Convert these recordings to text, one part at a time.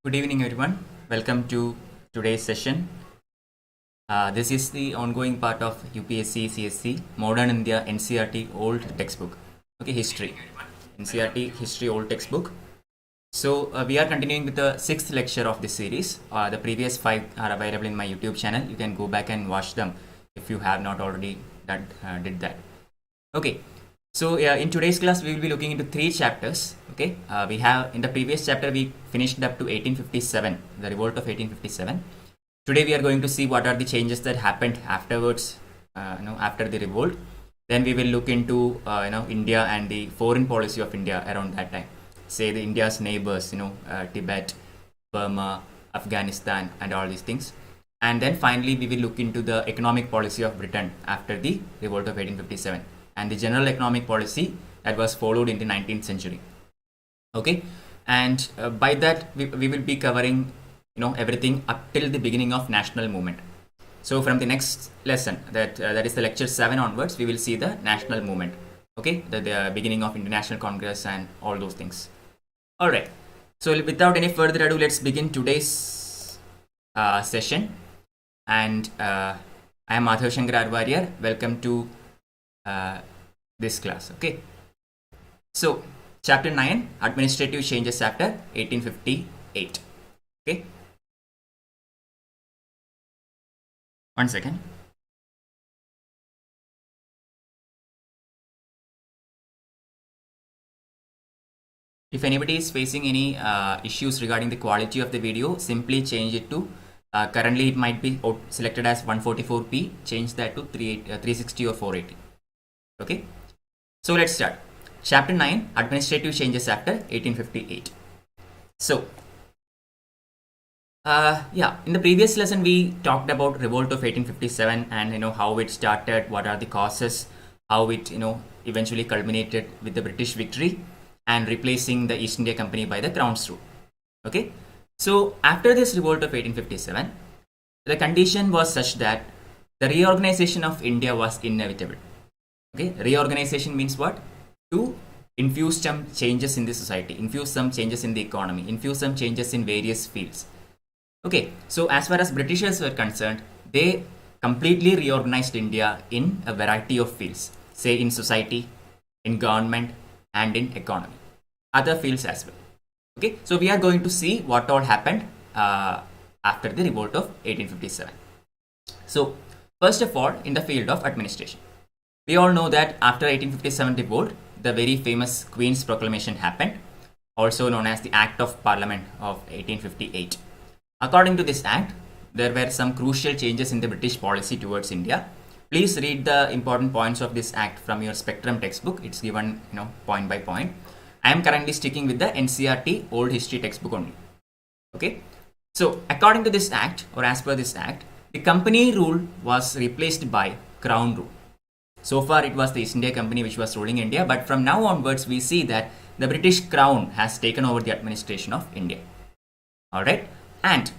Good evening, everyone. Welcome to today's session. This is the ongoing part of UPSC CSC Modern India NCERT Old Textbook. Okay, history. NCERT History Old Textbook. So we are continuing with the sixth lecture of this series. The previous five are available in my YouTube channel. You can go back and watch them if you have not already did that. Okay. So in today's class, we will be looking into three chapters. Okay, we have in the previous chapter we finished up to 1857, the revolt of 1857. Today we are going to see what are the changes that happened afterwards, after the revolt. Then we will look into India and the foreign policy of India around that time. Say the India's neighbors, Tibet, Burma, Afghanistan, and all these things. And then finally we will look into the economic policy of Britain after the revolt of 1857. And the general economic policy that was followed in the 19th century. Okay, and by that we will be covering everything up till the beginning of national movement. So from the next lesson, that is the lecture 7 onwards, we will see the national movement. Okay, the beginning of International Congress and all those things. All right, so without any further ado, let's begin today's session. And I am Madhav Sankar Warrier. Welcome to this class. Okay, so chapter 9, administrative changes after 1858. Okay, one second. If anybody is facing any issues regarding the quality of the video, simply change it to currently it might be selected as 144p. Change that to 360 or 480. Okay, so let's start. Chapter 9, administrative changes after 1858. So in the previous lesson we talked about revolt of 1857 and how it started, what are the causes, how it eventually culminated with the British victory and replacing the East India Company by the Crown's rule. Okay, so after this revolt of 1857, the condition was such that the reorganization of India was inevitable. Okay, reorganization means what? To infuse some changes in the society, infuse some changes in the economy, infuse some changes in various fields. Okay, so as far as Britishers were concerned, they completely reorganized India in a variety of fields, say in society, in government, and in economy, other fields as well. Okay, so we are going to see what all happened after the revolt of 1857. So first of all, in the field of administration. We all know that after 1857 revolt, the very famous Queen's Proclamation happened, also known as the Act of Parliament of 1858. According to this act, there were some crucial changes in the British policy towards India. Please read the important points of this act from your Spectrum textbook. It's given point by point. I am currently sticking with the NCERT Old History textbook only. Okay, so according to this act, or as per this act, the company rule was replaced by crown rule. So far it was the East India Company which was ruling India, but from now onwards we see that the British Crown has taken over the administration of India. Alright, and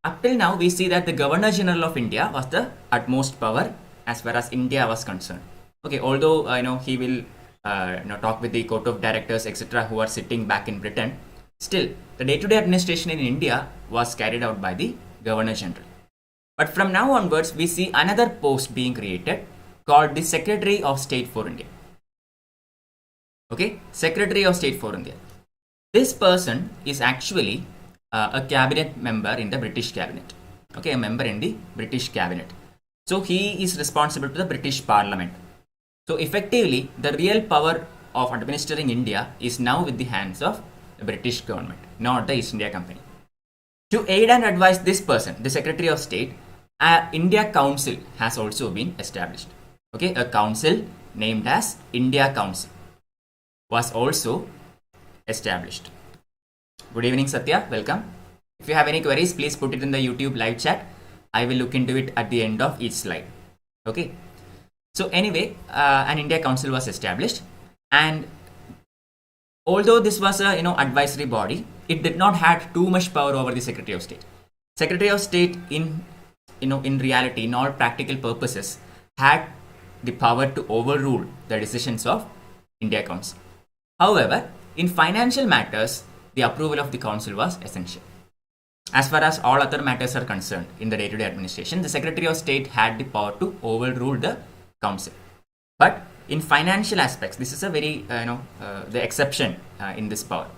up till now we see that the Governor General of India was the utmost power as far as India was concerned. Okay, although he will talk with the court of directors etc. who are sitting back in Britain, still the day-to-day administration in India was carried out by the Governor General. But from now onwards we see another post being created called the Secretary of State for India. Okay, Secretary of State for India. This person is actually a cabinet member in the British cabinet. Okay, a member in the British cabinet. So he is responsible to the British Parliament. So effectively, the real power of administering India is now with the hands of the British government, not the East India Company. To aid and advise this person, the Secretary of State, India Council has also been established. Okay, a council named as India Council was also established. Good evening, Satya. Welcome. If you have any queries, please put it in the YouTube live chat. I will look into it at the end of each slide. Okay. So anyway, an India Council was established, and although this was a advisory body, it did not have too much power over the Secretary of State. Secretary of State in reality, in all practical purposes, had the power to overrule the decisions of India Council. However, in financial matters, the approval of the council was essential. as far as all other matters are concerned in the day-to-day administration, the Secretary of State had the power to overrule the council. But in financial aspects, this is a very the exception in this power.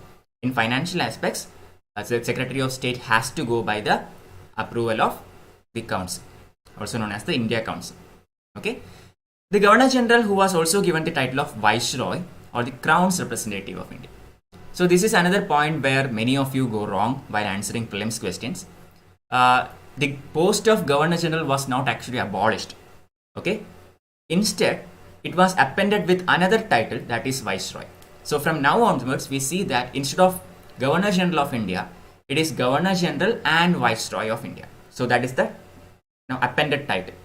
In financial aspects, the Secretary of State has to go by the approval of the council, also known as the India Council. Okay, the Governor General, who was also given the title of Viceroy or the Crown's representative of India. So this is another point where many of you go wrong while answering prelims questions. The post of Governor General was not actually abolished. Okay, instead it was appended with another title, that is Viceroy. So from now onwards, we see that instead of Governor General of India, it is Governor General and Viceroy of India. So that is the appended title.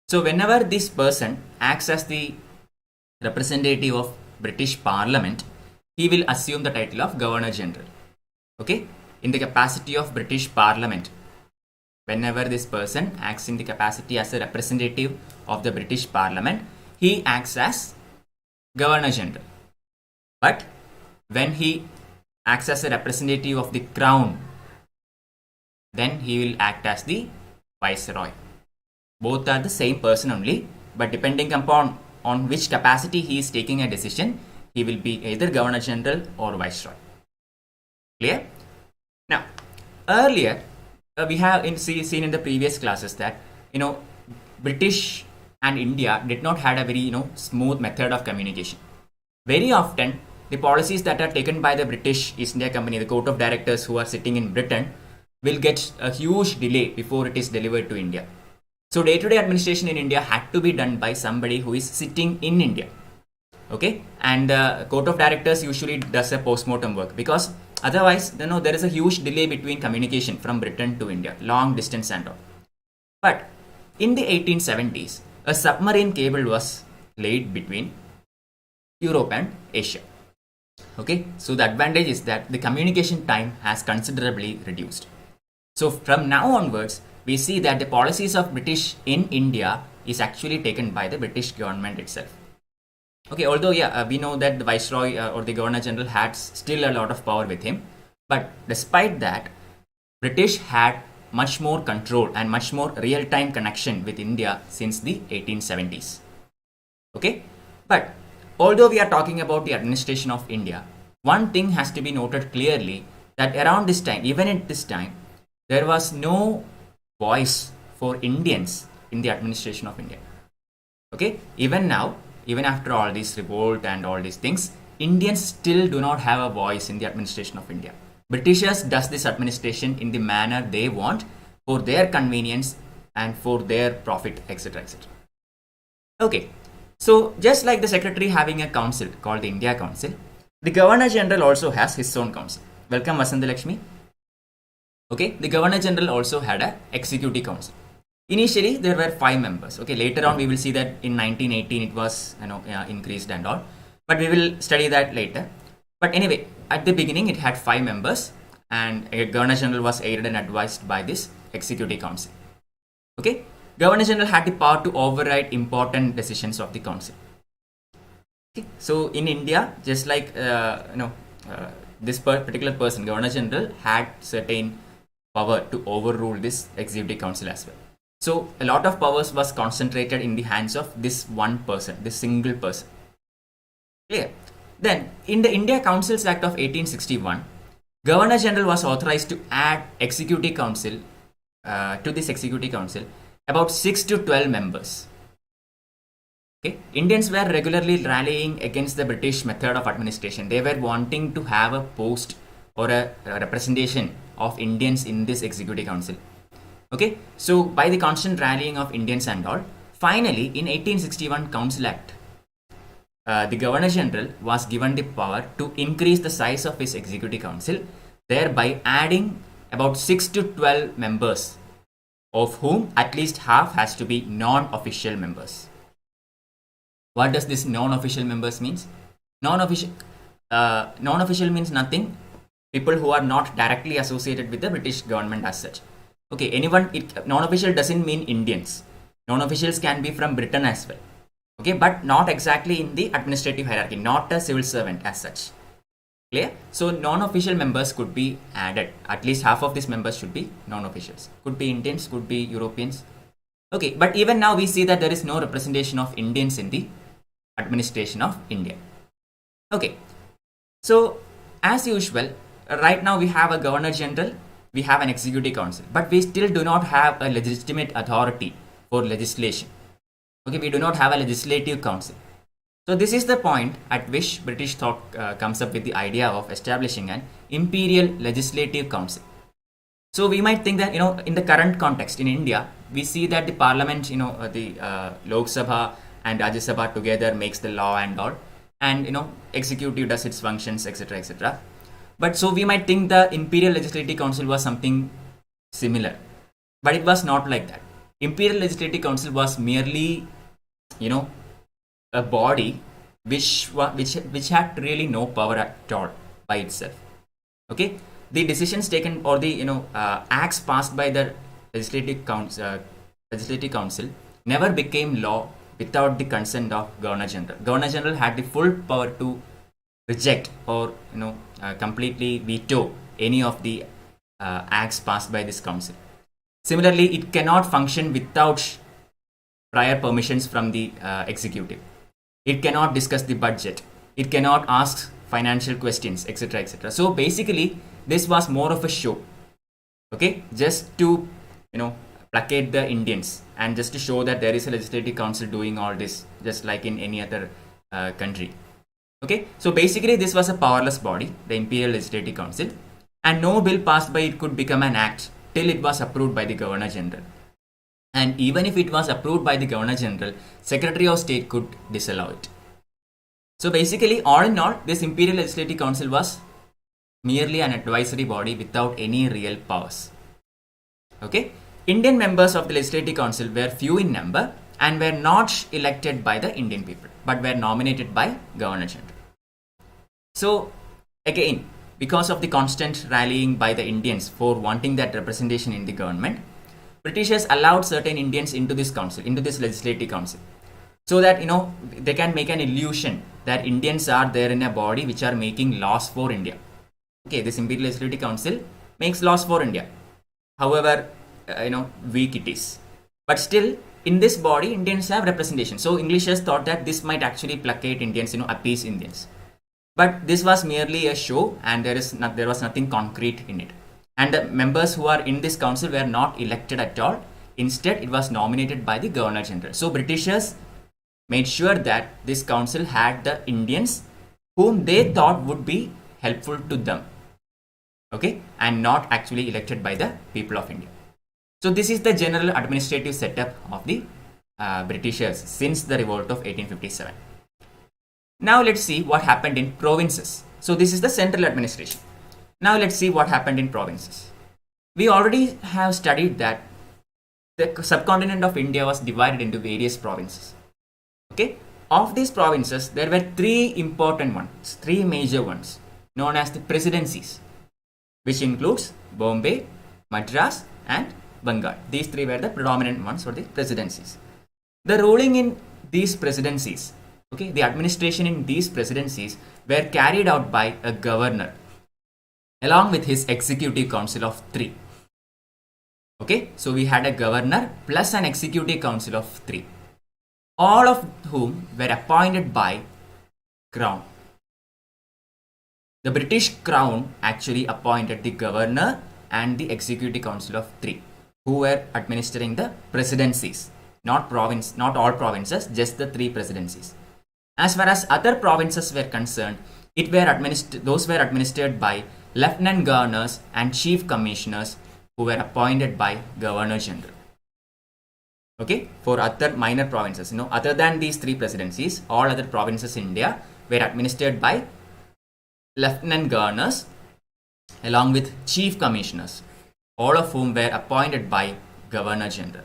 So whenever this person acts as the representative of British Parliament, he will assume the title of Governor General. Okay, in the capacity of British Parliament, whenever this person acts in the capacity as a representative of the British Parliament, he acts as Governor General. But when he acts as a representative of the Crown, then he will act as the Viceroy. Both are the same person only, but depending upon on which capacity he is taking a decision, he will be either Governor General or Viceroy. Clear? Now, earlier we have seen in the previous classes that British and India did not have a very smooth method of communication. Very often, the policies that are taken by the British East India Company, the Court of Directors who are sitting in Britain, will get a huge delay before it is delivered to India. So day-to-day administration in India had to be done by somebody who is sitting in India. Okay, and the Court of Directors usually does a post-mortem work, because otherwise there is a huge delay between communication from Britain to India, long distance and all. But in the 1870s, a submarine cable was laid between Europe and Asia. Okay, so the advantage is that the communication time has considerably reduced. So from now onwards, we see that the policies of British in India is actually taken by the British government itself. Okay, although we know that the Viceroy or the Governor General had still a lot of power with him, but despite that, British had much more control and much more real-time connection with India since the 1870s. Okay, but although we are talking about the administration of India, one thing has to be noted clearly, that around this time, even at this time, there was no voice for Indians in the administration of India. Okay, even now, even after all this revolt and all these things, Indians still do not have a voice in the administration of India. Britishers does this administration in the manner they want, for their convenience and for their profit, etc., etc. Okay, so just like the secretary having a council called the India Council, the Governor General also has his own council. Welcome, Vasanta Lakshmi. Okay, the Governor General also had an executive council. Initially, there were 5 members. Okay, later on we will see that in 1918 it was increased and all, but we will study that later. But anyway, at the beginning it had 5 members, and a Governor General was aided and advised by this executive council. Okay, Governor General had the power to override important decisions of the council. Okay, so in India, just like this particular person, Governor General, had certain power to overrule this executive council as well. So a lot of powers was concentrated in the hands of this one person, this single person. Clear? Then in the India Councils Act of 1861, Governor General was authorized to add executive council to this executive council about 6 to 12 members. Okay, Indians were regularly rallying against the British method of administration. They were wanting to have a post or a representation of Indians in this executive council. Okay, so by the constant rallying of Indians and all, finally in 1861 Council Act, the Governor General was given the power to increase the size of his executive council, thereby adding about 6 to 12 members, of whom at least half has to be non-official members. What does this non-official members means? Non-official means nothing. People who are not directly associated with the British government as such. Okay, non-official doesn't mean Indians. Non-officials can be from Britain as well. Okay, but not exactly in the administrative hierarchy, not a civil servant as such. Clear? So non-official members could be added. At least half of these members should be non-officials. Could be Indians, could be Europeans. Okay, but even now we see that there is no representation of Indians in the administration of India. Okay, so as usual, right now we have a Governor General, we have an Executive Council, but we still do not have a legitimate authority for legislation. Okay, we do not have a legislative council. So this is the point at which British thought comes up with the idea of establishing an imperial legislative council. So we might think that, in the current context in India, we see that the parliament, the Lok Sabha and Rajya Sabha together makes the law and all, and executive does its functions, etc., etc. But so we might think the imperial legislative council was something similar, but it was not like that. Imperial legislative council was merely, a body which had really no power at all by itself. Okay, the decisions taken or the acts passed by the legislative council never became law without the consent of Governor General. Governor General had the full power to reject or completely veto any of the acts passed by this council. Similarly, it cannot function without prior permissions from the executive. It cannot discuss the budget. It cannot ask financial questions, etc., etc. So basically, this was more of a show, okay, just to placate the Indians and just to show that there is a legislative council doing all this, just like in any other country. Okay, so basically, this was a powerless body, the Imperial Legislative Council, and no bill passed by it could become an act till it was approved by the Governor General. And even if it was approved by the Governor General, Secretary of State could disallow it. So basically, all in all, this Imperial Legislative Council was merely an advisory body without any real powers. Okay, Indian members of the Legislative Council were few in number and were not elected by the Indian people, but were nominated by Governor General. So again, because of the constant rallying by the Indians for wanting that representation in the government, Britishers allowed certain Indians into this council, into this legislative council, so that they can make an illusion that Indians are there in a body which are making laws for India. Okay, this Imperial Legislative Council makes laws for India. However, weak it is, but still in this body Indians have representation. So Englishers thought that this might actually placate Indians, appease Indians. But this was merely a show, and there was nothing concrete in it. And the members who are in this council were not elected at all. Instead, it was nominated by the Governor General. So Britishers made sure that this council had the Indians whom they thought would be helpful to them. Okay, and not actually elected by the people of India. So this is the general administrative setup of the Britishers since the revolt of 1857. Now let's see what happened in provinces. So this is the central administration. Now let's see what happened in provinces. We already have studied that the subcontinent of India was divided into various provinces. Okay, of these provinces, there were three important ones, three major ones, known as the presidencies, which includes Bombay, Madras, and Bengal. These three were the predominant ones for the presidencies. The ruling in these presidencies, okay, the administration in these presidencies were carried out by a governor along with his executive council of three. Okay, so we had a governor plus an executive council of three, all of whom were appointed by Crown. The British Crown actually appointed the governor and the executive council of three, who were administering the presidencies, not all provinces, just the three presidencies. As far as other provinces were concerned, those were administered by lieutenant governors and chief commissioners who were appointed by Governor General. Okay, for other minor provinces, other than these three presidencies, all other provinces in India were administered by lieutenant governors along with chief commissioners, all of whom were appointed by Governor General.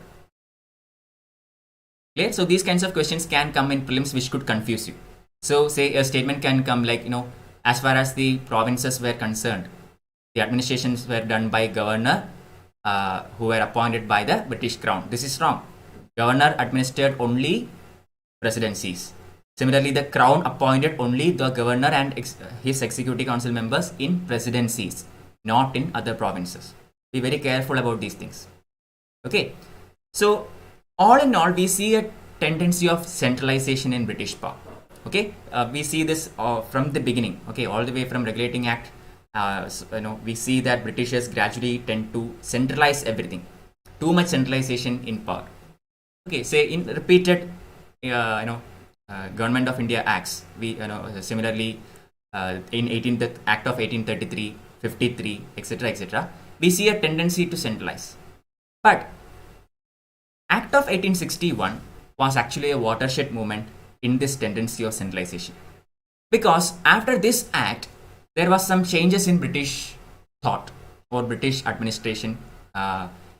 Clear? So these kinds of questions can come in prelims which could confuse you. So say a statement can come like, as far as the provinces were concerned, the administrations were done by governor who were appointed by the British Crown. This is wrong. Governor administered only presidencies. Similarly, the crown appointed only the governor and his executive council members in presidencies, not in other provinces. Be very careful about these things. Okay, so all in all, we see a tendency of centralization in British power. Okay, we see this from the beginning. Okay, all the way from Regulating Act. We see that Britishers gradually tend to centralize everything. Too much centralization in power. Okay, say in repeated, Government of India Acts. We similarly in the Act of 1833, 53, etc., etc. We see a tendency to centralize. But Act of 1861 was actually a watershed moment in this tendency of centralization, because after this act there was some changes in British thought or British administration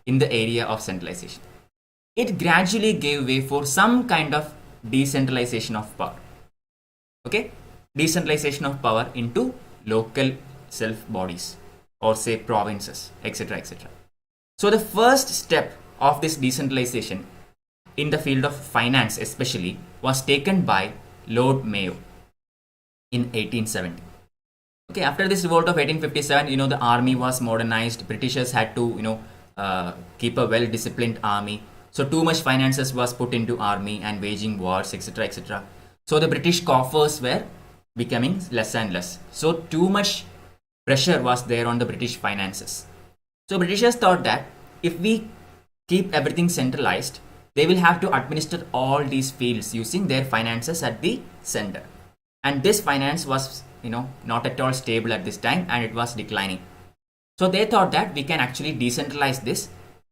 in the area of centralization. It gradually gave way for some kind of decentralization of power. Okay, decentralization of power into local self bodies or say provinces, etc., etc. So the first step of this decentralization in the field of finance especially was taken by Lord Mayo in 1870. Okay, after this revolt of 1857, the army was modernized. Britishers had to keep a well disciplined army, so too much finances was put into army and waging wars, etc., etc. So the British coffers were becoming less and less, so too much pressure was there on the British finances. So Britishers thought that if we keep everything centralized, they will have to administer all these fields using their finances at the center. And this finance was, not at all stable at this time, and it was declining. So they thought that we can actually decentralize this,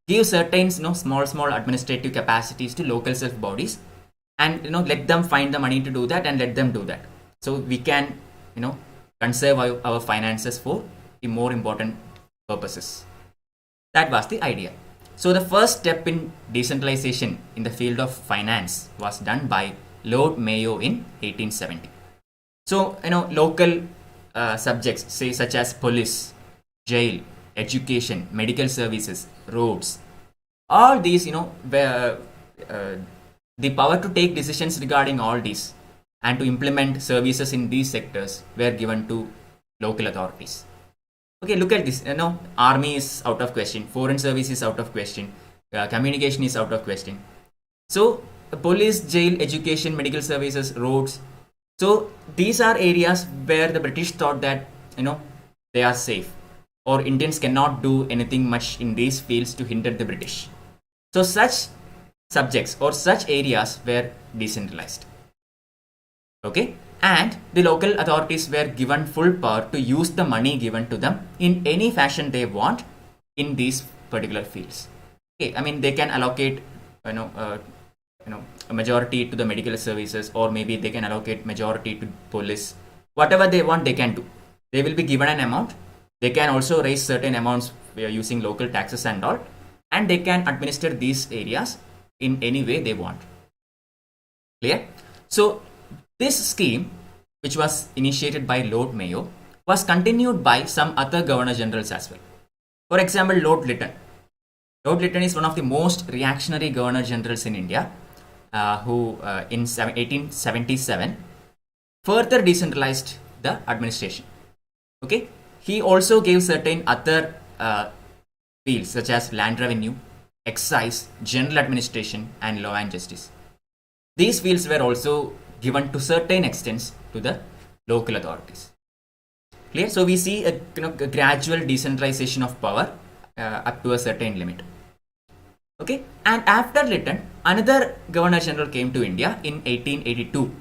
give certain, small administrative capacities to local self bodies, and let them find the money to do that and let them do that. So we can, conserve our finances for the more important purposes. That was the idea. So the first step in decentralization in the field of finance was done by Lord Mayo in 1870. So local subjects, say such as police, jail, education, medical services, roads, all these, the power to take decisions regarding all these and to implement services in these sectors were given to local authorities. Okay, look at this. Army is out of question. Foreign service is out of question. Communication is out of question. So, police, jail, education, medical services, roads. So, these are areas where the British thought that, they are safe, or Indians cannot do anything much in these fields to hinder the British. So, such subjects or such areas were decentralized. Okay, and the local authorities were given full power to use the money given to them in any fashion they want in these particular fields. Okay, I mean they can allocate a majority to the medical services, or maybe they can allocate majority to police. Whatever they want, they can do. They will be given an amount. They can also raise certain amounts using local taxes and all, and they can administer these areas in any way they want. Clear? So this scheme, which was initiated by Lord Mayo, was continued by some other Governor Generals as well. For example, Lord Lytton. Lord Lytton is one of the most reactionary Governor Generals in India, who in 1877 further decentralized the administration. Okay, he also gave certain other fields such as land revenue, excise, general administration, and law and justice. These fields were also given to certain extents to the local authorities. Clear? So we see a gradual decentralization of power up to a certain limit. Okay, and after Lytton, another Governor General came to India in 1882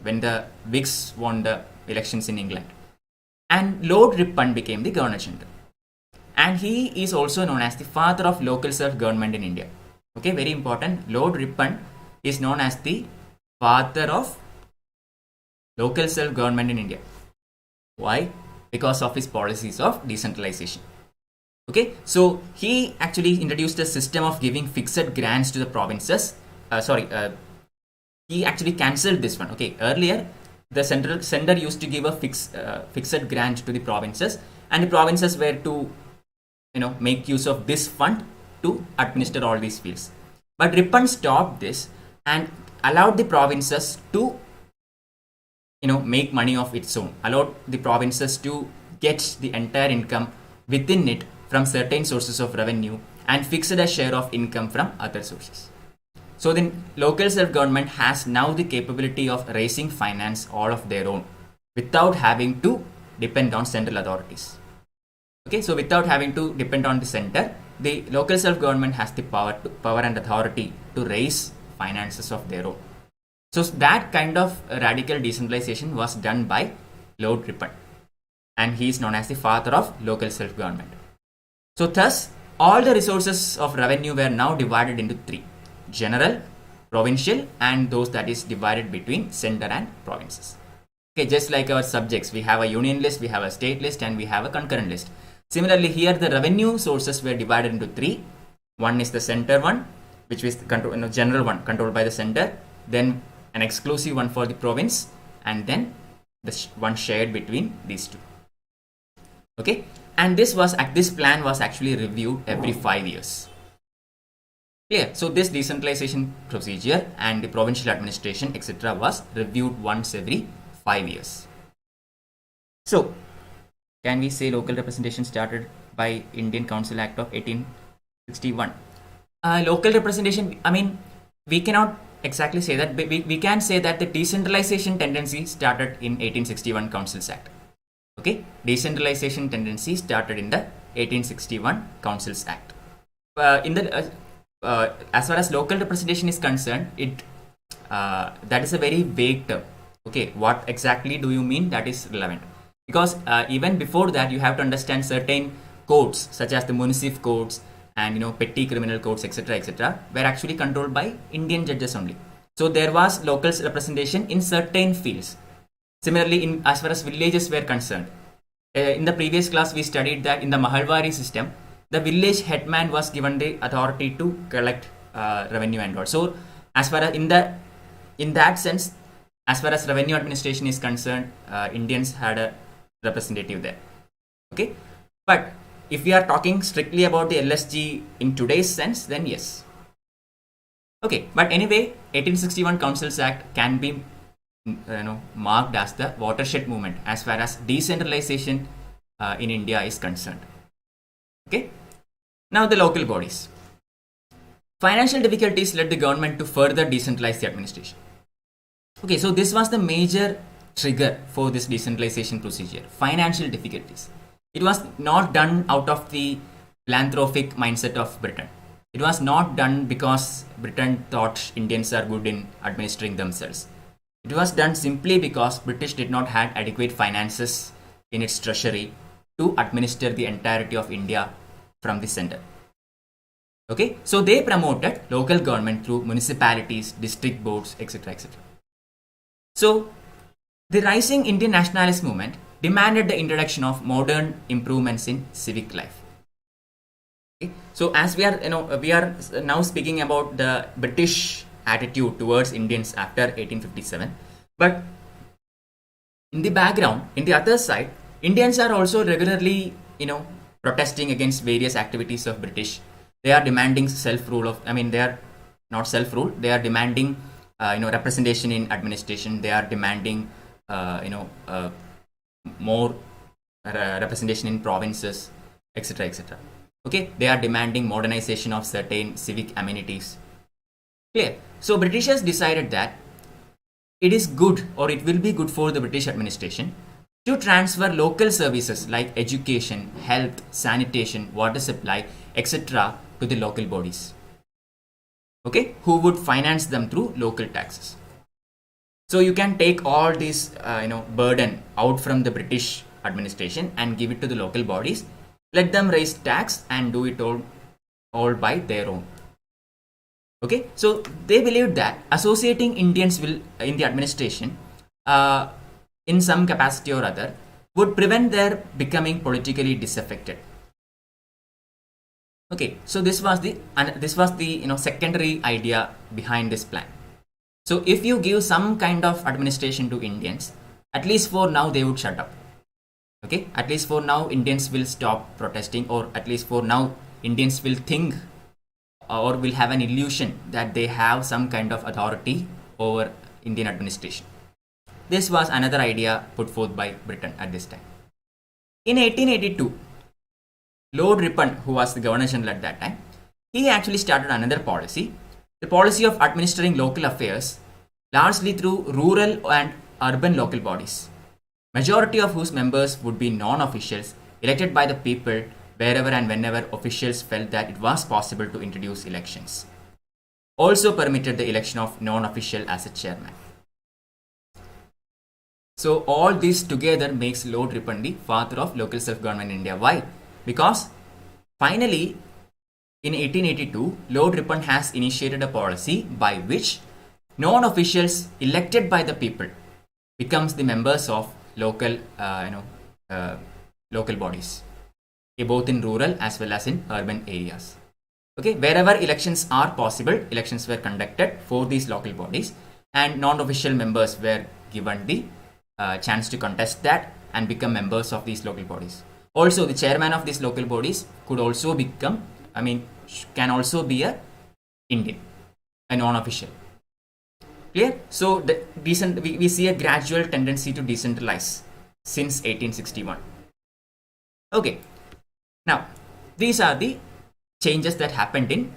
when the Whigs won the elections in England, and Lord Ripon became the Governor General, and he is also known as the father of local self-government in India. Okay, very important. Lord Ripon is known as the father of local self-government in India. Why? Because of his policies of decentralization. Okay, so he actually introduced a system of giving fixed grants to the provinces. He actually cancelled this one. Okay, earlier the center used to give a fixed grant to the provinces, and the provinces were to make use of this fund to administer all these fields. But Ripon stopped this and allowed the provinces to make money of its own, allowed the provinces to get the entire income within it from certain sources of revenue and fixed a share of income from other sources. So then local self-government has now the capability of raising finance all of their own without having to depend on central authorities. Okay, so without having to depend on the center, the local self-government has the power and authority to raise finances of their own. So that kind of radical decentralization was done by Lord Ripon, and he is known as the father of local self-government. So thus, all the resources of revenue were now divided into three: general, provincial, and those that is divided between center and provinces. Okay, just like our subjects, we have a union list, we have a state list, and we have a concurrent list. Similarly, here the revenue sources were divided into three. One is the center one, which is the general one controlled by the center, then an exclusive one for the province, and then the one shared between these two. Okay, and this plan was actually reviewed every 5 years. Clear? So this decentralization procedure and the provincial administration, etc., was reviewed once every 5 years. So can we say local representation started by Indian Council Act of 1861? Local representation, I mean, we cannot exactly say that, but we can say that the decentralization tendency started in 1861 Councils Act. Okay, decentralization tendency started in the 1861 Councils Act. As far as local representation is concerned, that is a very vague term. Okay, what exactly do you mean? That is relevant, because even before that, you have to understand certain codes such as the municipal codes and petty criminal codes, etc., were actually controlled by Indian judges only. So there was local representation in certain fields. Similarly, as far as villages were concerned, in the previous class we studied that in the Mahalwari system, the village headman was given the authority to collect revenue and all. So as far as in that sense, as far as revenue administration is concerned, Indians had a representative there. Okay, but if we are talking strictly about the LSG in today's sense, then yes. Okay, but anyway, 1861 Councils Act can be marked as the watershed movement as far as decentralization in India is concerned. Okay, now the local bodies. Financial difficulties led the government to further decentralize the administration. Okay, so this was the major trigger for this decentralization procedure: financial difficulties. It was not done out of the philanthropic mindset of Britain. It was not done because Britain thought Indians are good in administering themselves. It was done simply because British did not have adequate finances in its treasury to administer the entirety of India from the center. Okay, so they promoted local government through municipalities, district boards, etc., etc. So the rising Indian nationalist movement demanded the introduction of modern improvements in civic life. Okay? So as we are now speaking about the British attitude towards Indians after 1857, but in the background, in the other side, Indians are also regularly protesting against various activities of British. They are demanding self-rule they are not self-rule. They are demanding representation in administration. They are demanding more representation in provinces, etc., etc. Okay, they are demanding modernization of certain civic amenities. Clear? So Britishers decided that it is good, or it will be good for the British administration to transfer local services like education, health, sanitation, water supply, etc. to the local bodies. Okay, who would finance them through local taxes. So you can take all this burden out from the British administration and give it to the local bodies. Let them raise tax and do it all by their own. Okay, so they believed that associating Indians in the administration in some capacity or other would prevent their becoming politically disaffected. Okay, so this was the secondary idea behind this plan. So if you give some kind of administration to Indians, at least for now they would shut up. Okay, at least for now Indians will stop protesting, or at least for now Indians will think or will have an illusion that they have some kind of authority over Indian administration. this was another idea put forth by Britain at this time. In 1882, Lord Ripon, who was the Governor General at that time, he actually started another policy, the policy of administering local affairs largely through rural and urban local bodies, majority of whose members would be non-officials elected by the people wherever and whenever officials felt that it was possible to introduce elections. Also permitted the election of non-official as a chairman. So all this together makes Lord Ripon the father of local self-government in India. Why? Because finally in 1882, Lord Ripon has initiated a policy by which non-officials elected by the people becomes the members of local local bodies, both in rural as well as in urban areas. Okay, wherever elections are possible, elections were conducted for these local bodies, and non-official members were given the chance to contest that and become members of these local bodies. Also, the chairman of these local bodies could also become, can also be a Indian, a non-official. Clear? So we see a gradual tendency to decentralize since 1861. Okay. Now, these are the changes that happened in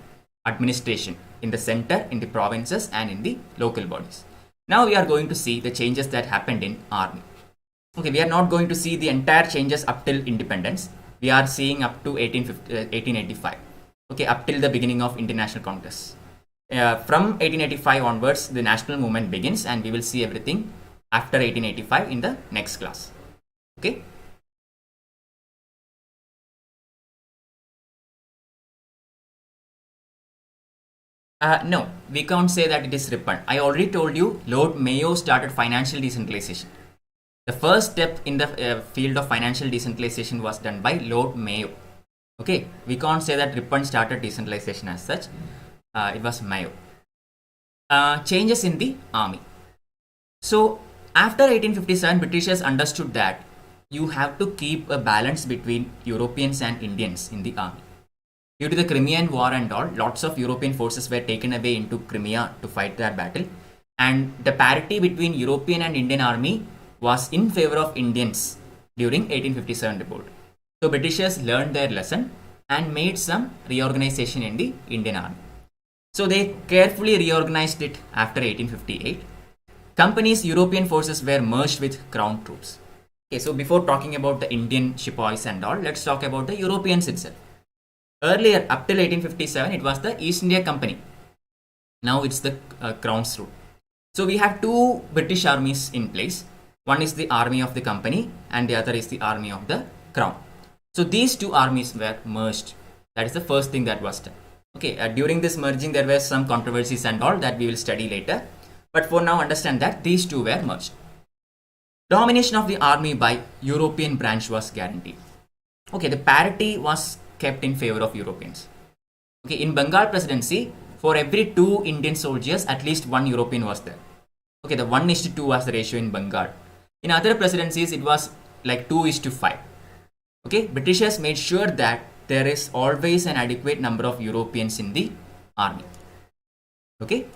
administration, in the center, in the provinces, and in the local bodies. Now we are going to see the changes that happened in army. Okay, we are not going to see the entire changes up till independence. We are seeing up to 1885. Okay, up till the beginning of Indian National Congress. From 1885 onwards, the national movement begins, and we will see everything after 1885 in the next class. Okay. No, we can't say that it is Ripon. I already told you Lord Mayo started financial decentralization. The first step in the field of financial decentralization was done by Lord Mayo. Okay, we can't say that Ripon started decentralization as such. It was Mayo. Changes in the army. So after 1857, Britishers understood that you have to keep a balance between Europeans and Indians in the army. Due to the Crimean War and all, lots of European forces were taken away into Crimea to fight that battle, and the parity between European and Indian army was in favor of Indians during 1857 revolt. So Britishers learned their lesson and made some reorganization in the Indian army. So they carefully reorganized it after 1858. Company's European forces were merged with crown troops. Okay, so before talking about the Indian sepoys and all, let's talk about the Europeans itself. Earlier, up till 1857, it was the East India Company. Now it's the Crown's rule. So we have two British armies in place. One is the army of the company and the other is the army of the Crown. So these two armies were merged. That is the first thing that was done. Okay, during this merging, there were some controversies and all that we will study later. But for now, understand that these two were merged. Domination of the army by European branch was guaranteed. Okay, the parity was kept in favor of Europeans. Okay, in Bengal presidency, for every 2 Indian soldiers, at least 1 European was there. Okay, the 1:2 was the ratio in Bengal. In other presidencies, it was like 2:5. Okay, Britishers made sure that there is always an adequate number of Europeans in the army. Okay,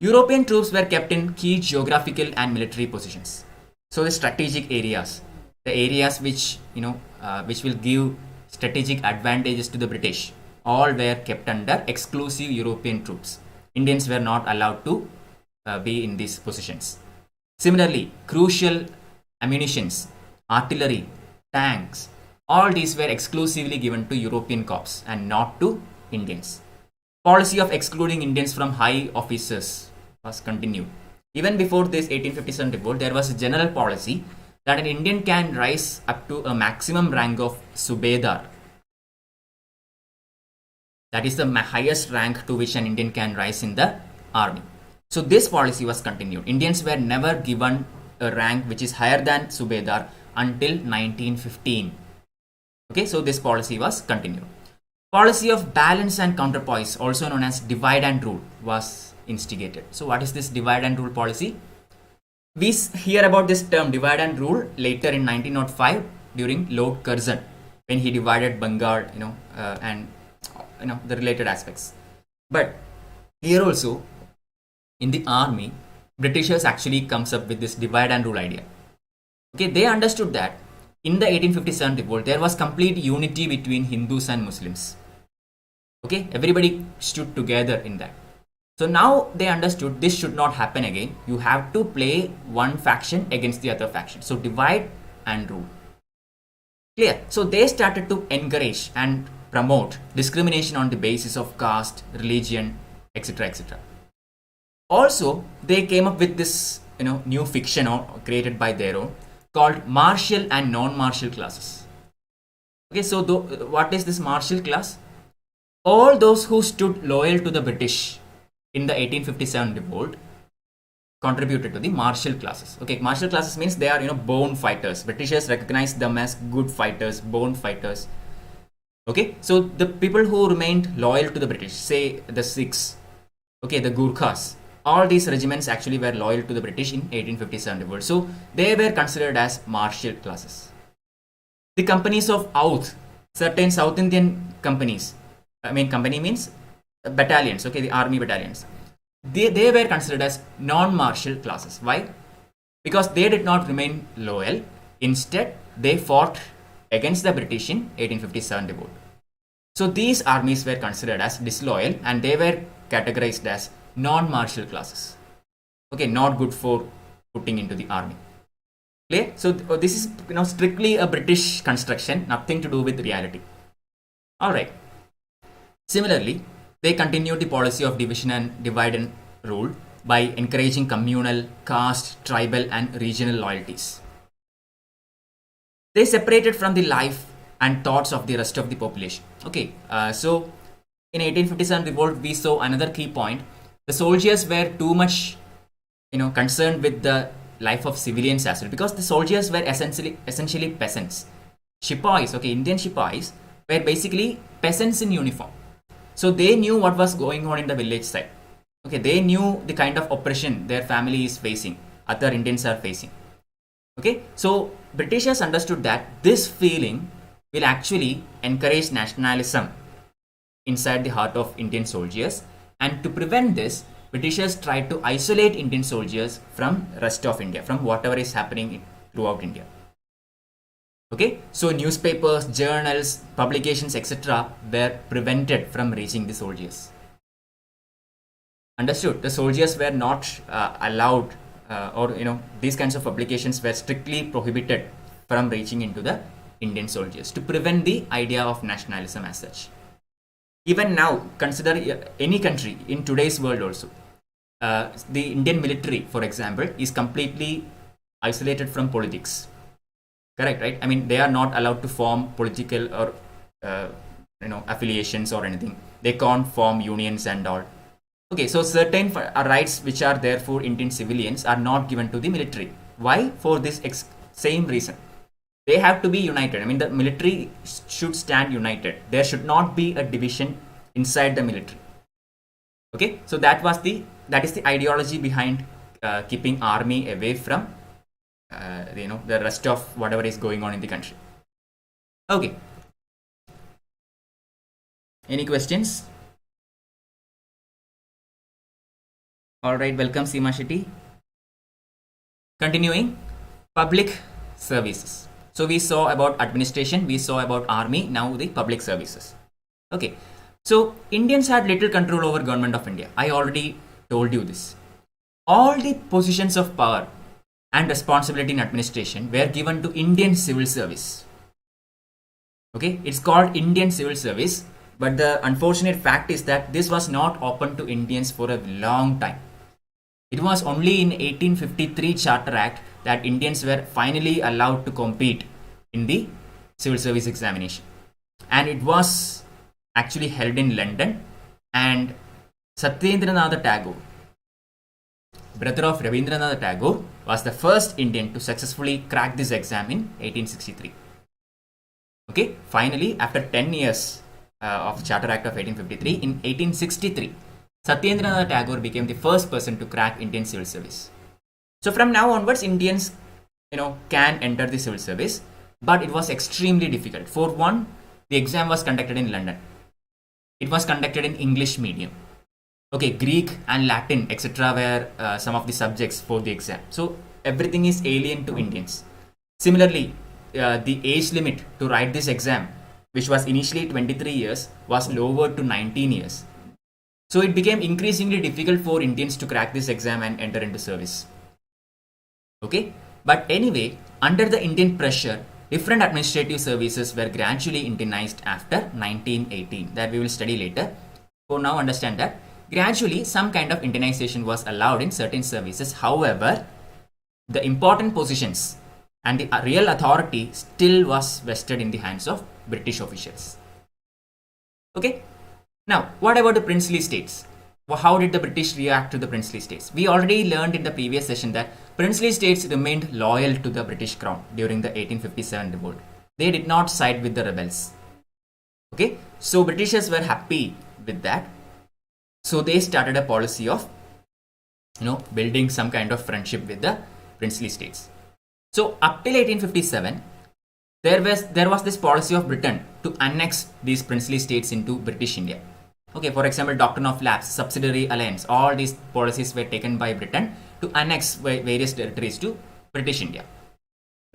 European troops were kept in key geographical and military positions. So the strategic areas, the areas which which will give strategic advantages to the British, all were kept under exclusive European troops. Indians were not allowed to be in these positions. Similarly, crucial ammunitions, artillery, tanks, all these were exclusively given to European corps and not to Indians. Policy of excluding Indians from high offices was continued. Even before this 1857 revolt, there was a general policy that an Indian can rise up to a maximum rank of Subedar. That is the highest rank to which an Indian can rise in the army. So this policy was continued. Indians were never given a rank which is higher than Subedar until 1915. Okay, so this policy was continued. Policy of balance and counterpoise, also known as divide and rule, was instigated. So what is this divide and rule policy? We hear about this term divide and rule later in 1905 during Lord Curzon, when he divided Bengal, and the related aspects. But here also in the army, Britishers actually comes up with this divide and rule idea. Okay, they understood that in the 1857 revolt there was complete unity between Hindus and Muslims. Okay, everybody stood together in that. So now they understood this should not happen again. You have to play one faction against the other faction. So divide and rule. Clear? So they started to encourage and promote discrimination on the basis of caste, religion, etc., etc. Also, they came up with this new fiction created by their own called martial and non-martial classes. Okay, so what is this martial class? All those who stood loyal to the British in the 1857 revolt contributed to the martial classes. Okay, martial classes means they are born fighters. Britishers recognize them as good fighters, born fighters. Okay, so the people who remained loyal to the British, say the Sikhs, okay, the Gurkhas, all these regiments actually were loyal to the British in 1857 revolt. So they were considered as martial classes. The companies of Outh, certain South Indian companies, company means battalions, okay, the army battalions, they were considered as non-martial classes. Why? Because they did not remain loyal. Instead, they fought against the British in 1857 revolt. So these armies were considered as disloyal and they were categorized as non-martial classes. Okay, not good for putting into the army. Clear? So this is strictly a British construction, nothing to do with reality. Alright. Similarly, they continued the policy of division and divide and rule by encouraging communal, caste, tribal and regional loyalties. They separated from the life and thoughts of the rest of the population. Okay, so in 1857 revolt we saw another key point. The soldiers were too much concerned with the life of civilians as well, because the soldiers were essentially peasants. Shipais, okay, Indian shipais were basically peasants in uniform. So they knew what was going on in the village side. Okay, they knew the kind of oppression their family is facing, other Indians are facing. Okay, so Britishers understood that this feeling will actually encourage nationalism inside the heart of Indian soldiers, and to prevent this, Britishers tried to isolate Indian soldiers from rest of India, from whatever is happening throughout India. Okay, so newspapers, journals, publications, etc. were prevented from reaching the soldiers. Understood? The soldiers were not allowed, these kinds of publications were strictly prohibited from reaching into the Indian soldiers to prevent the idea of nationalism as such. Even now, consider any country in today's world also. The Indian military, for example, is completely isolated from politics. Correct, right? They are not allowed to form political or affiliations or anything. They can't form unions and all. Okay, so certain rights which are there for Indian civilians are not given to the military. Why? For this same reason. They have to be united. The military should stand united. There should not be a division inside the military. Okay, so that is the ideology behind keeping army away from the rest of whatever is going on in the country. Okay. Any questions? Alright, welcome Seema Shetty. Continuing, public services. So we saw about administration, we saw about army, now the public services. Okay, so Indians had little control over government of India. I already told you this. All the positions of power and responsibility in administration were given to Indian civil service. Okay, it's called Indian civil service, but the unfortunate fact is that this was not open to Indians for a long time. It was only in 1853 Charter Act that Indians were finally allowed to compete in the civil service examination. And it was actually held in London, and Satyendranath Tagore, brother of Rabindranath Tagore, was the first Indian to successfully crack this exam in 1863. Okay, finally, after 10 years of Charter Act of 1853, in 1863, Satyendranath Tagore became the first person to crack Indian civil service. So from now onwards, Indians, can enter the civil service, but it was extremely difficult. For one, the exam was conducted in London. It was conducted in English medium. Okay, Greek and Latin, etc., were some of the subjects for the exam. So everything is alien to Indians. Similarly, the age limit to write this exam, which was initially 23 years, was lowered to 19 years. So it became increasingly difficult for Indians to crack this exam and enter into service. Okay, but anyway, under the Indian pressure, different administrative services were gradually Indianized after 1918. That we will study later. For now, understand that gradually some kind of Indianization was allowed in certain services. However, the important positions and the real authority still was vested in the hands of British officials. Okay. Now, what about the princely states? How did the British react to the princely states? We already learned in the previous session that princely states remained loyal to the British crown during the 1857 revolt. They did not side with the rebels. Okay, so Britishers were happy with that. So they started a policy of, building some kind of friendship with the princely states. So up till 1857, there was this policy of Britain to annex these princely states into British India. Okay, for example, Doctrine of Lapse, Subsidiary Alliance, all these policies were taken by Britain to annex various territories to British India.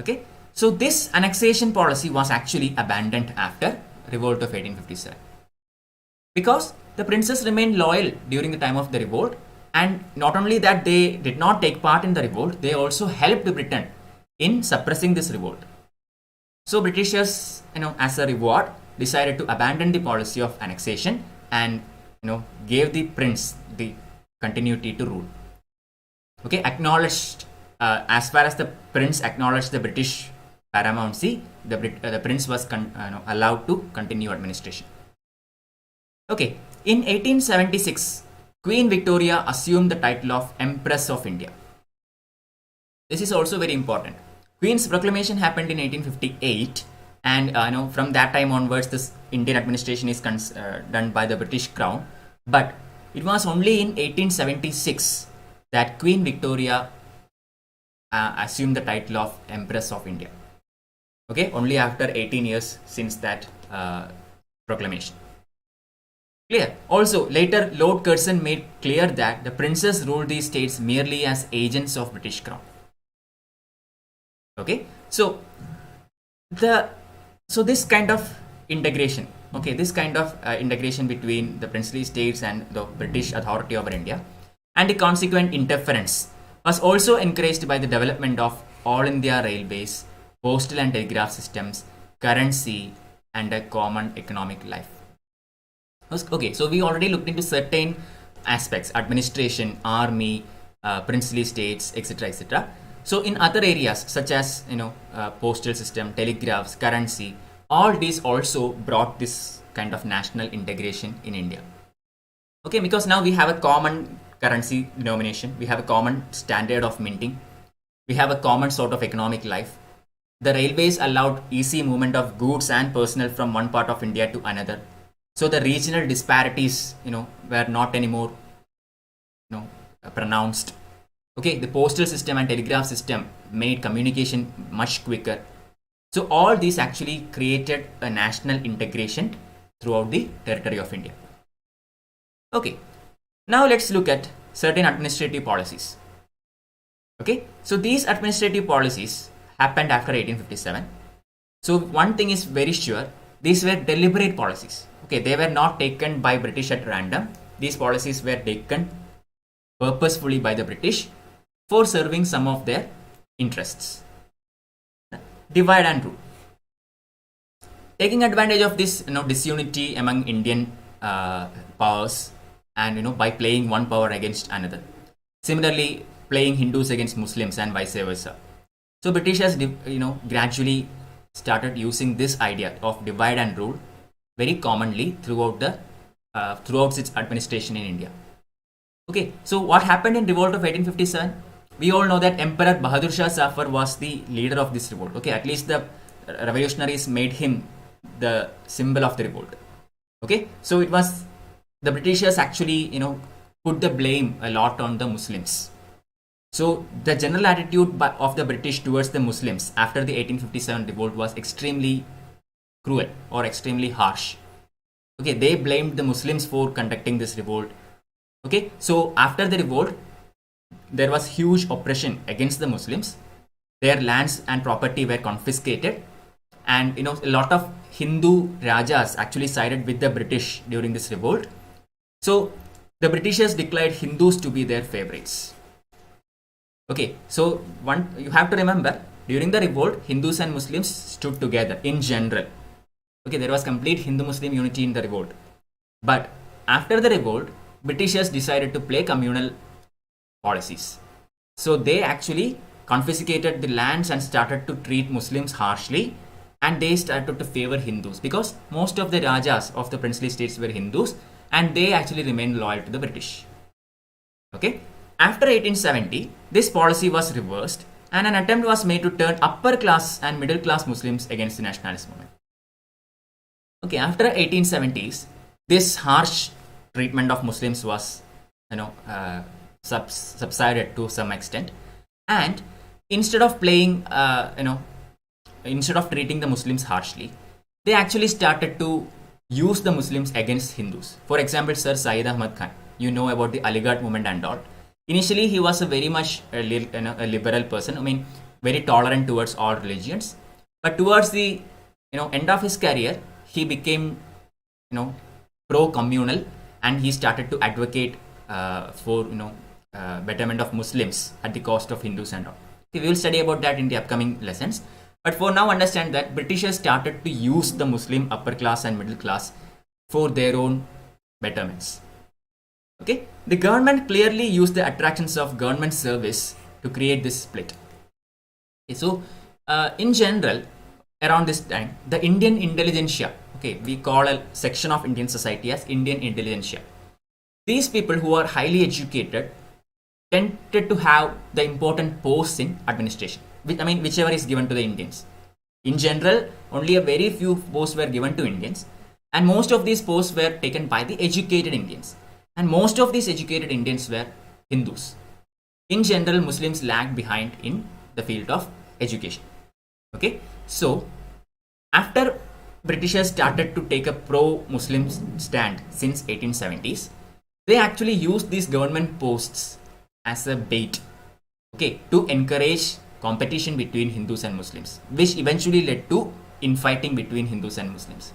Okay, so this annexation policy was actually abandoned after revolt of 1857 because the princes remained loyal during the time of the revolt, and not only that, they did not take part in the revolt, they also helped Britain in suppressing this revolt. So Britishers, as a reward, decided to abandon the policy of annexation and gave the prince the continuity to rule. Okay, acknowledged as far as the prince acknowledged the British paramountcy, the prince was allowed to continue administration. Okay, in 1876, Queen Victoria assumed the title of Empress of India. This is also very important. Queen's proclamation happened in 1858, and from that time onwards, this Indian administration is done by the British Crown. But it was only in 1876 that Queen Victoria assumed the title of Empress of India. Okay, only after 18 years since that proclamation. Clear. Also, later Lord Curzon made clear that the princes ruled these states merely as agents of British Crown. Okay, so this kind of integration, integration between the princely states and the British authority over India, and the consequent interference was also encouraged by the development of All India Railways, postal and telegraph systems, currency, and a common economic life. Okay, so we already looked into certain aspects: administration, army, princely states, etc., etc. So in other areas such as postal system, telegraphs, currency, all these also brought this kind of national integration in India. Okay, because now we have a common currency denomination, we have a common standard of minting, we have a common sort of economic life. The railways allowed easy movement of goods and personnel from one part of India to another. So the regional disparities, were not anymore, pronounced. Okay, the postal system and telegraph system made communication much quicker. So all these actually created a national integration throughout the territory of India. Okay, now let's look at certain administrative policies. Okay, so these administrative policies happened after 1857. So one thing is very sure, these were deliberate policies. Okay, they were not taken by British at random. These policies were taken purposefully by the British for serving some of their interests. Divide and rule. Taking advantage of this disunity among Indian powers, and by playing one power against another. Similarly, playing Hindus against Muslims and vice versa. So Britishers gradually started using this idea of divide and rule very commonly throughout its administration in India. Okay, so what happened in revolt of 1857? We all know that Emperor Bahadur Shah Zafar was the leader of this revolt. Okay, at least the revolutionaries made him the symbol of the revolt. Okay, so it was the Britishers actually put the blame a lot on the Muslims. So the general attitude of the British towards the Muslims after the 1857 revolt was extremely cruel or extremely harsh. Okay, they blamed the Muslims for conducting this revolt. Okay, so after the revolt, there was huge oppression against the Muslims. Their lands and property were confiscated, and a lot of Hindu rajas actually sided with the British during this revolt. So the Britishers declared Hindus to be their favorites. Okay, so one you have to remember, during the revolt, Hindus and Muslims stood together in general. Okay, there was complete Hindu-Muslim unity in the revolt. But after the revolt, Britishers decided to play communal policies. So they actually confiscated the lands and started to treat Muslims harshly, and they started to favor Hindus because most of the rajas of the princely states were Hindus, and they actually remained loyal to the British. Okay, after 1870, this policy was reversed, and an attempt was made to turn upper class and middle class Muslims against the nationalist movement. Okay, after 1870s, this harsh treatment of Muslims was, subsided to some extent, and instead of playing, instead of treating the Muslims harshly, they actually started to use the Muslims against Hindus. For example, Sir Syed Ahmad Khan, you know about the Aligarh movement and all. Initially, he was a very much a liberal person. I mean, very tolerant towards all religions. But towards the end of his career, he became pro-communal, and he started to advocate for betterment of Muslims at the cost of Hindus and all. Okay, we will study about that in the upcoming lessons. But for now, understand that Britishers started to use the Muslim upper class and middle class for their own betterments. Okay, the government clearly used the attractions of government service to create this split. Okay, so in general, around this time, the Indian intelligentsia, okay, we call a section of Indian society as Indian intelligentsia. These people who are highly educated tended to have the important posts in administration, whichever is given to the Indians. In general, only a very few posts were given to Indians, and most of these posts were taken by the educated Indians. And most of these educated Indians were Hindus. In general, Muslims lagged behind in the field of education. Okay, so after Britishers started to take a pro-Muslim stand since 1870s, they actually used these government posts as a bait, okay, to encourage competition between Hindus and Muslims, which eventually led to infighting between Hindus and Muslims.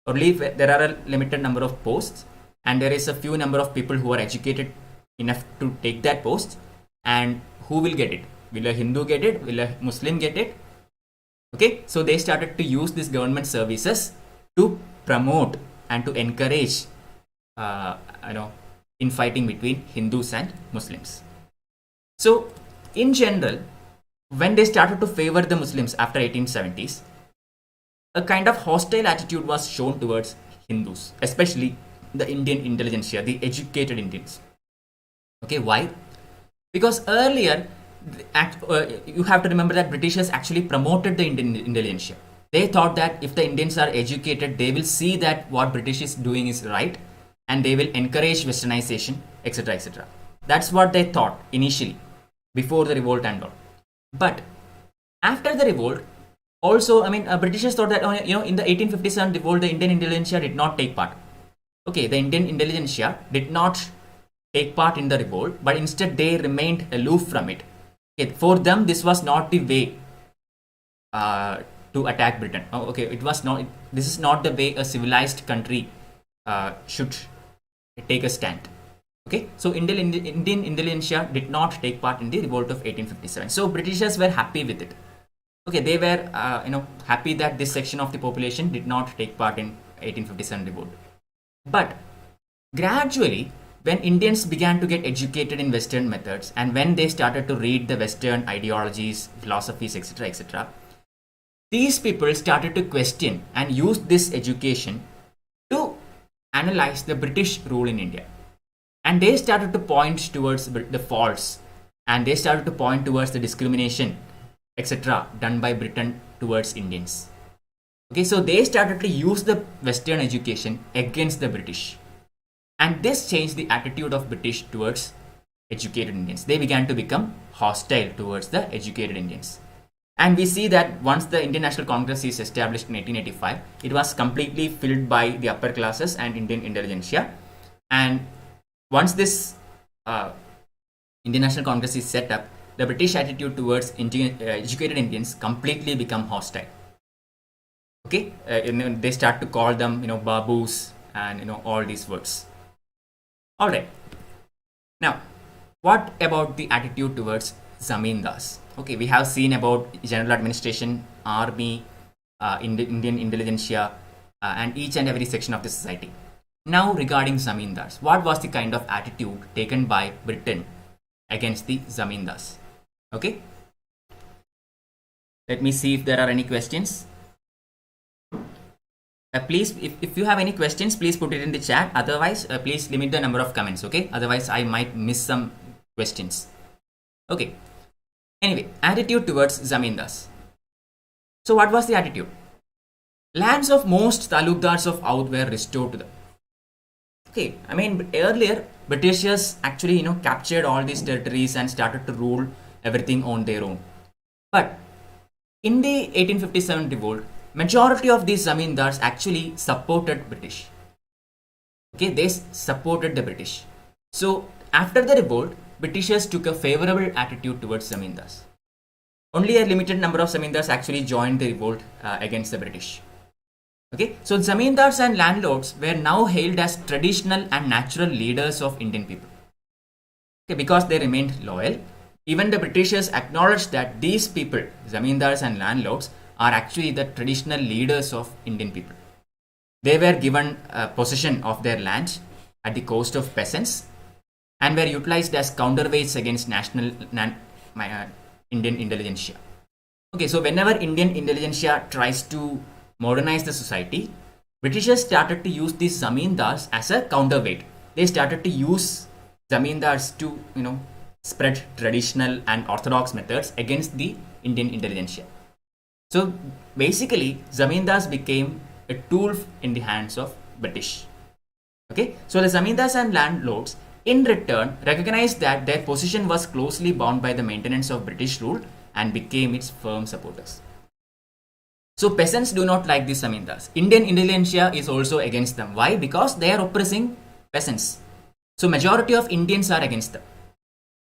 Only if there are a limited number of posts, and there is a few number of people who are educated enough to take that post, and who will get it? Will a Hindu get it? Will a Muslim get it? Okay, so they started to use these government services to promote and to encourage infighting between Hindus and Muslims. So in general, when they started to favor the Muslims after 1870s, a kind of hostile attitude was shown towards Hindus, especially the Indian intelligentsia, the educated Indians. Okay, why? Because earlier, you have to remember that Britishers actually promoted the Indian intelligentsia. They thought that if the Indians are educated, they will see that what British is doing is right, and they will encourage westernization, etc., etc. That's what they thought initially, before the revolt and all. But after the revolt, also, Britishers thought that in the 1857 revolt, the Indian intelligentsia did not take part. Okay, the Indian intelligentsia did not take part in the revolt, but instead they remained aloof from it. Okay, for them, this was not the way to attack Britain. Okay, it was not. This is not the way a civilized country should take a stand. Okay, so Indian intelligentsia did not take part in the revolt of 1857. So Britishers were happy with it. Okay, they were happy that this section of the population did not take part in 1857 revolt. But gradually, when Indians began to get educated in Western methods, and when they started to read the Western ideologies, philosophies, etc., etc., these people started to question and use this education to analyze the British rule in India. And they started to point towards the faults, and they started to point towards the discrimination, etc., done by Britain towards Indians. Okay, so they started to use the Western education against the British. And this changed the attitude of British towards educated Indians. They began to become hostile towards the educated Indians. And we see that once the Indian National Congress is established in 1885, it was completely filled by the upper classes and Indian intelligentsia. And Once this Indian National Congress is set up, the British attitude towards educated Indians completely become hostile. Okay, they start to call them, babus, and all these words. All right. Now, what about the attitude towards zamindars? Okay, we have seen about general administration, army, Indian intelligentsia, and each and every section of the society. Now, regarding zamindars, what was the kind of attitude taken by Britain against the zamindars? Okay, let me see if there are any questions. Please, if you have any questions, please put it in the chat. Otherwise, please limit the number of comments. Okay, otherwise I might miss some questions. Okay, anyway, attitude towards zamindars. So what was the attitude? Lands of most talukdars of Oudh were restored to them. Okay, I mean, earlier Britishers actually captured all these territories and started to rule everything on their own. But in the 1857 revolt, majority of these zamindars actually supported British. Okay, they supported the British. So after the revolt, Britishers took a favorable attitude towards zamindars. Only a limited number of zamindars actually joined the revolt against the British. Okay, so zamindars and landlords were now hailed as traditional and natural leaders of Indian people. Okay, because they remained loyal, even the Britishers acknowledged that these people, zamindars and landlords, are actually the traditional leaders of Indian people. They were given possession of their land at the cost of peasants and were utilized as counterweights against Indian intelligentsia. Okay, so whenever Indian intelligentsia tries to modernize the society, Britishers started to use these zamindars as a counterweight. They started to use zamindars to spread traditional and orthodox methods against the Indian intelligentsia. So basically, zamindars became a tool in the hands of British. Okay, so the zamindars and landlords in return recognized that their position was closely bound by the maintenance of British rule and became its firm supporters. So peasants do not like the zamindars. Indian intelligentsia is also against them. Why? Because they are oppressing peasants. So majority of Indians are against them.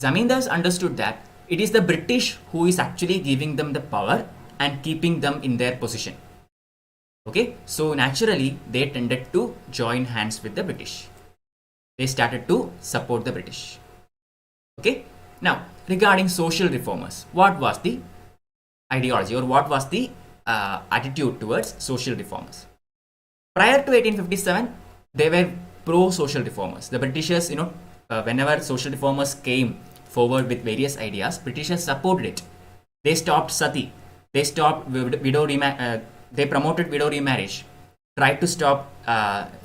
Zamindars understood that it is the British who is actually giving them the power and keeping them in their position. Okay, so naturally they tended to join hands with the British. They started to support the British. Okay, now regarding social reformers, what was the ideology or what was the attitude towards social reformers? Prior to 1857, they were pro-social reformers. The Britishers, whenever social reformers came forward with various ideas, Britishers supported it. They stopped sati. They stopped they promoted widow remarriage, tried to stop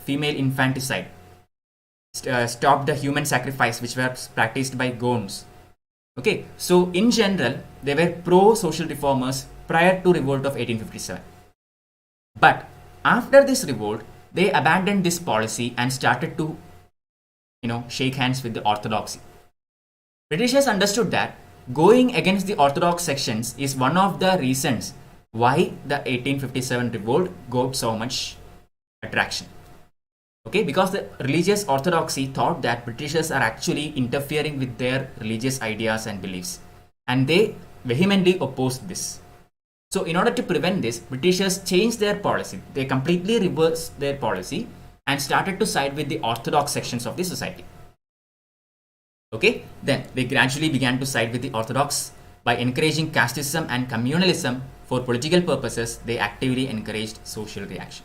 female infanticide, stopped the human sacrifice which was practiced by Gonds. Okay, so in general, they were pro-social reformers prior to revolt of 1857. But after this revolt, they abandoned this policy and started to, shake hands with the orthodoxy. Britishers understood that going against the orthodox sections is one of the reasons why the 1857 revolt got so much attraction. Okay, because the religious orthodoxy thought that Britishers are actually interfering with their religious ideas and beliefs, and they vehemently opposed this. So in order to prevent this, Britishers changed their policy. They completely reversed their policy and started to side with the orthodox sections of the society. Okay, then they gradually began to side with the orthodox by encouraging casteism and communalism for political purposes. They actively encouraged social reaction.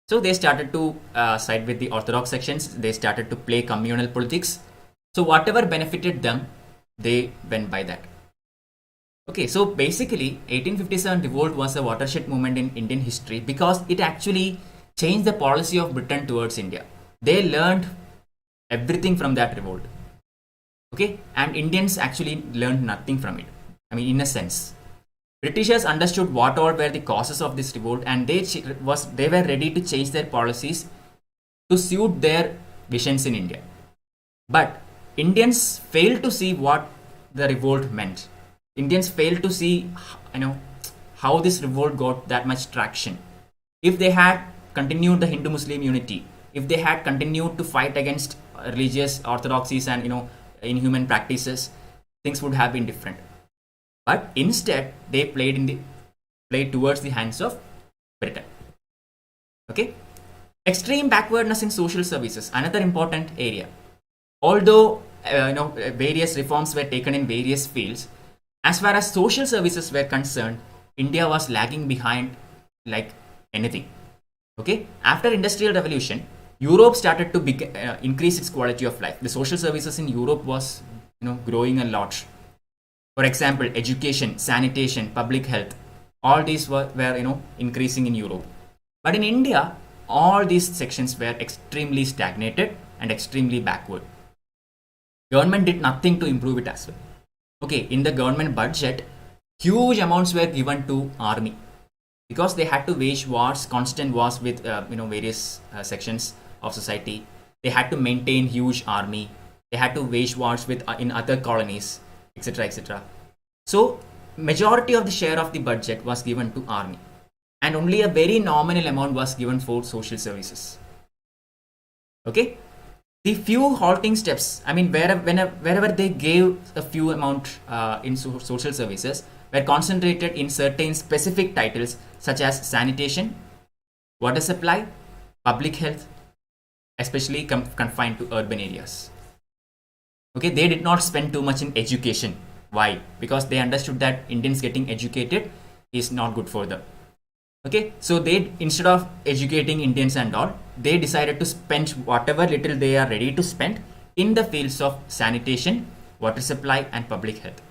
So they started to side with the orthodox sections. They started to play communal politics. So whatever benefited them, they went by that. Okay, so basically 1857 revolt was a watershed moment in Indian history because it actually changed the policy of Britain towards India. They learned everything from that revolt. Okay, and Indians actually learned nothing from it. I mean, in a sense, Britishers understood what all were the causes of this revolt, and they were ready to change their policies to suit their visions in India. But Indians failed to see what the revolt meant. Indians failed to see, how this revolt got that much traction. If they had continued the Hindu-Muslim unity, if they had continued to fight against religious orthodoxies and inhuman practices, things would have been different. But instead, they played towards the hands of Britain. Okay, extreme backwardness in social services, another important area. Although various reforms were taken in various fields, as far as social services were concerned, India was lagging behind like anything. Okay, after Industrial Revolution, Europe started to increase its quality of life. The social services in Europe was growing a lot. For example, education, sanitation, public health, all these were increasing in Europe. But in India, all these sections were extremely stagnated and extremely backward. Government did nothing to improve it as well. Okay, in the government budget, huge amounts were given to army because they had to wage wars, constant wars with various sections of society. They had to maintain huge army. They had to wage wars with in other colonies, etc., etc. So majority of the share of the budget was given to army, and only a very nominal amount was given for social services. Okay, the few halting steps, I mean, wherever they gave a few amount in social services, were concentrated in certain specific titles such as sanitation, water supply, public health, especially confined to urban areas. Okay, they did not spend too much in education. Why? Because they understood that Indians getting educated is not good for them. Okay, so they, instead of educating Indians and all, they decided to spend whatever little they are ready to spend in the fields of sanitation, water supply, and public health,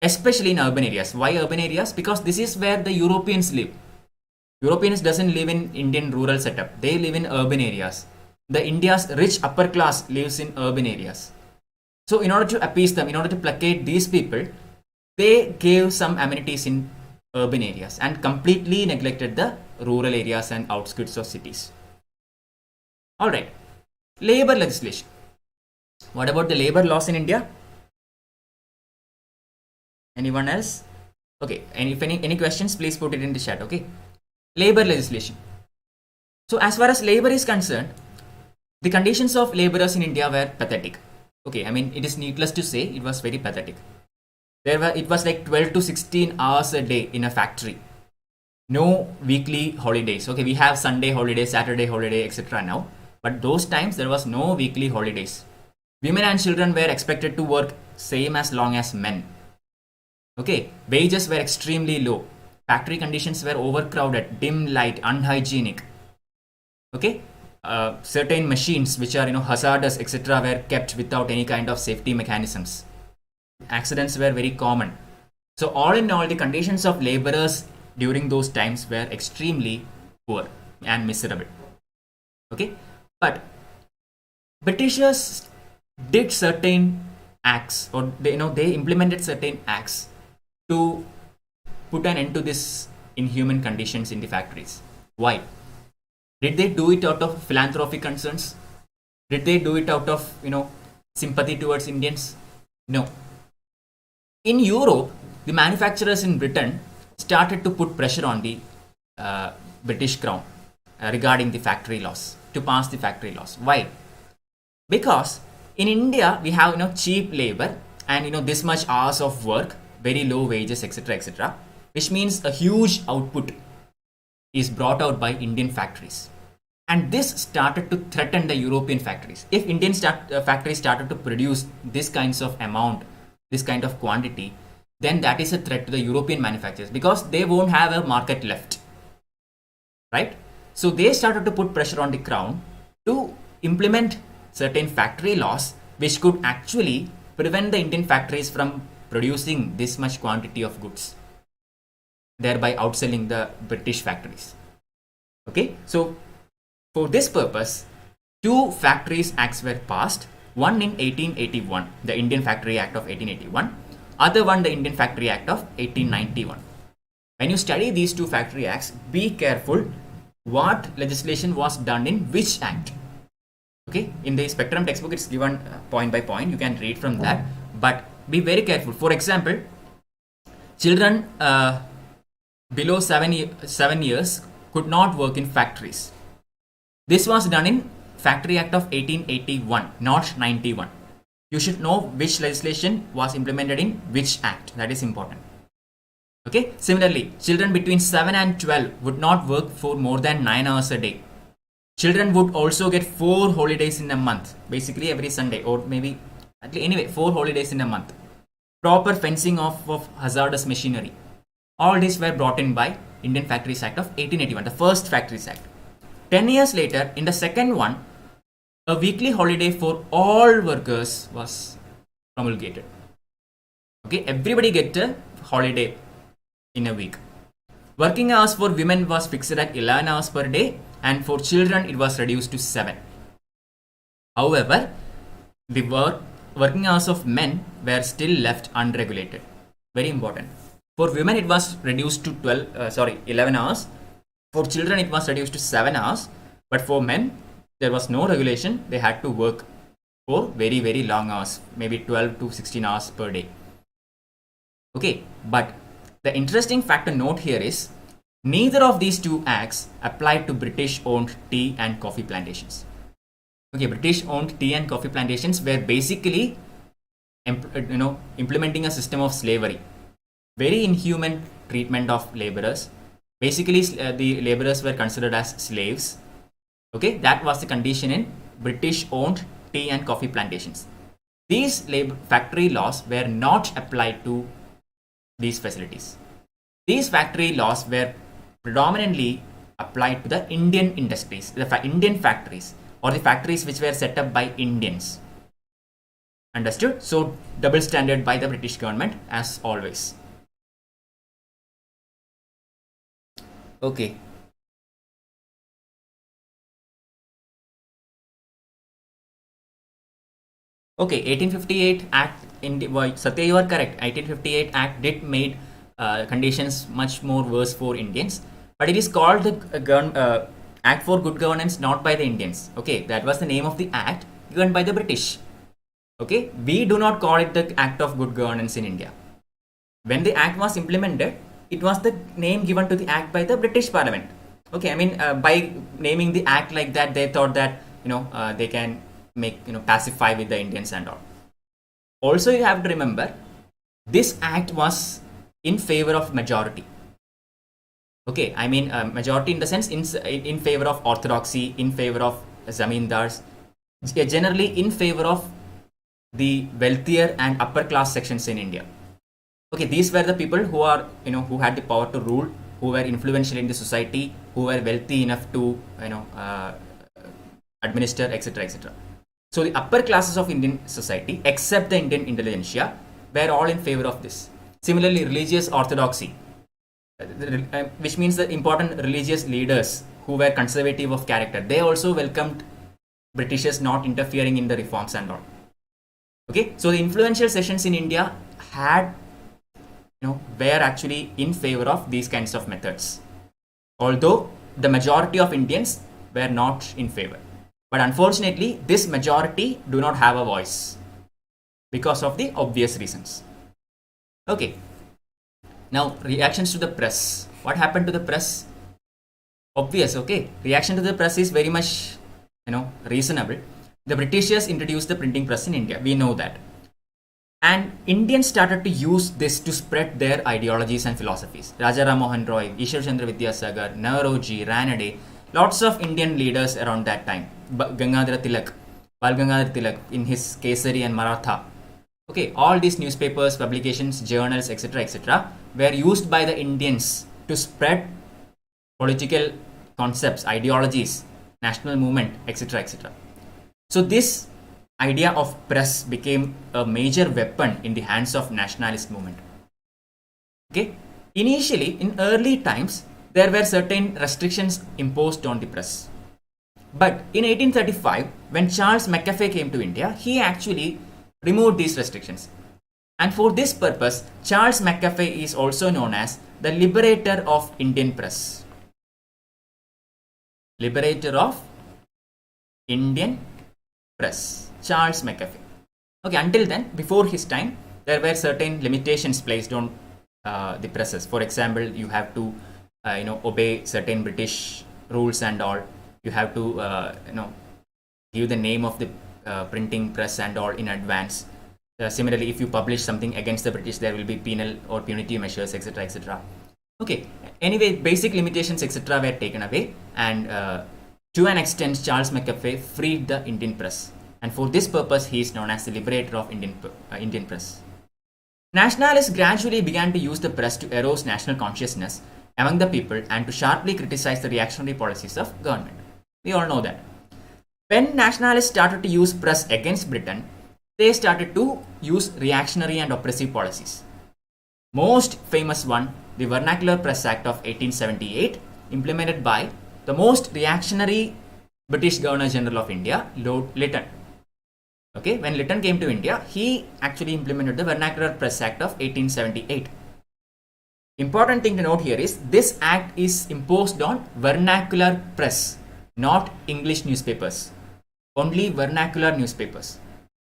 especially in urban areas. Why urban areas? Because this is where the Europeans live. Europeans doesn't live in Indian rural setup. They live in urban areas. The India's rich upper class lives in urban areas. So in order to appease them, in order to placate these people, they gave some amenities in urban areas and completely neglected the rural areas and outskirts of cities. Alright, labor legislation. What about the labor laws in India? Anyone else? Okay, and if any questions, please put it in the chat. Okay, labor legislation. So as far as labor is concerned, the conditions of laborers in India were pathetic. Okay, I mean, it is needless to say, it was very pathetic. It was like 12 to 16 hours a day in a factory. No weekly holidays. Okay, we have Sunday holiday, Saturday holiday, etc. now. But those times there was no weekly holidays. Women and children were expected to work same as long as men. Okay, wages were extremely low. Factory conditions were overcrowded, dim light, unhygienic. Okay, certain machines which are hazardous, etc. were kept without any kind of safety mechanisms. Accidents were very common. So all in all, the conditions of laborers during those times were extremely poor and miserable. Okay, but Britishers did certain acts, or they implemented certain acts to put an end to this inhuman conditions in the factories. Why? Did they do it out of philanthropic concerns? Did they do it out of sympathy towards Indians? No. In Europe, the manufacturers in Britain started to put pressure on the British Crown regarding the factory laws, to pass the factory laws. Why? Because in India we have cheap labor and this much hours of work, very low wages, etc., etc., which means a huge output is brought out by Indian factories, and this started to threaten the European factories. If Indian factories started to produce this kinds of amount, this kind of quantity, then that is a threat to the European manufacturers because they won't have a market left, right? So they started to put pressure on the crown to implement certain factory laws which could actually prevent the Indian factories from producing this much quantity of goods, thereby outselling the British factories. Okay, so for this purpose, two Factories Acts were passed. One in 1881, the Indian Factory Act of 1881, other one the Indian Factory Act of 1891. When you study these two Factory Acts, be careful what legislation was done in which act. Okay, in the Spectrum textbook it's given point by point, you can read from that, but be very careful. For example, children below 7 years could not work in factories. This was done in Factory Act of 1881, not 91. You should know which legislation was implemented in which act. That is important. Okay. Similarly, children between 7 and 12 would not work for more than 9 hours a day. Children would also get 4 holidays in a month, basically every Sunday, or maybe anyway 4 holidays in a month. Proper fencing off of hazardous machinery. All these were brought in by Indian Factories Act of 1881, the first Factories Act. 10 years later, in the second one, a weekly holiday for all workers was promulgated. Okay, everybody get a holiday in a week. Working hours for women was fixed at 11 hours per day, and for children it was reduced to 7. However, the working hours of men were still left unregulated. Very important. For women it was reduced to 11 hours. For children it was reduced to 7 hours. But for men, there was no regulation. They had to work for very, very long hours, maybe 12 to 16 hours per day. Okay, but the interesting fact to note here is neither of these two acts applied to British-owned tea and coffee plantations. Okay, British-owned tea and coffee plantations were basically, implementing a system of slavery, very inhuman treatment of laborers. Basically, the laborers were considered as slaves. Okay, that was the condition in British-owned tea and coffee plantations. These factory laws were not applied to these facilities. These factory laws were predominantly applied to the Indian industries, the Indian factories, or the factories which were set up by Indians. Understood? So, double standard by the British government as always. Okay. Okay, 1858 Act, Satya, you are correct. 1858 Act did made conditions much more worse for Indians, but it is called the Act for Good Governance, not by the Indians. Okay, that was the name of the act given by the British. Okay, we do not call it the Act of Good Governance in India. When the act was implemented, it was the name given to the act by the British Parliament. Okay, I mean, by naming the act like that, they thought that they can make pacify with the Indians and all. Also, you have to remember, this act was in favor of majority. Okay, I mean majority in the sense in favor of orthodoxy, in favor of zamindars, generally in favor of the wealthier and upper class sections in India. Okay, these were the people who are who had the power to rule, who were influential in the society, who were wealthy enough to administer, etc., etc. So the upper classes of Indian society, except the Indian intelligentsia, were all in favor of this. Similarly, religious orthodoxy, which means the important religious leaders who were conservative of character, they also welcomed Britishers not interfering in the reforms and all. Okay, so the influential sections in India had were actually in favor of these kinds of methods, although the majority of Indians were not in favor. But unfortunately, this majority do not have a voice because of the obvious reasons. Okay. Now, reactions to the press. What happened to the press? Obvious, okay. Reaction to the press is very much, reasonable. The Britishers introduced the printing press in India. We know that. And Indians started to use this to spread their ideologies and philosophies. Raja Ram Mohan Roy, Ishwar Chandra Vidyasagar, Nehruji, Ranade, lots of Indian leaders around that time. Gangadhar Tilak, Bal Gangadhar Tilak in his Kesari and Maratha. Okay, all these newspapers, publications, journals, etc., etc., were used by the Indians to spread political concepts, ideologies, national movement, etc., etc. So this idea of press became a major weapon in the hands of nationalist movement. Okay, initially in early times there were certain restrictions imposed on the press, but in 1835 when Charles Mackay came to India, he actually removed these restrictions, and for this purpose Charles Mackay is also known as the liberator of Indian press. Liberator of Indian press, Charles Mackay. Okay, until then, before his time, there were certain limitations placed on the presses. For example, you have to obey certain British rules and all. You have to give the name of the printing press and all in advance. Similarly, if you publish something against the British, there will be penal or punitive measures, etc., etc. Okay. Anyway, basic limitations, etc., were taken away, and to an extent, Charles Mackay freed the Indian press, and for this purpose, he is known as the liberator of Indian press. Nationalists gradually began to use the press to arouse national consciousness among the people and to sharply criticize the reactionary policies of government. We all know that. When nationalists started to use press against Britain, they started to use reactionary and oppressive policies. Most famous one, the Vernacular Press Act of 1878, implemented by the most reactionary British Governor General of India, Lord Lytton. Okay, when Lytton came to India, he actually implemented the Vernacular Press Act of 1878. Important thing to note here is this act is imposed on vernacular press, not English newspapers, only vernacular newspapers,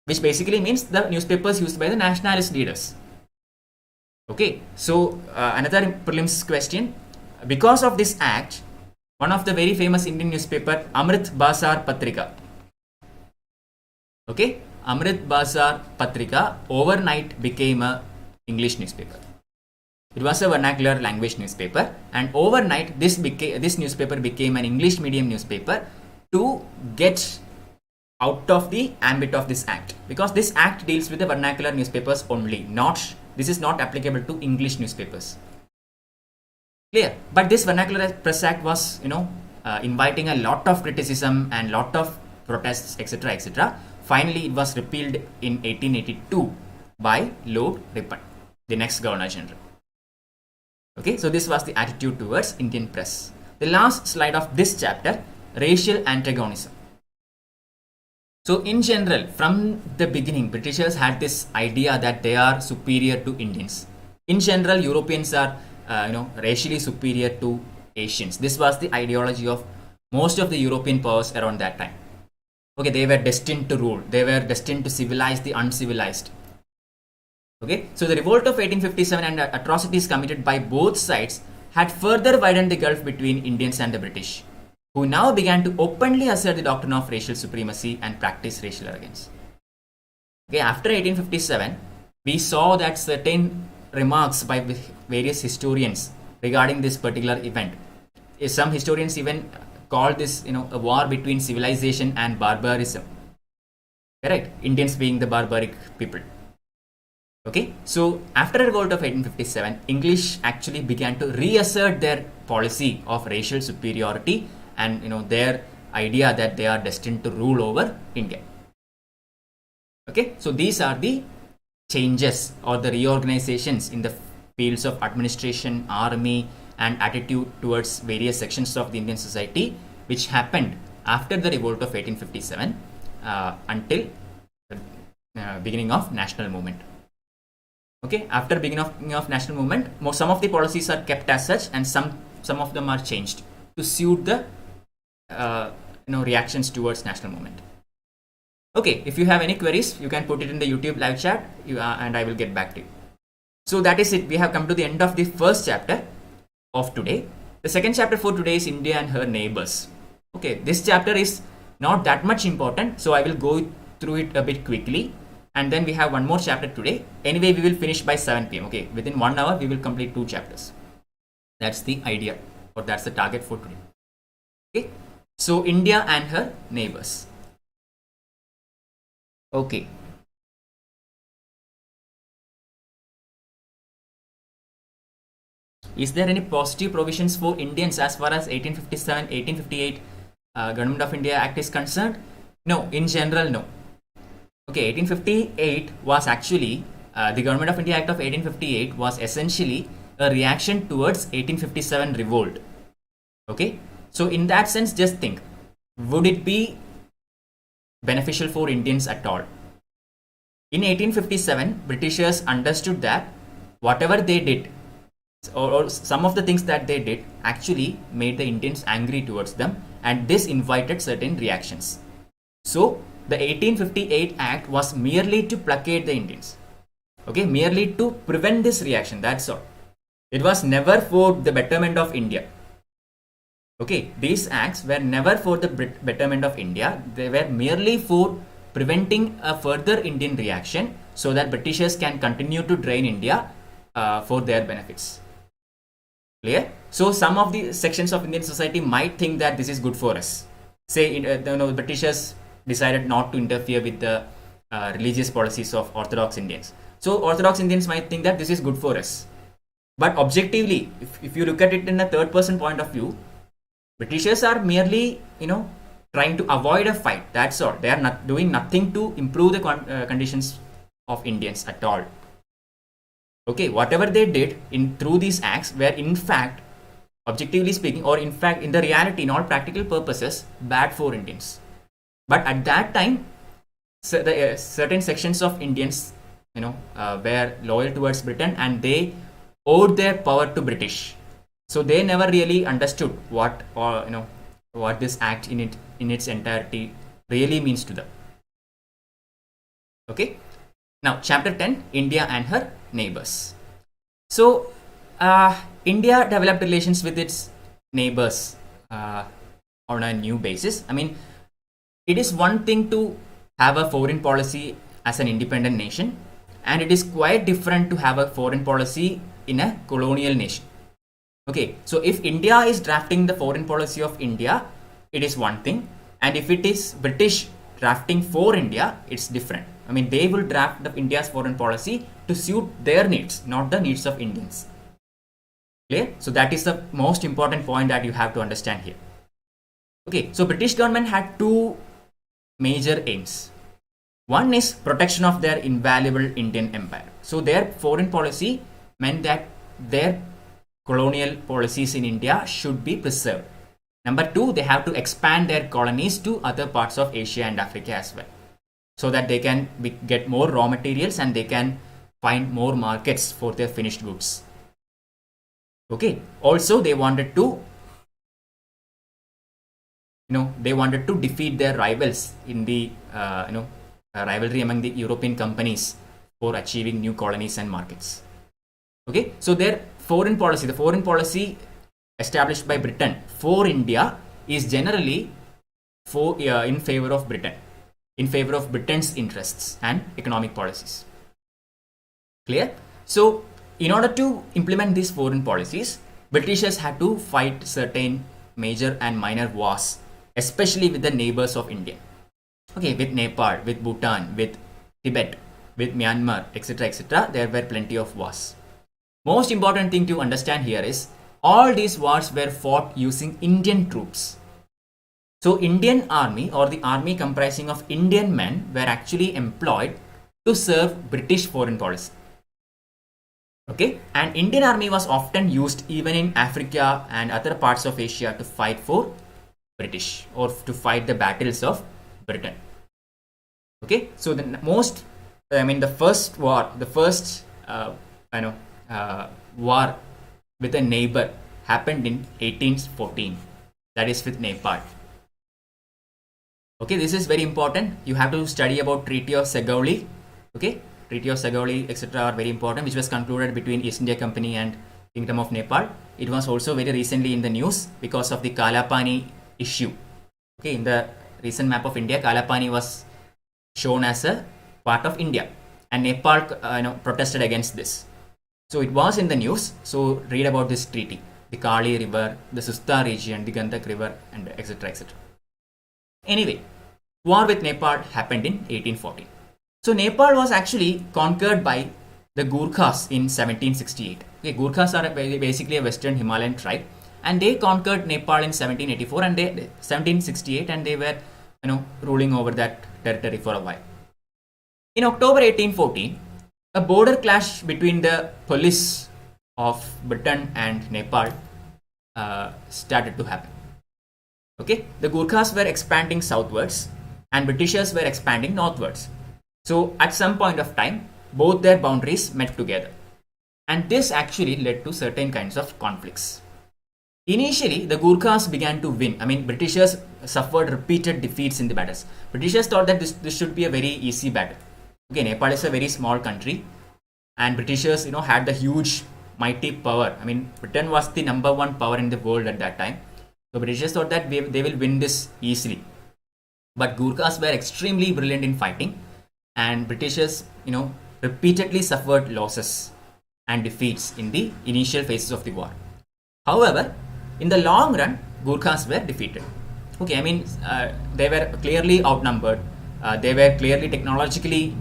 which basically means the newspapers used by the nationalist leaders. Okay, so another prelims question. Because of this act, one of the very famous Indian newspaper, Amrit Bazar Patrika. Okay, Amrit Bazar Patrika overnight became a English newspaper. It was a vernacular language newspaper, and overnight this newspaper became an English medium newspaper to get out of the ambit of this act, because this act deals with the vernacular newspapers only, this is not applicable to English newspapers. Clear? But this Vernacular Press Act was inviting a lot of criticism and lot of protests, etc., etc. Finally, it was repealed in 1882 by Lord Ripon, the next Governor General. Okay, so this was the attitude towards Indian press. The last slide of this chapter, racial antagonism. So in general, from the beginning, Britishers had this idea that they are superior to Indians. In general, Europeans are racially superior to Asians. This was the ideology of most of the European powers around that time. Okay, they were destined to rule. They were destined to civilize the uncivilized. Okay, so the revolt of 1857 and atrocities committed by both sides had further widened the gulf between Indians and the British, who now began to openly assert the doctrine of racial supremacy and practice racial arrogance. Okay, after 1857, we saw that certain remarks by various historians regarding this particular event. Some historians even call this, a war between civilization and barbarism. Correct? Indians being the barbaric people. Okay, so after the revolt of 1857, English actually began to reassert their policy of racial superiority and their idea that they are destined to rule over India. Okay, so these are the changes or the reorganizations in the fields of administration, army, and attitude towards various sections of the Indian society, which happened after the revolt of 1857 until the beginning of national movement. Okay, after beginning of national movement, some of the policies are kept as such, and some of them are changed to suit the reactions towards national movement. Okay, if you have any queries, you can put it in the YouTube live chat, and I will get back to you. So that is it. We have come to the end of the first chapter of today. The second chapter for today is India and her neighbors. Okay, this chapter is not that much important, so I will go through it a bit quickly. And then we have one more chapter today. Anyway, we will finish by 7 p.m. Okay, within 1 hour, we will complete 2 chapters. That's the idea, or that's the target for today. Okay, so India and her neighbors. Okay. Is there any positive provisions for Indians as far as 1857, 1858 Government of India Act is concerned? No, in general, no. Okay, 1858 was actually, the Government of India Act of 1858 was essentially a reaction towards 1857 revolt. Okay, so in that sense, just think, would it be beneficial for Indians at all? In 1857, Britishers understood that whatever they did, or some of the things that they did, actually made the Indians angry towards them, and this invited certain reactions. So the 1858 Act was merely to placate the Indians. Okay, merely to prevent this reaction, that's all. It was never for the betterment of India. Okay, these acts were never for the betterment of India. They were merely for preventing a further Indian reaction so that Britishers can continue to drain India for their benefits. Clear? So some of the sections of Indian society might think that this is good for us. Say, Britishers decided not to interfere with the religious policies of Orthodox Indians. So Orthodox Indians might think that this is good for us. But objectively, if you look at it in a third person point of view, Britishers are merely, trying to avoid a fight. That's all. They are not doing nothing to improve the conditions of Indians at all. Okay, whatever they did through these acts were in fact, objectively speaking, or in fact, in the reality, in all practical purposes, bad for Indians. But at that time, certain sections of Indians, were loyal towards Britain, and they owed their power to British. So they never really understood what this act in its entirety really means to them. Okay. Now, chapter 10, India and her neighbors. So, India developed relations with its neighbors on a new basis. I mean, it is one thing to have a foreign policy as an independent nation, and it is quite different to have a foreign policy in a colonial nation. Okay, so if India is drafting the foreign policy of India, it is one thing, and if it is British drafting for India, it's different. I mean, they will draft India's foreign policy to suit their needs, not the needs of Indians. Clear? So that is the most important point that you have to understand here. Okay, so British government had two major aims. One is protection of their invaluable Indian empire. So their foreign policy meant that their colonial policies in India should be preserved. Number two, they have to expand their colonies to other parts of Asia and Africa as well, so that they can get more raw materials and they can find more markets for their finished goods. Okay. Also, they wanted to, defeat their rivals in the, rivalry among the European companies for achieving new colonies and markets. Okay. So their foreign policy established by Britain for India is generally in favor of Britain, in favor of Britain's interests and economic policies. Clear? So, in order to implement these foreign policies, Britishers had to fight certain major and minor wars, especially with the neighbors of India. Okay, with Nepal, with Bhutan, with Tibet, with Myanmar, etc., etc., there were plenty of wars. Most important thing to understand here is all these wars were fought using Indian troops. So Indian army, or the army comprising of Indian men, were actually employed to serve British foreign policy. Okay, and Indian army was often used even in Africa and other parts of Asia to fight for British, or to fight the battles of Britain. Okay, so the first war with a neighbor happened in 1814. That is with Nepal. Okay, this is very important. You have to study about Treaty of Segauli. Okay, Treaty of Segauli, etc., are very important, which was concluded between East India Company and Kingdom of Nepal. It was also very recently in the news because of the Kalapani issue. Okay, in the recent map of India, Kalapani was shown as a part of India, and Nepal protested against this. So it was in the news. So read about this treaty, the Kali River, the Susta region, the Gandak River, and etc., etc. Anyway, war with Nepal happened in 1814. So Nepal was actually conquered by the Gurkhas in 1768. Okay, Gurkhas are basically a Western Himalayan tribe, and they conquered Nepal in 1784 and 1768, and they were ruling over that territory for a while. In October 1814, a border clash between the police of Britain and Nepal started to happen. Okay, the Gurkhas were expanding southwards and Britishers were expanding northwards. So at some point of time, both their boundaries met together, and this actually led to certain kinds of conflicts. Initially, the Gurkhas began to win. I mean, Britishers suffered repeated defeats in the battles. Britishers thought that this should be a very easy battle. Okay, Nepal is a very small country, and Britishers, had the huge, mighty power. I mean, Britain was the number one power in the world at that time, So Britishers thought that they will win this easily. But Gurkhas were extremely brilliant in fighting, and Britishers, repeatedly suffered losses and defeats in the initial phases of the war. However, in the long run, Gurkhas were defeated. Okay, they were clearly outnumbered. They were clearly technologically,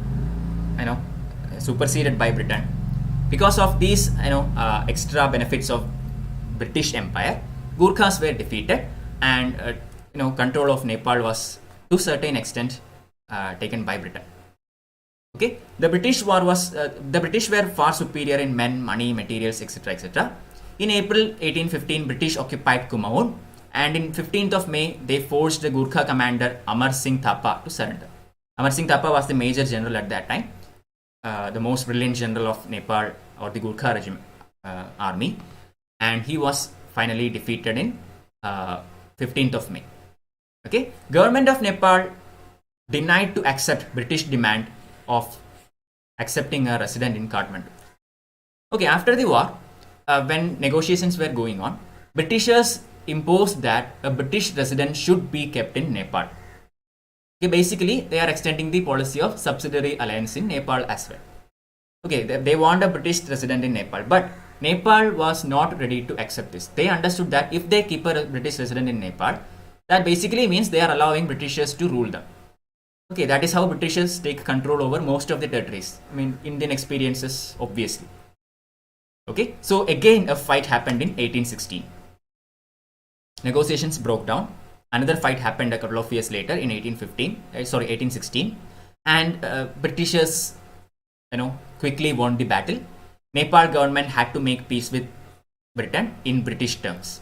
superseded by Britain. Because of these, extra benefits of British Empire, Gurkhas were defeated, and control of Nepal was to a certain extent taken by Britain. Okay, the British were far superior in men, money, materials, etc., etc. In April 1815, British occupied Kumaon, and in 15th of May, they forced the Gurkha commander Amar Singh Thapa to surrender. Amar Singh Thapa was the major general at that time, the most brilliant general of Nepal or the Gurkha regiment army, and he was finally defeated in 15th of May. Okay, government of Nepal denied to accept British demand of accepting a resident in Kathmandu. Okay, after the war, when negotiations were going on, Britishers imposed that a British resident should be kept in Nepal. Okay, basically, they are extending the policy of subsidiary alliance in Nepal as well. Okay, they want a British resident in Nepal, but Nepal was not ready to accept this. They understood that if they keep a British resident in Nepal, that basically means they are allowing Britishers to rule them. Okay, that is how Britishers take control over most of the territories. Indian experiences, obviously. Okay, so again a fight happened in 1816. Negotiations broke down. Another fight happened a couple of years later in 1816, and Britishers, quickly won the battle. Nepal government had to make peace with Britain in British terms.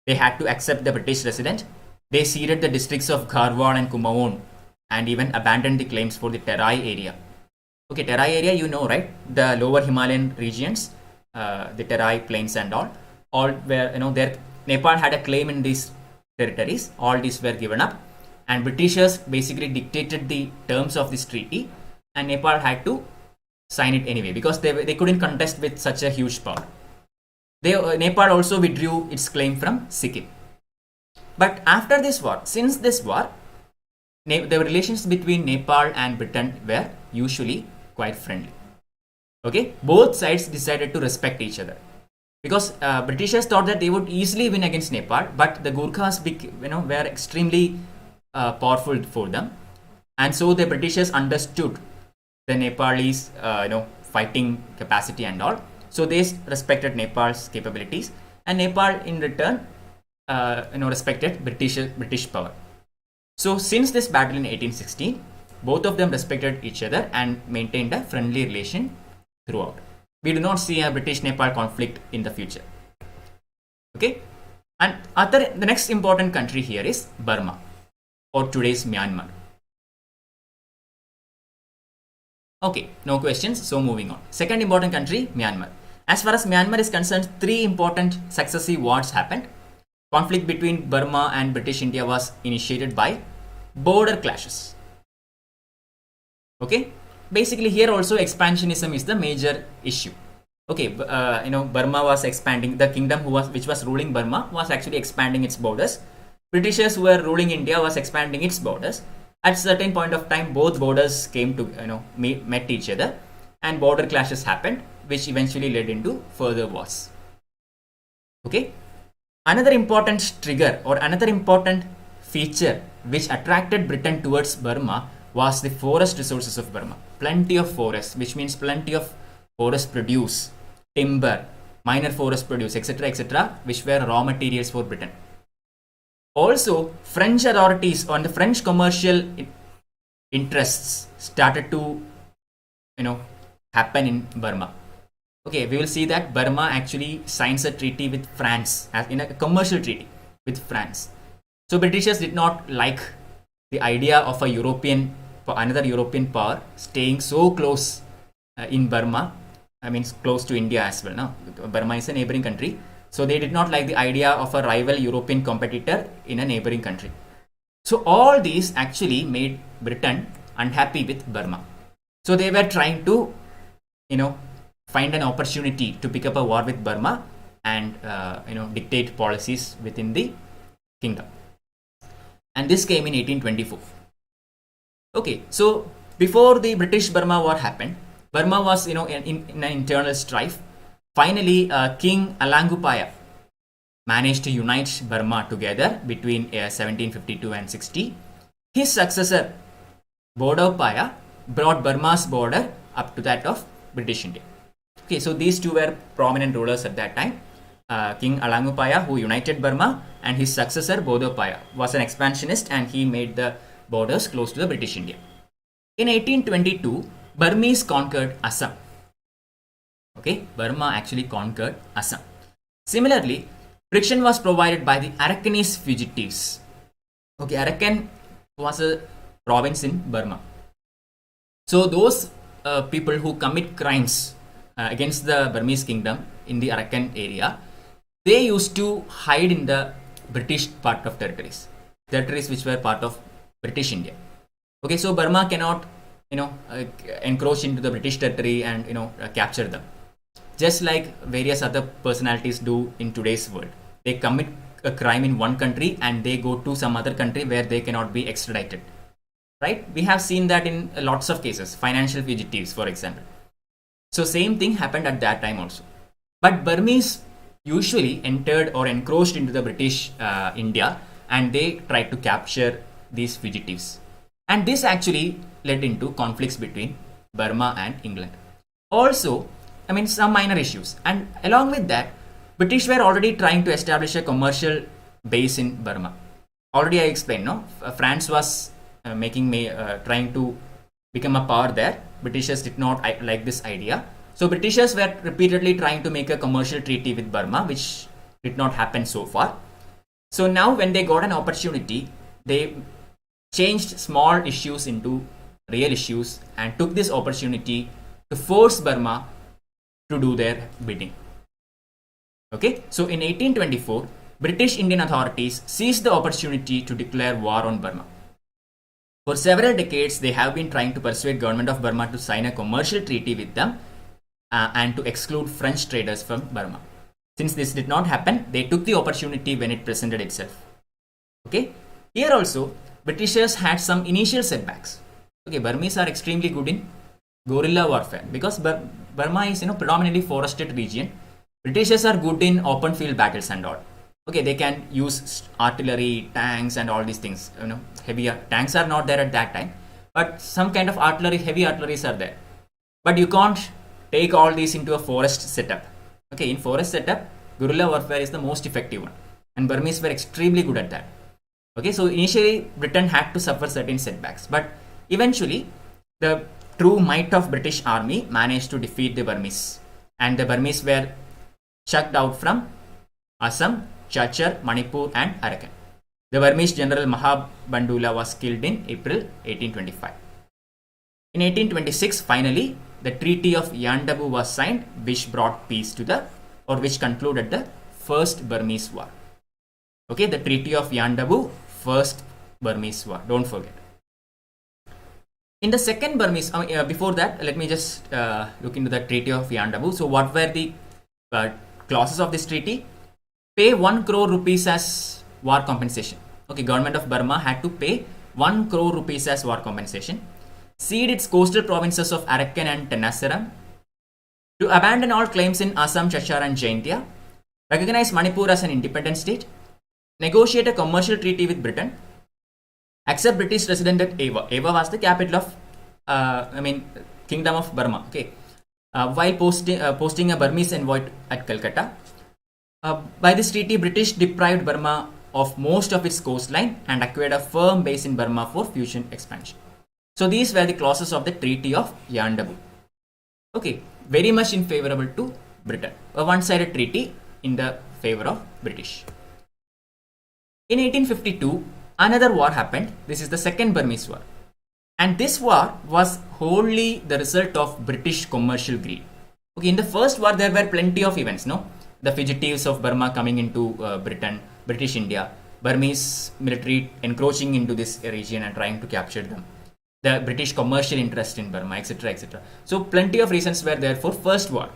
They had to accept the British resident. They ceded the districts of Garhwal and Kumaon, and even abandoned the claims for the Terai area. Okay, Terai area, right? The lower Himalayan regions, the Terai plains and all were, Nepal had a claim in these territories. All these were given up, and Britishers basically dictated the terms of this treaty, and Nepal had to sign it anyway because they couldn't contest with such a huge power. Nepal also withdrew its claim from Sikkim. But after this war, since this war, the relations between Nepal and Britain were usually quite friendly. Okay, both sides decided to respect each other because Britishers thought that they would easily win against Nepal, but the Gurkhas, were extremely powerful for them, and so the Britishers understood the Nepalese, fighting capacity and all. So they respected Nepal's capabilities, and Nepal in return, respected British power. So since this battle in 1816, both of them respected each other and maintained a friendly relation throughout. We do not see a British-Nepal conflict in the future. Okay, and the next important country here is Burma, or today's Myanmar. Okay, no questions, so moving on. Second important country, Myanmar. As far as Myanmar is concerned, 3 important successive wars happened. Conflict between Burma and British India was initiated by border clashes. Okay, basically here also expansionism is the major issue. Okay, Burma was expanding. The kingdom which was ruling Burma was actually expanding its borders. Britishers who were ruling India was expanding its borders. At a certain point of time, both borders came to met each other, and border clashes happened, which eventually led into further wars. Okay, another important trigger or another important feature which attracted Britain towards Burma was the forest resources of Burma. Plenty of forests, which means plenty of forest produce, timber, minor forest produce, etc., etc., which were raw materials for Britain. Also, French authorities on the French commercial interests started to, happen in Burma. Okay, we will see that Burma actually signs a treaty with France, as in a commercial treaty with France. So Britishers did not like the idea of another European power staying so close in Burma. Close to India as well. No? Burma is a neighboring country. So they did not like the idea of a rival European competitor in a neighboring country. So all these actually made Britain unhappy with Burma. So they were trying to, find an opportunity to pick up a war with Burma and, dictate policies within the kingdom, and this came in 1824. Okay, so before the British Burma war happened, Burma was in an internal strife. Finally, King Alangupaya managed to unite Burma together between 1752 and 60. His successor Bodawpaya brought Burma's border up to that of British India. Okay, so these two were prominent rulers at that time. King Alangupaya, who united Burma, and his successor Bodawpaya was an expansionist, and he made the borders close to the British India. In 1822, Burmese conquered Assam. Okay, Burma actually conquered Assam. Similarly, protection was provided by the Arakanese fugitives. Okay, Arakan was a province in Burma. So those people who commit crimes against the Burmese kingdom in the Arakan area, they used to hide in the British part of territories which were part of British India. Okay, so Burma cannot encroach into the British territory and capture them, just like various other personalities do in today's world. They commit a crime in one country and they go to some other country where they cannot be extradited, right? We have seen that in lots of cases, financial fugitives, for example. So same thing happened at that time also. But Burmese usually entered or encroached into the British India, and they tried to capture these fugitives. And this actually led into conflicts between Burma and England. Also, some minor issues. And along with that, British were already trying to establish a commercial base in Burma. Already I explained, no? France was trying to become a power there. Britishers did not like this idea. So Britishers were repeatedly trying to make a commercial treaty with Burma, which did not happen so far. So now when they got an opportunity, they changed small issues into real issues and took this opportunity to force Burma to do their bidding. Okay, so in 1824, British Indian authorities seized the opportunity to declare war on Burma. For several decades, they have been trying to persuade government of Burma to sign a commercial treaty with them and to exclude French traders from Burma. Since this did not happen, they took the opportunity when it presented itself. Okay, here also, Britishers had some initial setbacks. Okay, Burmese are extremely good in guerrilla warfare because Burma is predominantly forested region. Britishers are good in open field battles and all. Okay, they can use artillery, tanks, and all these things. Heavy tanks are not there at that time, but some kind of artillery, heavy artilleries are there. But you can't take all these into a forest setup. Okay, in forest setup, guerrilla warfare is the most effective one, and Burmese were extremely good at that. Okay, so initially Britain had to suffer certain setbacks, but eventually the true might of British army managed to defeat the Burmese, and the Burmese were chucked out from Assam, Chachar, Manipur, and Arakan. The Burmese general Mahabandula was killed in April 1825. In 1826, finally, the Treaty of Yandabu was signed, which brought peace to which concluded the First Burmese War. Okay, the Treaty of Yandabu, First Burmese War. Don't forget. In the Second Burmese, before that, let me just look into the Treaty of Yandabu. So, what were the clauses of this treaty? Pay 1 crore rupees as war compensation. Okay, government of Burma had to pay 1 crore rupees as war compensation. Cede its coastal provinces of Arakan and Tenasserim. To abandon all claims in Assam, Chachar, and Jaintia. Recognize Manipur as an independent state. Negotiate a commercial treaty with Britain. Accept British resident at Ava. Ava was the capital of Kingdom of Burma. Okay, while posting a Burmese envoy at Calcutta. By this treaty, British deprived Burma of most of its coastline and acquired a firm base in Burma for future expansion. So these were the clauses of the Treaty of Yandabu. Okay, very much in favorable to Britain. A one-sided treaty in the favor of British. In 1852, another war happened. This is the Second Burmese War. And this war was wholly the result of British commercial greed. Okay, in the first war, there were plenty of events, no? The fugitives of Burma coming into Britain, British India, Burmese military encroaching into this region and trying to capture them, the British commercial interest in Burma, etc., etc. So plenty of reasons were there for first war.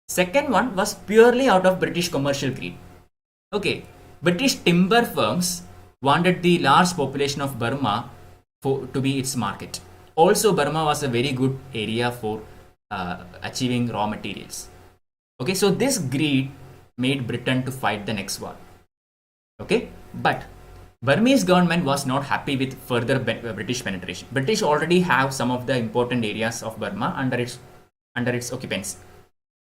Second one was purely out of British commercial greed. Okay, British timber firms wanted the large population of Burma to be its market. Also, Burma was a very good area for achieving raw materials. Okay, so this greed made Britain to fight the next war. Okay, but Burmese government was not happy with further British penetration. British already have some of the important areas of Burma under its occupancy.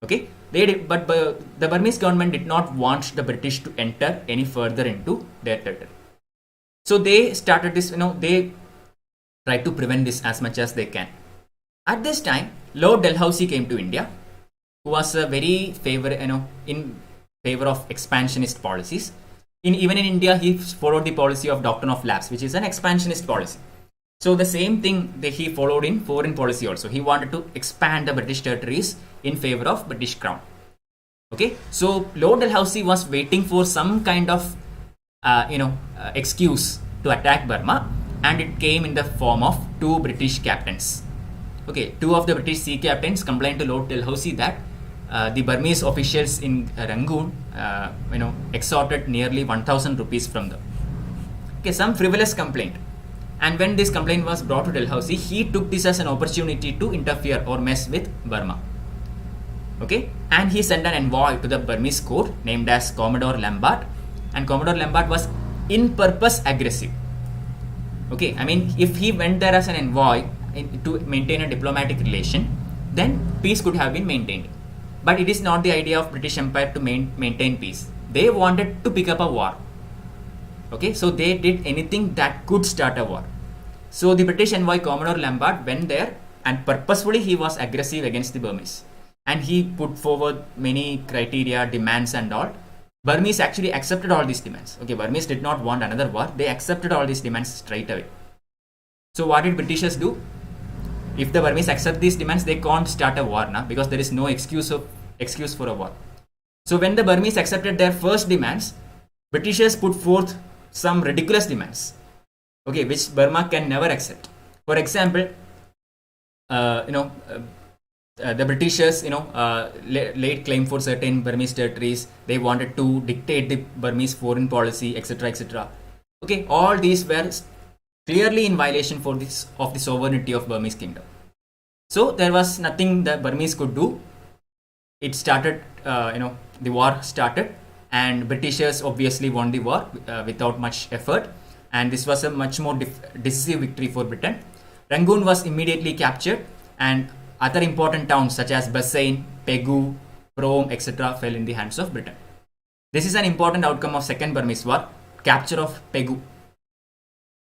Okay, but the Burmese government did not want the British to enter any further into their territory. So they started this, they tried to prevent this as much as they can. At this time, Lord Dalhousie came to India, who was a very in favor of expansionist policies. Even in India, he followed the policy of doctrine of lapse, which is an expansionist policy. So the same thing that he followed in foreign policy also. He wanted to expand the British territories in favor of British crown. Okay, so Lord Dalhousie was waiting for some kind of excuse to attack Burma, and it came in the form of two British captains. Okay, two of the British sea captains complained to Lord Dalhousie that the Burmese officials in Rangoon, extorted nearly 1,000 rupees from them. Okay, some frivolous complaint. And when this complaint was brought to Dalhousie, he took this as an opportunity to interfere or mess with Burma. Okay, and he sent an envoy to the Burmese court named as Commodore Lambert, and Commodore Lambert was in purpose aggressive. Okay, I mean, if he went there as an envoy to maintain a diplomatic relation, then peace could have been maintained. But it is not the idea of British Empire to maintain peace. They wanted to pick up a war. Okay, so they did anything that could start a war. So the British envoy Commodore Lambert went there, and purposefully he was aggressive against the Burmese. And he put forward many criteria, demands and all. Burmese actually accepted all these demands. Okay, Burmese did not want another war. They accepted all these demands straight away. So what did Britishers do? If the Burmese accept these demands, they can't start a war now, because there is no excuse for a war. So when the Burmese accepted their first demands, Britishers put forth some ridiculous demands, okay, which Burma can never accept. For example, the Britishers, laid claim for certain Burmese territories. They wanted to dictate the Burmese foreign policy, etc., etc. Okay, all these were clearly in violation of the sovereignty of Burmese kingdom. So there was nothing the Burmese could do. It started, the war started, and Britishers obviously won the war without much effort, and this was a much more decisive victory for Britain. Rangoon was immediately captured, and other important towns such as Bassein, Pegu, Prome, etc. fell in the hands of Britain. This is an important outcome of Second Burmese War, capture of Pegu.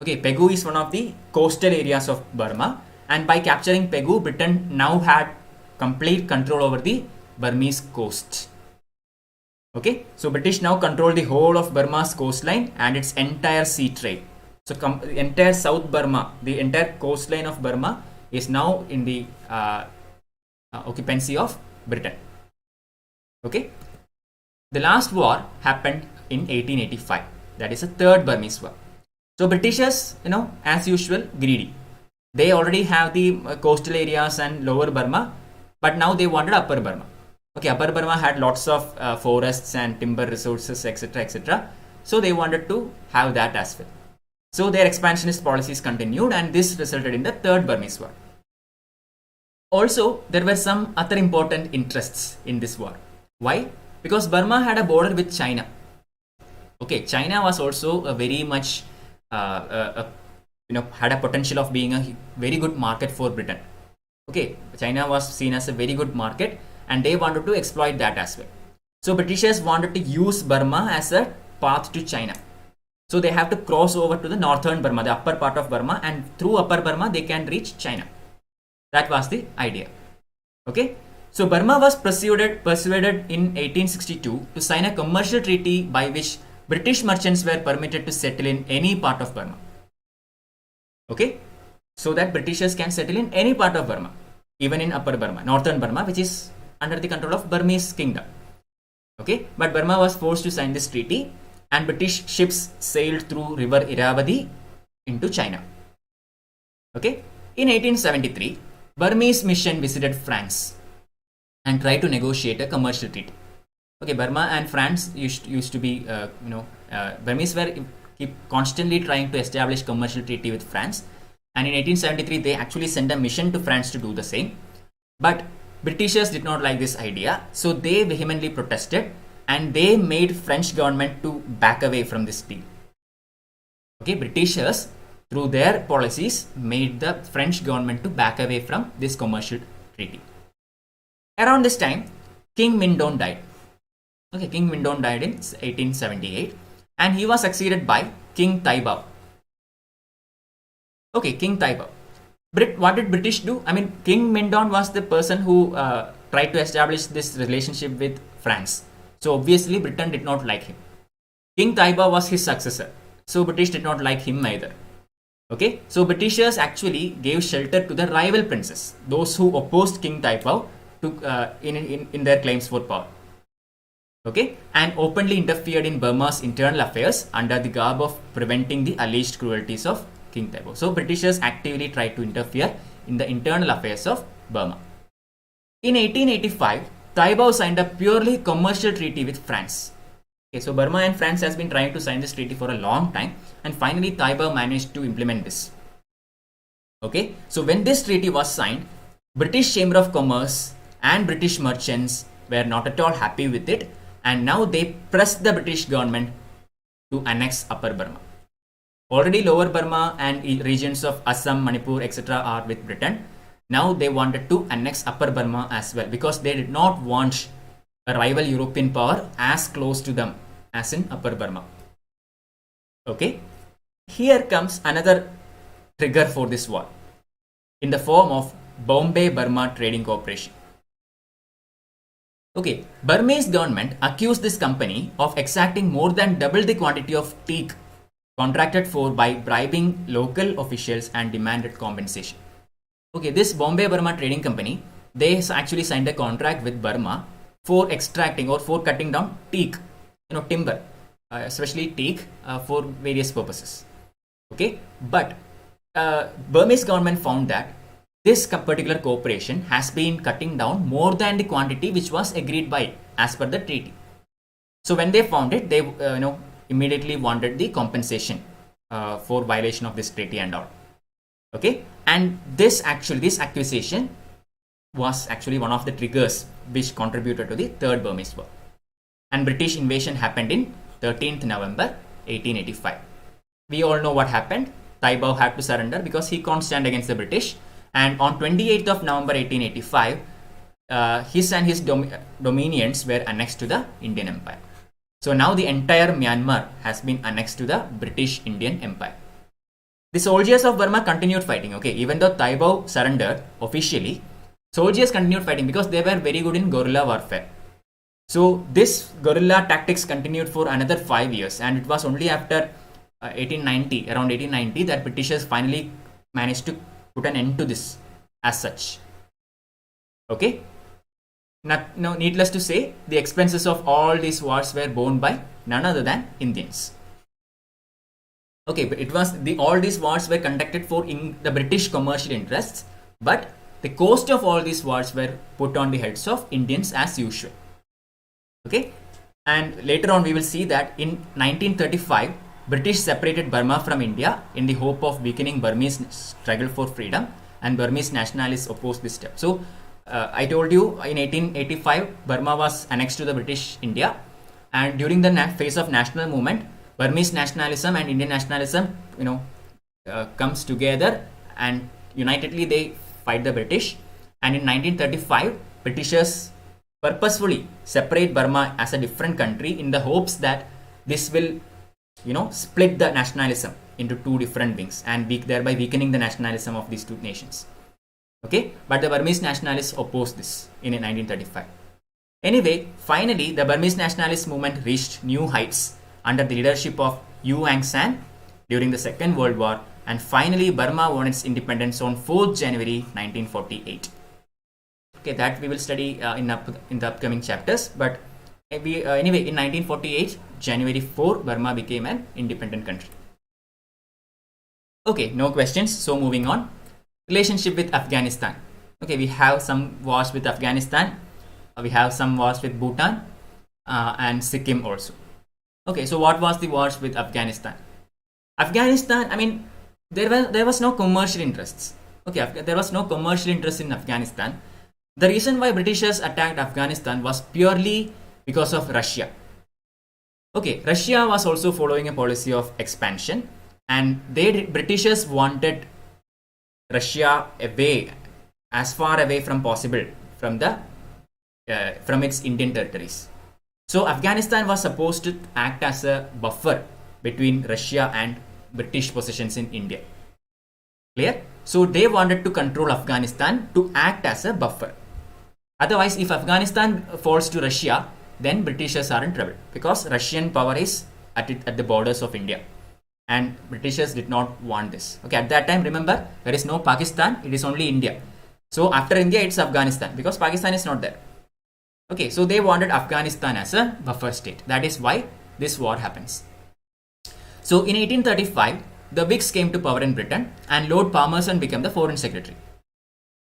Okay, Pegu is one of the coastal areas of Burma, and by capturing Pegu, Britain now had complete control over the Burmese coast. Okay, so British now control the whole of Burma's coastline and its entire sea trade. So entire South Burma, the entire coastline of Burma is now in the occupancy of Britain. Okay, the last war happened in 1885. That is the Third Burmese War. So Britishers, as usual, greedy. They already have the coastal areas and lower Burma, but now they wanted upper Burma. Okay, upper Burma had lots of forests and timber resources, etc., etc. So they wanted to have that as well. So their expansionist policies continued, and this resulted in the Third Burmese War. Also, there were some other important interests in this war. Why? Because Burma had a border with China. Okay, China was also a very much had a potential of being a very good market for Britain. Okay, China was seen as a very good market, and they wanted to exploit that as well. So Britishers wanted to use Burma as a path to China. So they have to cross over to the northern Burma, the upper part of Burma, and through upper Burma they can reach China. That was the idea. Okay, so Burma was persuaded in 1862 to sign a commercial treaty by which British merchants were permitted to settle in any part of Burma. Okay, so that Britishers can settle in any part of Burma, even in upper Burma, northern Burma, which is under the control of Burmese kingdom. Okay, but Burma was forced to sign this treaty, and British ships sailed through river Irrawaddy into China. Okay, in 1873, Burmese mission visited France and tried to negotiate a commercial treaty. Okay, Burma and France used to be, Burmese were keep constantly trying to establish commercial treaty with France, and in 1873 they actually sent a mission to France to do the same. But Britishers did not like this idea, so they vehemently protested, and they made French government to back away from this deal. Okay, Britishers through their policies made the French government to back away from this commercial treaty. Around this time, King Mindon died. Okay, King Mindon died in 1878, and he was succeeded by King Taibao. Okay, King Taibao. What did British do? I mean, King Mindon was the person who tried to establish this relationship with France. So obviously, Britain did not like him. King Taibao was his successor, so British did not like him either. Okay, so Britishers actually gave shelter to the rival princes, those who opposed King Taibao to in their claims for power. Okay, and openly interfered in Burma's internal affairs under the garb of preventing the alleged cruelties of King Taibao. So Britishers actively tried to interfere in the internal affairs of Burma. In 1885, Taibao signed a purely commercial treaty with France. Okay, so Burma and France has been trying to sign this treaty for a long time, and finally Taibao managed to implement this. Okay, so when this treaty was signed, British Chamber of Commerce and British merchants were not at all happy with it, and now they pressed the British government to annex Upper Burma. Already Lower Burma and regions of Assam, Manipur, etc. are with Britain. Now they wanted to annex Upper Burma as well, because they did not want a rival European power as close to them as in Upper Burma. Okay, here comes another trigger for this war in the form of Bombay Burma Trading Corporation. Okay, Burmese government accused this company of exacting more than double the quantity of teak contracted for by bribing local officials and demanded compensation. Okay, this Bombay Burma Trading Company, they actually signed a contract with Burma for extracting or for cutting down teak, timber, especially teak for various purposes. Okay, but Burmese government found that this particular corporation has been cutting down more than the quantity which was agreed by as per the treaty. So when they found it, they immediately wanted the compensation for violation of this treaty and all. Okay, and this accusation was actually one of the triggers which contributed to the Third Burmese War. And British invasion happened in 13th November 1885. We all know what happened. Taibao had to surrender because he couldn't stand against the British. And on 28th of November 1885, his dominions were annexed to the Indian Empire. So now the entire Myanmar has been annexed to the British Indian Empire. The soldiers of Burma continued fighting. Okay, even though Taibao surrendered officially, soldiers continued fighting because they were very good in guerrilla warfare. So this guerrilla tactics continued for another 5 years, and it was only after around 1890, that Britishers finally managed to put an end to this as such. Okay. Now, needless to say, the expenses of all these wars were borne by none other than Indians. Okay, but all these wars were conducted for the British commercial interests, but the cost of all these wars were put on the heads of Indians as usual. Okay, and later on we will see that in 1935, British separated Burma from India in the hope of weakening Burmese struggle for freedom, and Burmese nationalists opposed this step. So I told you in 1885 Burma was annexed to the British India, and during the phase of national movement, Burmese nationalism and Indian nationalism comes together, and unitedly they fight the British. And in 1935, Britishers purposefully separate Burma as a different country in the hopes that this will split the nationalism into two different wings, and thereby weakening the nationalism of these two nations. Okay, but the Burmese nationalists opposed this in 1935. Anyway, finally, the Burmese nationalist movement reached new heights under the leadership of U Aung San during the Second World War, and finally Burma won its independence on 4th January 1948. Okay, that we will study in the upcoming chapters, but anyway, in 1948, January 4, Burma became an independent country. Okay, no questions, so moving on. Relationship with Afghanistan. Okay, we have some wars with Afghanistan, we have some wars with Bhutan, and Sikkim also. Okay, so what was the wars with Afghanistan? Afghanistan, I mean, there was no commercial interests. Okay, there was no commercial interest in Afghanistan. The reason why Britishers attacked Afghanistan was purely because of Russia. Okay, Russia was also following a policy of expansion, and Britishers wanted Russia away, as far away from possible from its Indian territories. So Afghanistan was supposed to act as a buffer between Russia and British possessions in India. Clear? So they wanted to control Afghanistan to act as a buffer. Otherwise, if Afghanistan falls to Russia, then Britishers are in trouble, because Russian power is at the borders of India, and Britishers did not want this. Okay, at that time, remember, there is no Pakistan, it is only India. So after India, it's Afghanistan, because Pakistan is not there. Okay, so they wanted Afghanistan as a buffer state. That is why this war happens. So in 1835, the Whigs came to power in Britain, and Lord Palmerston became the foreign secretary.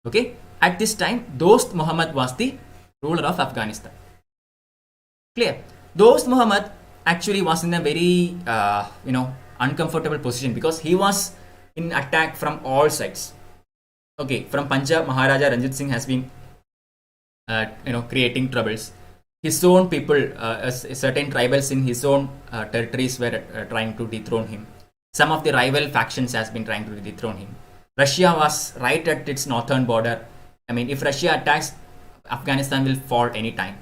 Okay, at this time, Dost Muhammad was the ruler of Afghanistan. Clear? Dost Muhammad actually was in a very uncomfortable position, because he was in attack from all sides. Okay, from Punjab, Maharaja Ranjit Singh has been creating troubles. His own people, certain tribals in his own territories were trying to dethrone him. Some of the rival factions has been trying to dethrone him. Russia was right at its northern border. I mean, if Russia attacks, Afghanistan will fall anytime.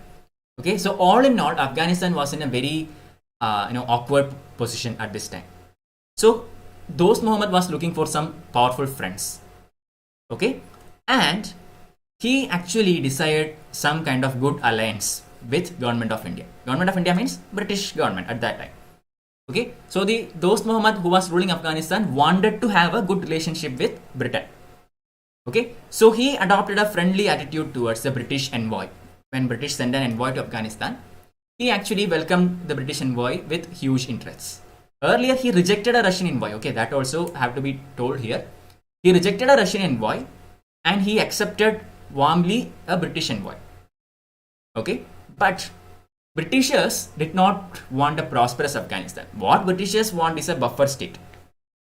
Okay, so all in all, Afghanistan was in a very awkward position at this time. So Dost Muhammad was looking for some powerful friends. Okay, and he actually desired some kind of good alliance with Government of India. Government of India means British government at that time. Okay, so the Dost Muhammad, who was ruling Afghanistan, wanted to have a good relationship with Britain. Okay, so he adopted a friendly attitude towards the British envoy. When British sent an envoy to Afghanistan, he actually welcomed the British envoy with huge interest. Earlier, he rejected a Russian envoy. Okay, that also have to be told here. He rejected a Russian envoy, and he accepted warmly a British envoy. Okay, but Britishers did not want a prosperous Afghanistan. What Britishers want is a buffer state.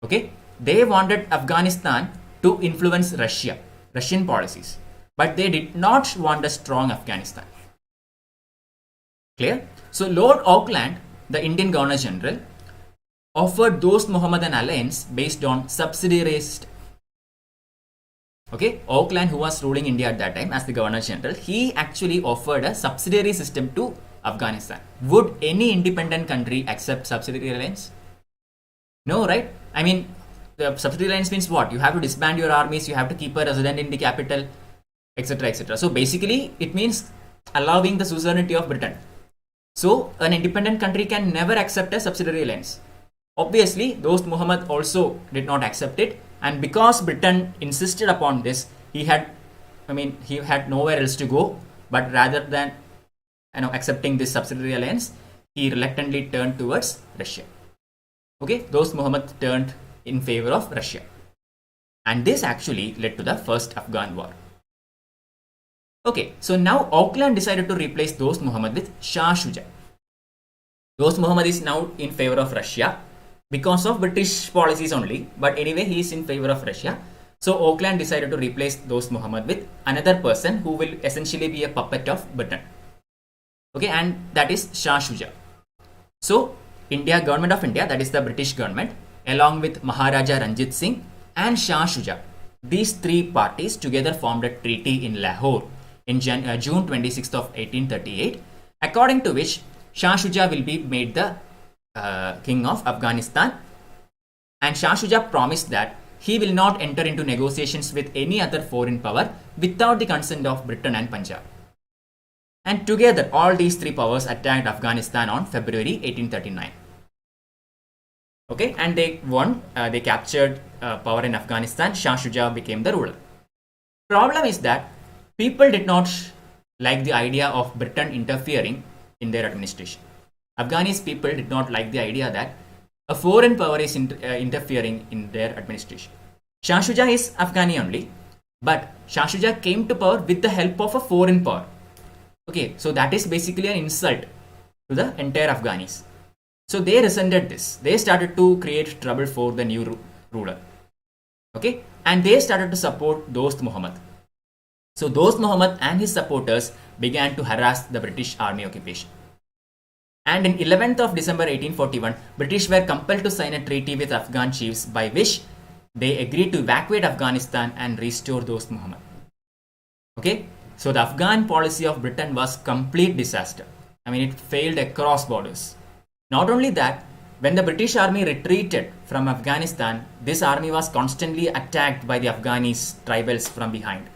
Okay, they wanted Afghanistan to influence Russian policies, but they did not want a strong Afghanistan. Clear? So Lord Auckland, the Indian Governor General, offered Dost Muhammad an alliance based on subsidiary system. Okay, Auckland, who was ruling India at that time as the Governor General, he actually offered a subsidiary system to Afghanistan. Would any independent country accept subsidiary alliance? No, right? I mean, the subsidiary alliance means what? You have to disband your armies, you have to keep a resident in the capital, etc., etc. So basically, it means allowing the suzerainty of Britain. So an independent country can never accept a subsidiary alliance. Obviously, Dost Muhammad also did not accept it, and because Britain insisted upon this, he had nowhere else to go. But rather than accepting this subsidiary alliance, he reluctantly turned towards Russia. Okay, Dost Muhammad turned in favor of Russia, and this actually led to the first Afghan war. Okay, so now Auckland decided to replace Dost Muhammad with Shah Shuja. Dost Muhammad is now in favor of Russia because of British policies only, but anyway, he is in favor of Russia. So Auckland decided to replace Dost Muhammad with another person who will essentially be a puppet of Britain. Okay, and that is Shah Shuja. So Government of India, that is the British government, along with Maharaja Ranjit Singh and Shah Shuja, these three parties together formed a treaty in Lahore in June 26th of 1838, according to which Shah Shuja will be made the king of Afghanistan, and Shah Shuja promised that he will not enter into negotiations with any other foreign power without the consent of Britain and Punjab. And together, all these three powers attacked Afghanistan on February 1839. Okay, and they won. They captured power in Afghanistan. Shah Shuja became the ruler. Problem is that people did not like the idea of Britain interfering in their administration. Afghanis people did not like the idea that a foreign power is interfering in their administration. Shah Shuja is Afghani only, but Shah Shuja came to power with the help of a foreign power. Okay, so that is basically an insult to the entire Afghanis. So they resented this. They started to create trouble for the new ruler. Okay, and they started to support Dost Muhammad. So Dost Muhammad and his supporters began to harass the British army occupation. And in 11th of December 1841, British were compelled to sign a treaty with Afghan chiefs by which they agreed to evacuate Afghanistan and restore Dost Muhammad. Okay, so the Afghan policy of Britain was complete disaster. I mean, it failed across borders. Not only that, when the British army retreated from Afghanistan, this army was constantly attacked by the Afghanis tribals from behind.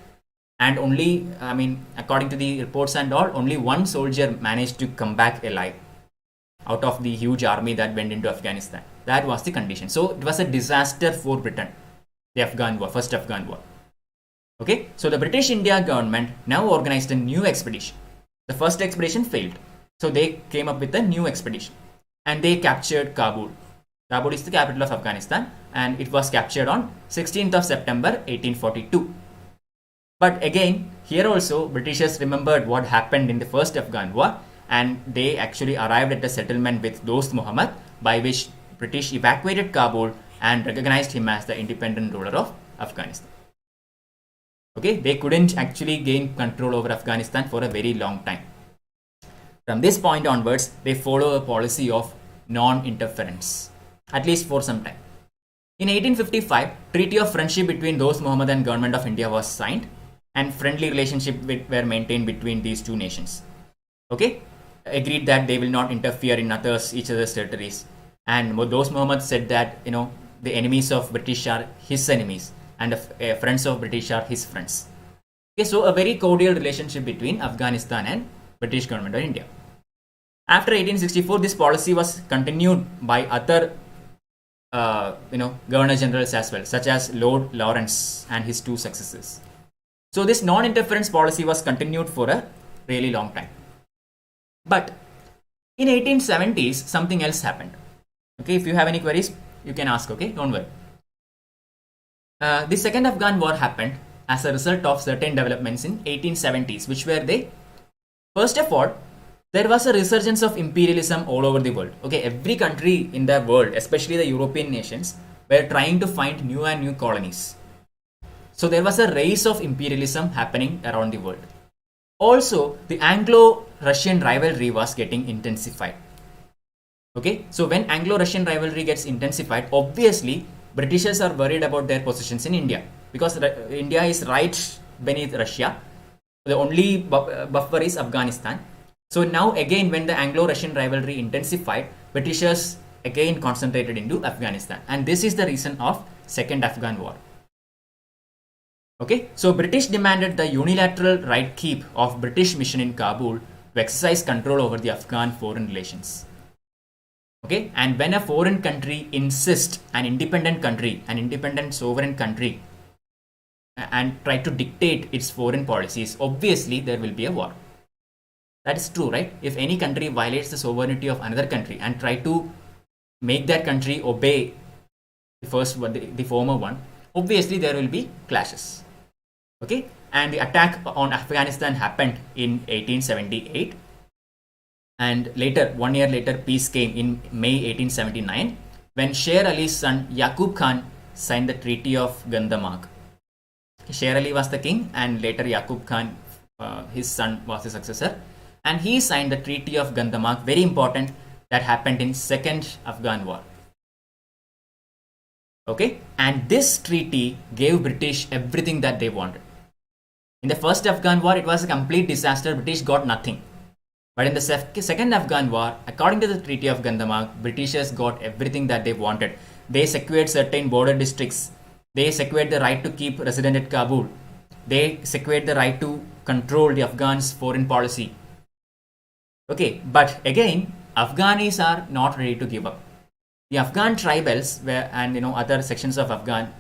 And only, I mean, according to the reports and all, only one soldier managed to come back alive out of the huge army that went into Afghanistan. That was the condition. So it was a disaster for Britain, the Afghan war, first Afghan war. Okay, so the British India government now organized a new expedition. The first expedition failed. So they came up with a new expedition and they captured Kabul. Kabul is the capital of Afghanistan and it was captured on 16th of September 1842. But again, here also Britishers remembered what happened in the first Afghan war and they actually arrived at a settlement with Dost Muhammad by which British evacuated Kabul and recognized him as the independent ruler of Afghanistan. Okay, they couldn't actually gain control over Afghanistan for a very long time. From this point onwards, they follow a policy of non-interference, at least for some time. In 1855, Treaty of Friendship between Dost Muhammad and Government of India was signed and friendly relationship were maintained between these two nations. Okay, agreed that they will not interfere in each other's territories. And Dost Muhammad said that, the enemies of British are his enemies and friends of British are his friends. Okay, so a very cordial relationship between Afghanistan and British government of India. After 1864, this policy was continued by other governor generals as well, such as Lord Lawrence and his two successors. So this non-interference policy was continued for a really long time. But in 1870s, something else happened. Okay, if you have any queries, you can ask. Okay, don't worry. The second Afghan war happened as a result of certain developments in 1870s, which were they? First of all, there was a resurgence of imperialism all over the world. Okay, every country in the world, especially the European nations, were trying to find new and new colonies. So there was a race of imperialism happening around the world. Also, the Anglo-Russian rivalry was getting intensified. Okay, so when Anglo-Russian rivalry gets intensified, obviously Britishers are worried about their positions in India because India is right beneath Russia. The only buffer is Afghanistan. So now again, when the Anglo-Russian rivalry intensified, Britishers again concentrated into Afghanistan, and this is the reason of Second Afghan War. Okay, so British demanded the unilateral right keep of British mission in Kabul to exercise control over the Afghan foreign relations. Okay, and when a foreign country insists an independent sovereign country and try to dictate its foreign policies, obviously there will be a war. That is true, right? If any country violates the sovereignty of another country and try to make that country obey the former one, obviously there will be clashes. Okay, and the attack on Afghanistan happened in 1878, and later, 1 year later, peace came in May 1879 when Sher Ali's son Yaqub Khan signed the Treaty of Gandamarg. Sher Ali was the king, and later Yaqub Khan, his son, was the successor, and he signed the Treaty of Gandamarg, very important, that happened in Second Afghan War. Okay, and this treaty gave British everything that they wanted. In the first Afghan War, it was a complete disaster. British got nothing. But in the Second Afghan War, according to the Treaty of Gandamarg, Britishers got everything that they wanted. They secured certain border districts. They secured the right to keep resident at Kabul. They secured the right to control the Afghans' foreign policy. Okay, but again, Afghanis are not ready to give up. The Afghan tribals and other sections of Afghan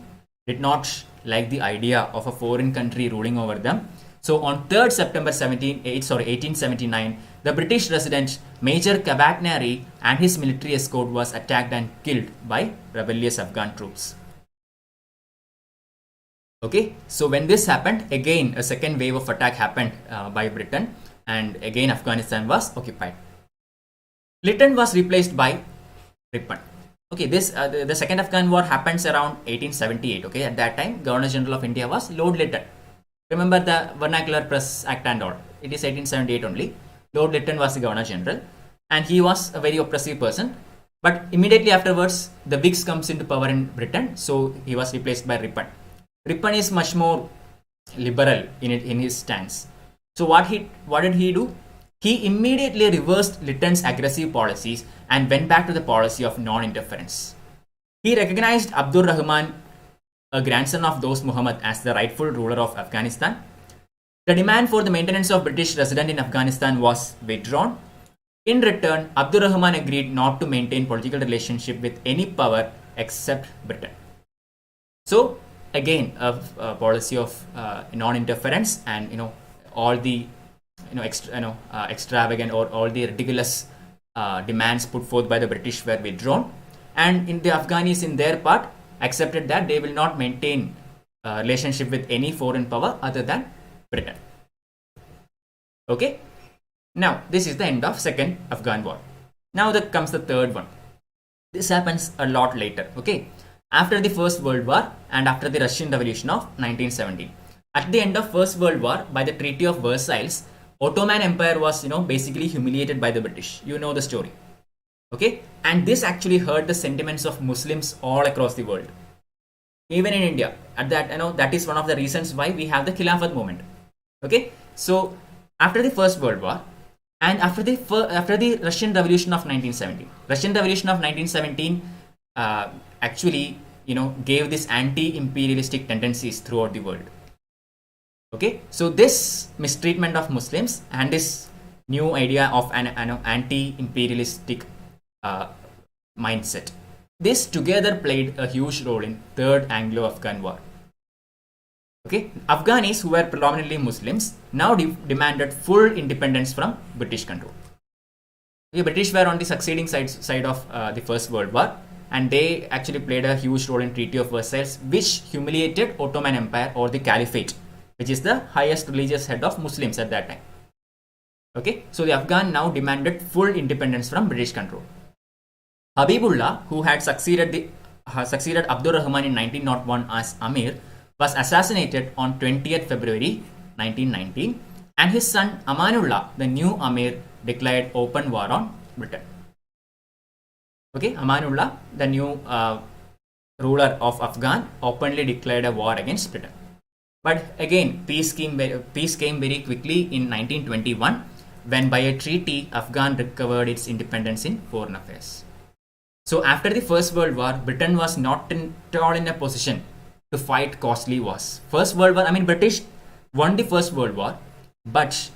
did not like the idea of a foreign country ruling over them. So on 3rd September 1879, the British resident Major Kavatnari and his military escort was attacked and killed by rebellious Afghan troops. Okay, so when this happened, again a second wave of attack happened by Britain, and again Afghanistan was occupied. Lytton was replaced by Ripon. Okay, this the second Afghan war happens around 1878. Okay, at that time, Governor General of India was Lord Lytton. Remember the Vernacular Press Act and all. It is 1878 only. Lord Lytton was the Governor General, and he was a very oppressive person. But immediately afterwards, the Whigs comes into power in Britain, so he was replaced by Ripon. Ripon is much more liberal in his stance. So what did he do? He immediately reversed Lytton's aggressive policies and went back to the policy of non-interference. He recognized Abdur Rahman, a grandson of Dost Muhammad, as the rightful ruler of Afghanistan. The demand for the maintenance of British resident in Afghanistan was withdrawn. In return, Abdur Rahman agreed not to maintain political relationship with any power except Britain. So again, a policy of non-interference, and all the extravagant or all the ridiculous demands put forth by the British were withdrawn, and in the Afghanis in their part accepted that they will not maintain relationship with any foreign power other than Britain. Okay, now this is the end of second Afghan war. Now that comes the third one. This happens a lot later. Okay, after the First World War and after the Russian Revolution of 1917. At the end of First World War, by the Treaty of Versailles, Ottoman Empire was basically humiliated by the British. You know the story. Okay, and this actually hurt the sentiments of Muslims all across the world, even in India. At that, that is one of the reasons why we have the Khilafat movement. Okay, so after the First World War and after the Russian Revolution of 1917, Russian Revolution of 1917 actually gave this anti-imperialistic tendencies throughout the world. Okay, so this mistreatment of Muslims and this new idea of an anti-imperialistic mindset, this together played a huge role in Third Anglo-Afghan War. Okay, Afghanis, who were predominantly Muslims, now demanded full independence from British control. The British were on the succeeding side of the First World War, and they actually played a huge role in Treaty of Versailles, which humiliated Ottoman Empire or the Caliphate, which is the highest religious head of Muslims at that time. Okay, so the Afghan now demanded full independence from British control. Habibullah, who had succeeded Abdur Rahman in 1901 as Amir, was assassinated on 20th February 1919, and his son Amanullah, the new Amir, declared open war on Britain. Okay, Amanullah, the new ruler of Afghan, openly declared a war against Britain. But again, peace came very quickly in 1921, when by a treaty, Afghan recovered its independence in foreign affairs. So after the First World War, Britain was not at all in a position to fight costly wars. First World War, British won the First World War, but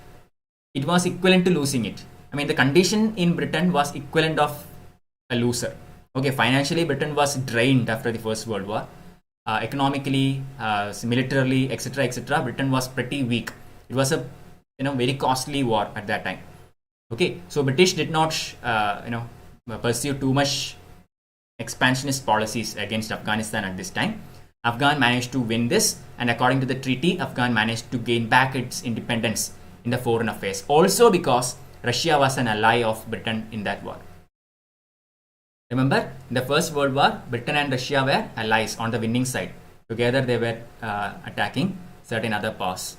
it was equivalent to losing it. The condition in Britain was equivalent of a loser. Okay, financially, Britain was drained after the First World War. Economically, militarily, etc., Britain was pretty weak. It was a very costly war at that time. Okay, so British did not pursue too much expansionist policies against Afghanistan at this time. Afghan managed to win this, and according to the treaty, Afghan managed to gain back its independence in the foreign affairs. Also because Russia was an ally of Britain in that war. Remember, in the First World War, Britain and Russia were allies on the winning side. Together they were attacking certain other powers.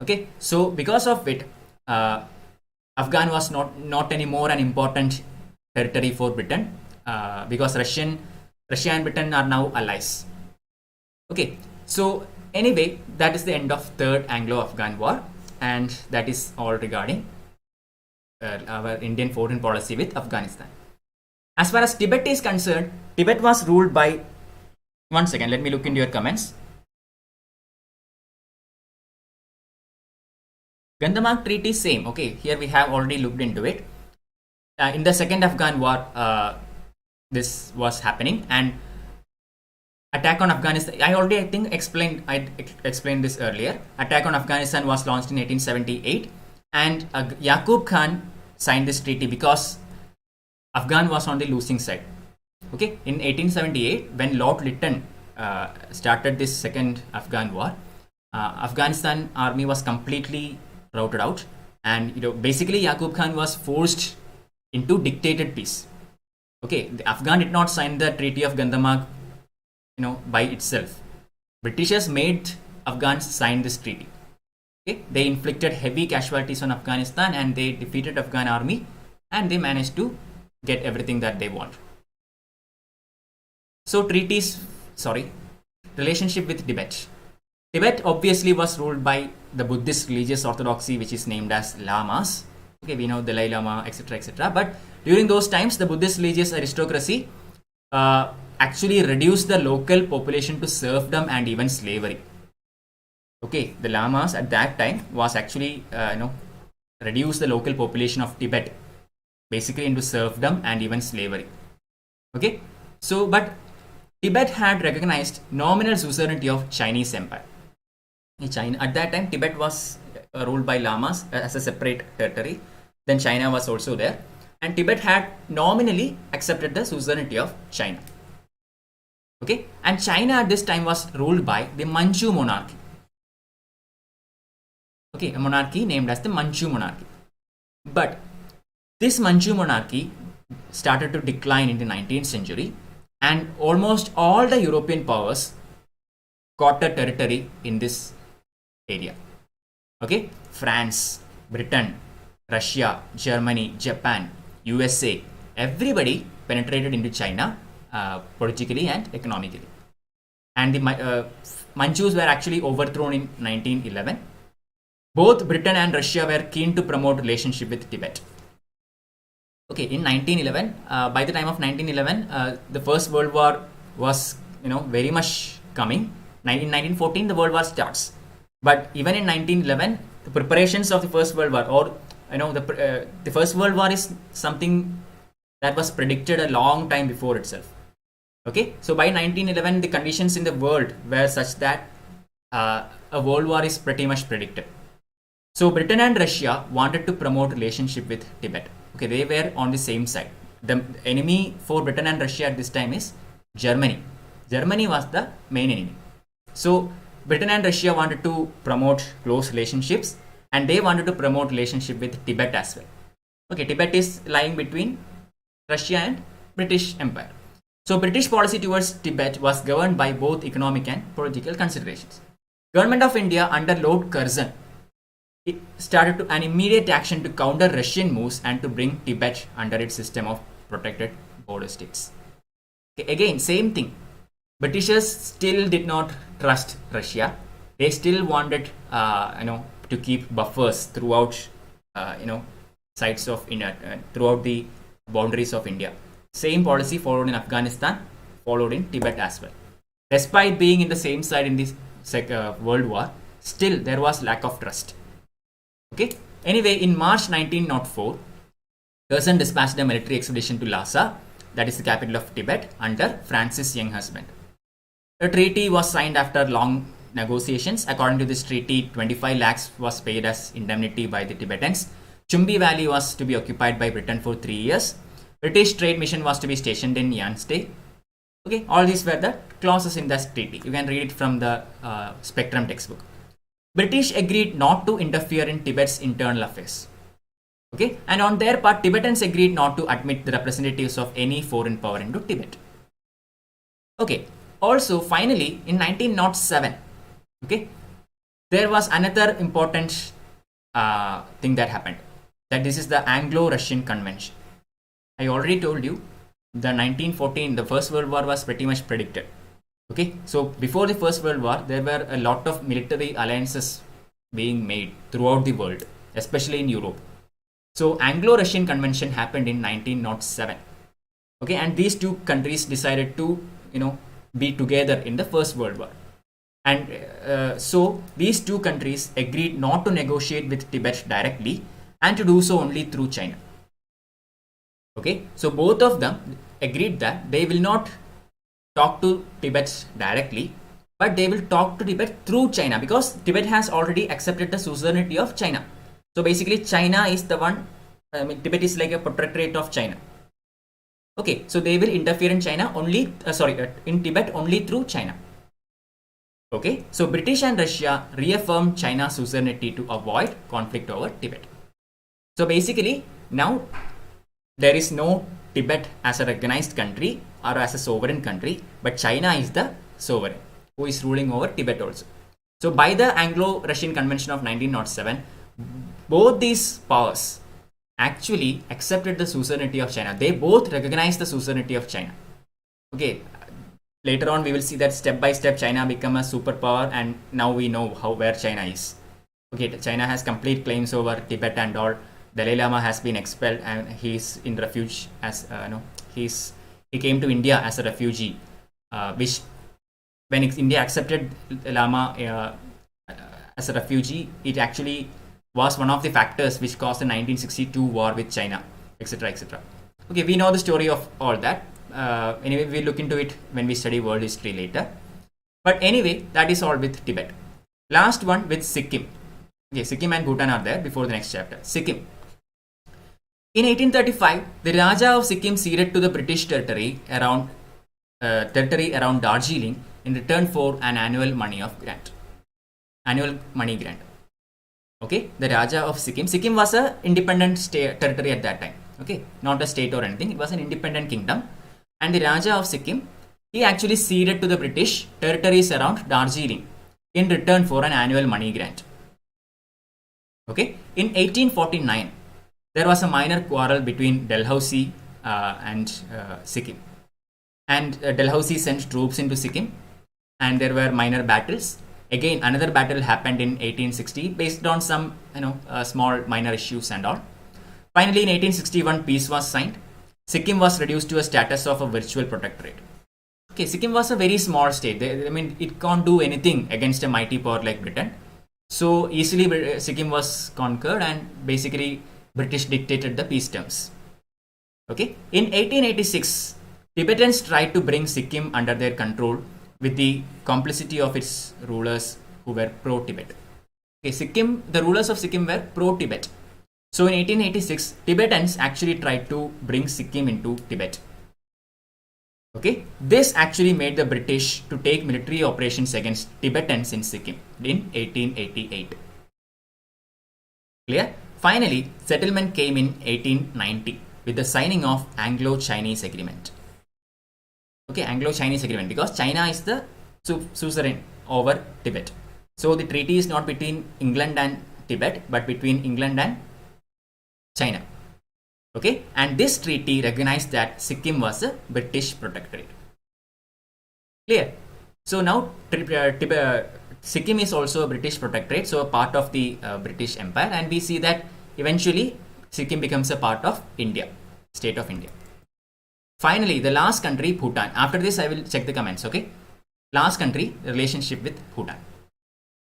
Okay, so because of it, Afghan was not anymore an important territory for Britain, because Russia and Britain are now allies. Okay, so anyway, that is the end of Third Anglo-Afghan War, and that is all regarding our Indian foreign policy with Afghanistan. As far as Tibet is concerned, Tibet was ruled by... One second, let me look into your comments. Gandamak Treaty, same. Okay, here we have already looked into it. In the Second Afghan War, this was happening, and attack on Afghanistan, I explained this earlier. Attack on Afghanistan was launched in 1878, and Yaqub Khan signed this treaty because Afghan was on the losing side. Okay, in 1878, when Lord Lytton started this second Afghan war, Afghanistan army was completely routed out, and basically Yaqub Khan was forced into dictated peace. Okay, the Afghan did not sign the Treaty of Gandamarg, by itself. Britishers made Afghans sign this treaty. Okay, they inflicted heavy casualties on Afghanistan and they defeated Afghan army and they managed to get everything that they want. So relationship with Tibet. Tibet obviously was ruled by the Buddhist religious orthodoxy, which is named as Lamas. Okay, we know Dalai Lama, etc., etc. But during those times, the Buddhist religious aristocracy actually reduced the local population to serfdom and even slavery. Okay, the Lamas at that time was actually reduce the local population of Tibet basically into serfdom and even slavery. Okay, so but Tibet had recognized nominal suzerainty of Chinese Empire. China at that time, Tibet was ruled by Lamas as a separate territory. Then China was also there, and Tibet had nominally accepted the suzerainty of China. Okay, and China at this time was ruled by the Manchu monarchy. Okay, a monarchy named as the Manchu monarchy. But this Manchu monarchy started to decline in the 19th century, and almost all the European powers got a territory in this area. Okay, France, Britain, Russia, Germany, Japan, USA, everybody penetrated into China politically and economically. And the Manchus were actually overthrown in 1911. Both Britain and Russia were keen to promote relationship with Tibet. Okay, in 1911, by the time of 1911, the First World War was very much coming. In 1914, the World War starts. But even in 1911, the preparations of the First World War, or the First World War is something that was predicted a long time before itself. Okay, so by 1911, the conditions in the world were such that a world war is pretty much predicted. So Britain and Russia wanted to promote relationship with Tibet. Okay, they were on the same side. The enemy for Britain and Russia at this time is Germany. Germany was the main enemy. So Britain and Russia wanted to promote close relationships, and they wanted to promote relationship with Tibet as well. Okay, Tibet is lying between Russia and British Empire. So British policy towards Tibet was governed by both economic and political considerations. Government of India under Lord Curzon, it started an immediate action to counter Russian moves and to bring Tibet under its system of protected border states. Okay, again, same thing. Britishers still did not trust Russia. They still wanted, to keep buffers throughout, sides of India, throughout the boundaries of India. Same policy followed in Afghanistan, followed in Tibet as well. Despite being in the same side in this World War, still there was lack of trust. Okay. Anyway, in March 1904, Curzon dispatched a military expedition to Lhasa, that is the capital of Tibet, under Francis Young husband. The treaty was signed after long negotiations. According to this treaty, 25 lakhs was paid as indemnity by the Tibetans. Chumbi Valley was to be occupied by Britain for 3 years. British trade mission was to be stationed in Yanstey. Okay, all these were the clauses in that treaty. You can read it from the Spectrum textbook. British agreed not to interfere in Tibet's internal affairs. Okay, and on their part, Tibetans agreed not to admit the representatives of any foreign power into Tibet. Okay, also finally in 1907, okay, there was another important thing that happened. That this is the Anglo-Russian Convention. I already told you the 1914, the First World War was pretty much predicted. Okay, so before the First World War, there were a lot of military alliances being made throughout the world, especially in Europe. So Anglo-Russian Convention happened in 1907. Okay, and these two countries decided to, be together in the First World War. And so these two countries agreed not to negotiate with Tibet directly and to do so only through China. Okay, so both of them agreed that they will not talk to Tibet directly, but they will talk to Tibet through China, because Tibet has already accepted the suzerainty of China. So basically China is the one, Tibet is like a protectorate of China. Okay, so they will interfere in China only, in Tibet only through China. Okay, so British and Russia reaffirmed China's suzerainty to avoid conflict over Tibet. So basically now there is no Tibet as a recognized country or as a sovereign country, but China is the sovereign who is ruling over Tibet also. So by the Anglo-Russian Convention of 1907, both these powers actually accepted the suzerainty of China. They both recognized the suzerainty of China. Okay, later on we will see that step by step China become a superpower, and now we know where China is. Okay, China has complete claims over Tibet and all. Dalai Lama has been expelled and he's in refuge as he came to India as a refugee, which when India accepted Lama as a refugee, it actually was one of the factors which caused the 1962 war with China, etc., etc. Okay, we know the story of all that. Anyway, we'll look into it when we study world history later. But anyway, that is all with Tibet. Last one with Sikkim. Okay, Sikkim and Bhutan are there before the next chapter. Sikkim. In 1835, the Raja of Sikkim ceded to the British territory around Darjeeling in return for an annual money grant. Okay, the Raja of Sikkim. Sikkim was a independent territory at that time. Okay, not a state or anything. It was an independent kingdom. And the Raja of Sikkim, he actually ceded to the British territories around Darjeeling in return for an annual money grant. Okay, in 1849, there was a minor quarrel between Dalhousie and Sikkim. And Dalhousie sent troops into Sikkim, and there were minor battles. Again, another battle happened in 1860 based on some small minor issues and all. Finally, in 1861, peace was signed. Sikkim was reduced to a status of a virtual protectorate. Okay, Sikkim was a very small state. It can't do anything against a mighty power like Britain. So easily Sikkim was conquered, and basically British dictated the peace terms. Okay, in 1886, Tibetans tried to bring Sikkim under their control with the complicity of its rulers who were pro-Tibet. Okay, the rulers of Sikkim were pro-Tibet. So in 1886, Tibetans actually tried to bring Sikkim into Tibet. Okay, this actually made the British to take military operations against Tibetans in Sikkim in 1888. Clear? Finally, settlement came in 1890 with the signing of Anglo-Chinese Agreement. Okay, Anglo-Chinese Agreement, because China is the suzerain over Tibet. So the treaty is not between England and Tibet, but between England and China. Okay, and this treaty recognized that Sikkim was a British protectorate. Clear? So now Sikkim is also a British protectorate, so a part of the British Empire, and we see that eventually Sikkim becomes a part of India, state of India. Finally, the last country, Bhutan. After this, I will check the comments. Okay, last country, the relationship with Bhutan.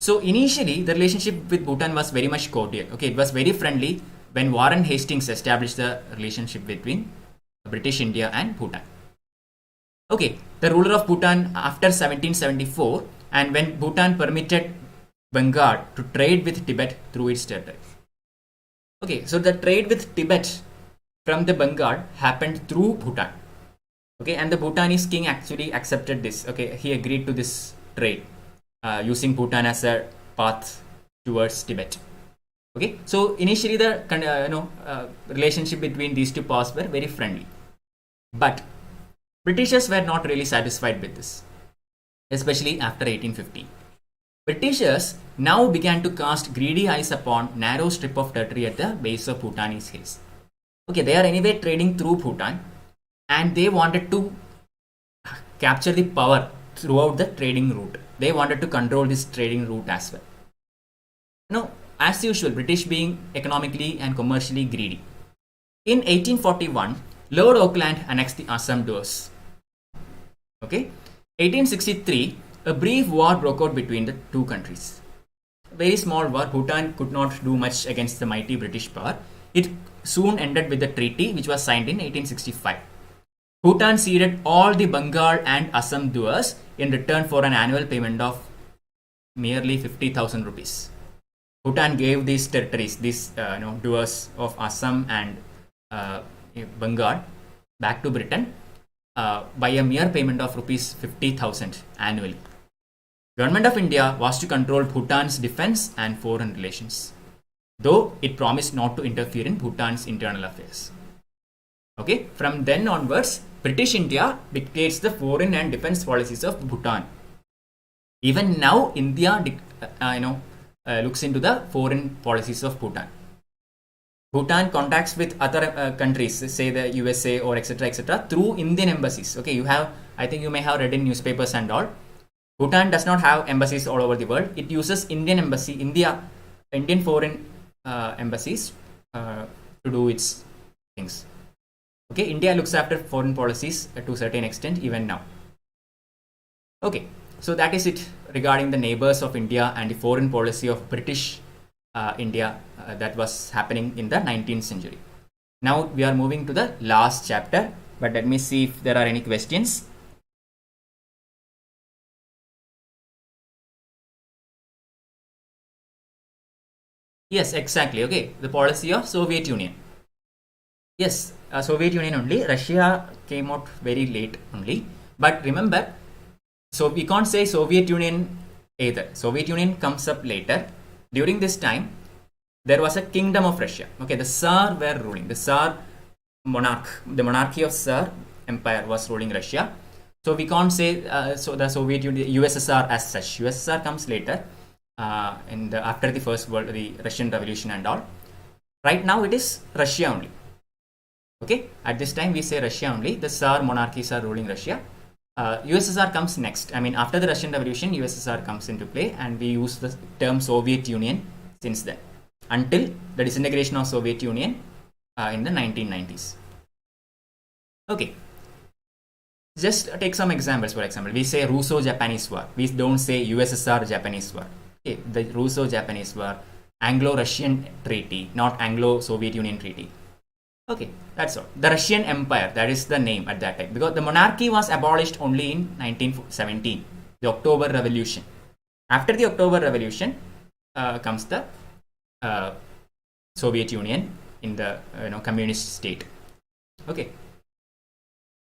So initially, the relationship with Bhutan was very much cordial. Okay, it was very friendly when Warren Hastings established the relationship between British India and Bhutan. Okay, the ruler of Bhutan after 1774, and when Bhutan permitted Bengal to trade with Tibet through its territory. Okay, so the trade with Tibet from the Bengal happened through Bhutan. Okay, and the Bhutanese king actually accepted this. Okay, he agreed to this trade using Bhutan as a path towards Tibet. Okay, so initially the relationship between these two powers were very friendly, but Britishers were not really satisfied with this, especially after 1850. Britishers now began to cast greedy eyes upon narrow strip of territory at the base of Bhutanese hills. Okay, they are anyway trading through Bhutan, and they wanted to capture the power throughout the trading route. They wanted to control this trading route as well. Now, as usual, British being economically and commercially greedy. In 1841, Lord Auckland annexed the Assam Duars. Okay, 1863, a brief war broke out between the two countries. Very small war. Bhutan could not do much against the mighty British power. It soon ended with the treaty which was signed in 1865. Bhutan ceded all the Bengal and Assam Duars in return for an annual payment of merely 50,000 rupees. Bhutan gave these territories, these Duars of Assam and Bengal, back to Britain by a mere payment of rupees 50,000 annually. Government of India was to control Bhutan's defense and foreign relations, though it promised not to interfere in Bhutan's internal affairs. Okay, from then onwards, British India dictates the foreign and defense policies of Bhutan. Even now, India, looks into the foreign policies of Bhutan. Bhutan contacts with other countries, say the USA or etc. through Indian embassies. Okay, I think you may have read in newspapers and all. Bhutan does not have embassies all over the world. It uses Indian embassy, Indian foreign embassies to do its things. Okay, India looks after foreign policies to a certain extent even now. Okay, so that is it regarding the neighbors of India and the foreign policy of British India that was happening in the 19th century. Now we are moving to the last chapter, but let me see if there are any questions. Yes, exactly. Okay, the policy of Soviet Union. Yes, Soviet Union only. Russia came out very late only. But remember, so we can't say Soviet Union either. Soviet Union comes up later. During this time, there was a kingdom of Russia. Okay, the Tsar were ruling. The Tsar the monarchy of Tsar Empire was ruling Russia. So we can't say the Soviet Union, USSR as such. USSR comes later after the the Russian Revolution and all. Right now it is Russia only. Okay, at this time we say Russia only. The Tsar monarchies are ruling Russia. USSR comes next. I mean, after the Russian Revolution, USSR comes into play, and we use the term Soviet Union since then, until the disintegration of Soviet Union in the 1990s. Okay, just take some examples. For example, we say Russo-Japanese War. We don't say USSR-Japanese War. Okay, the Russo-Japanese War, Anglo-Russian Treaty, not Anglo-Soviet Union Treaty. Okay, that's all. The Russian Empire, that is the name at that time, because the monarchy was abolished only in 1917, the October Revolution. After the October Revolution comes the Soviet Union in the communist state. Okay.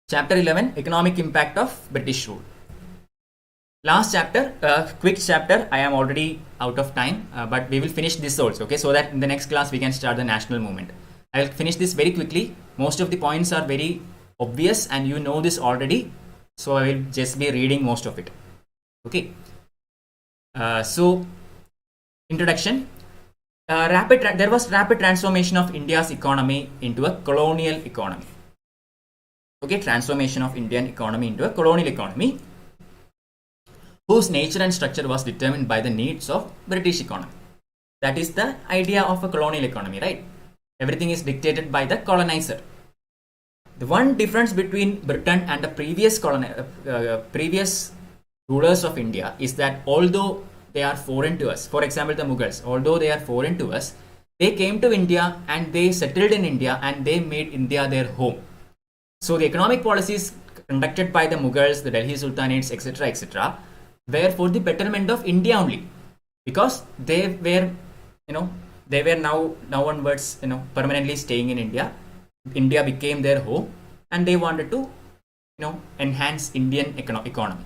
Chapter 11, Economic Impact of British Rule. Last chapter, quick chapter. I am already out of time, but we will finish this also, okay, so that in the next class we can start the national movement. I'll finish this very quickly. Most of the points are very obvious and you know this already, so I will just be reading most of it. Okay. So introduction. There was rapid transformation of India's economy into a colonial economy. Okay, transformation of Indian economy into a colonial economy, whose nature and structure was determined by the needs of British economy. That is the idea of a colonial economy, right? Everything is dictated by the colonizer. The one difference between Britain and the previous rulers of India is that although they are foreign to us, for example the Mughals, although they are foreign to us, they came to India and they settled in India and they made India their home. So the economic policies conducted by the Mughals, the Delhi Sultanates, etc., were for the betterment of India only, because they were now onwards permanently staying in India. India became their home and they wanted to enhance Indian economy.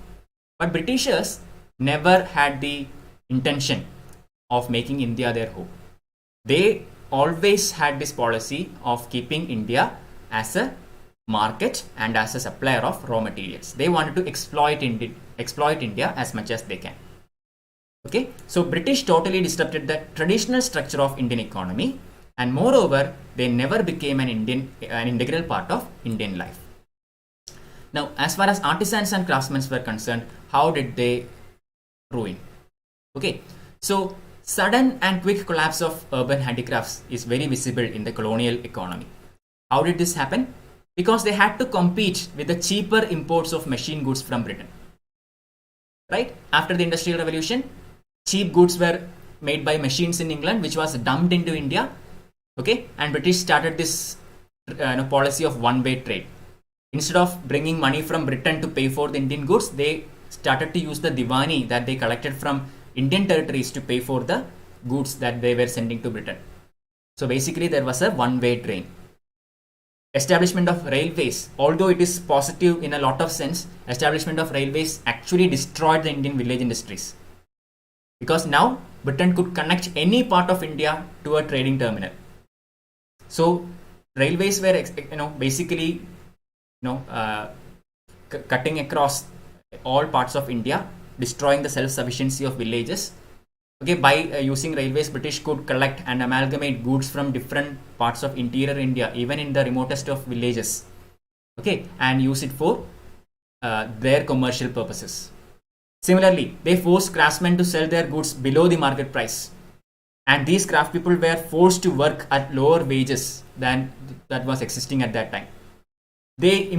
But Britishers never had the intention of making India their home. They always had this policy of keeping India as a market and as a supplier of raw materials. They wanted to exploit India as much as they can. Okay, so British totally disrupted the traditional structure of Indian economy, and moreover, they never became an integral part of Indian life. Now, as far as artisans and craftsmen were concerned, how did they ruin? Okay, so sudden and quick collapse of urban handicrafts is very visible in the colonial economy. How did this happen? Because they had to compete with the cheaper imports of machine goods from Britain. Right? After the Industrial Revolution, cheap goods were made by machines in England, which was dumped into India. Okay, and British started this policy of one-way trade. Instead of bringing money from Britain to pay for the Indian goods, they started to use the Diwani that they collected from Indian territories to pay for the goods that they were sending to Britain. So basically, there was a one-way train. Establishment of railways, although it is positive in a lot of sense, establishment of railways actually destroyed the Indian village industries, because now Britain could connect any part of India to a trading terminal. So Railways were basically cutting across all parts of India, destroying the self-sufficiency of villages. Okay, by using railways, British could collect and amalgamate goods from different parts of interior India, even in the remotest of villages. Okay, and use it for their commercial purposes. Similarly, they forced craftsmen to sell their goods below the market price, and these craft people were forced to work at lower wages than that was existing at that time. They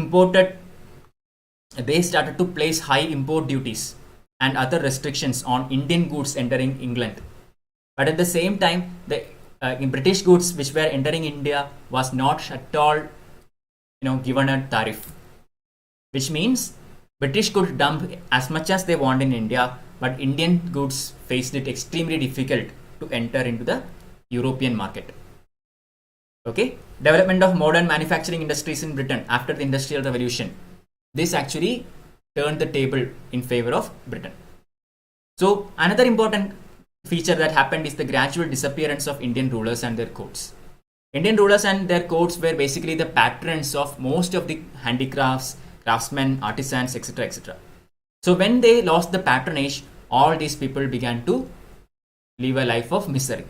started to place high import duties and other restrictions on Indian goods entering England. But at the same time, the British goods which were entering India was not at all given a tariff, which means British could dump as much as they want in India, but Indian goods faced it extremely difficult to enter into the European market. Okay, development of modern manufacturing industries in Britain after the Industrial Revolution. This actually turned the table in favor of Britain. So another important feature that happened is the gradual disappearance of Indian rulers and their courts. Indian rulers and their courts were basically the patrons of most of the handicrafts, craftsmen, artisans, etc. etc. So when they lost the patronage, all these people began to live a life of misery.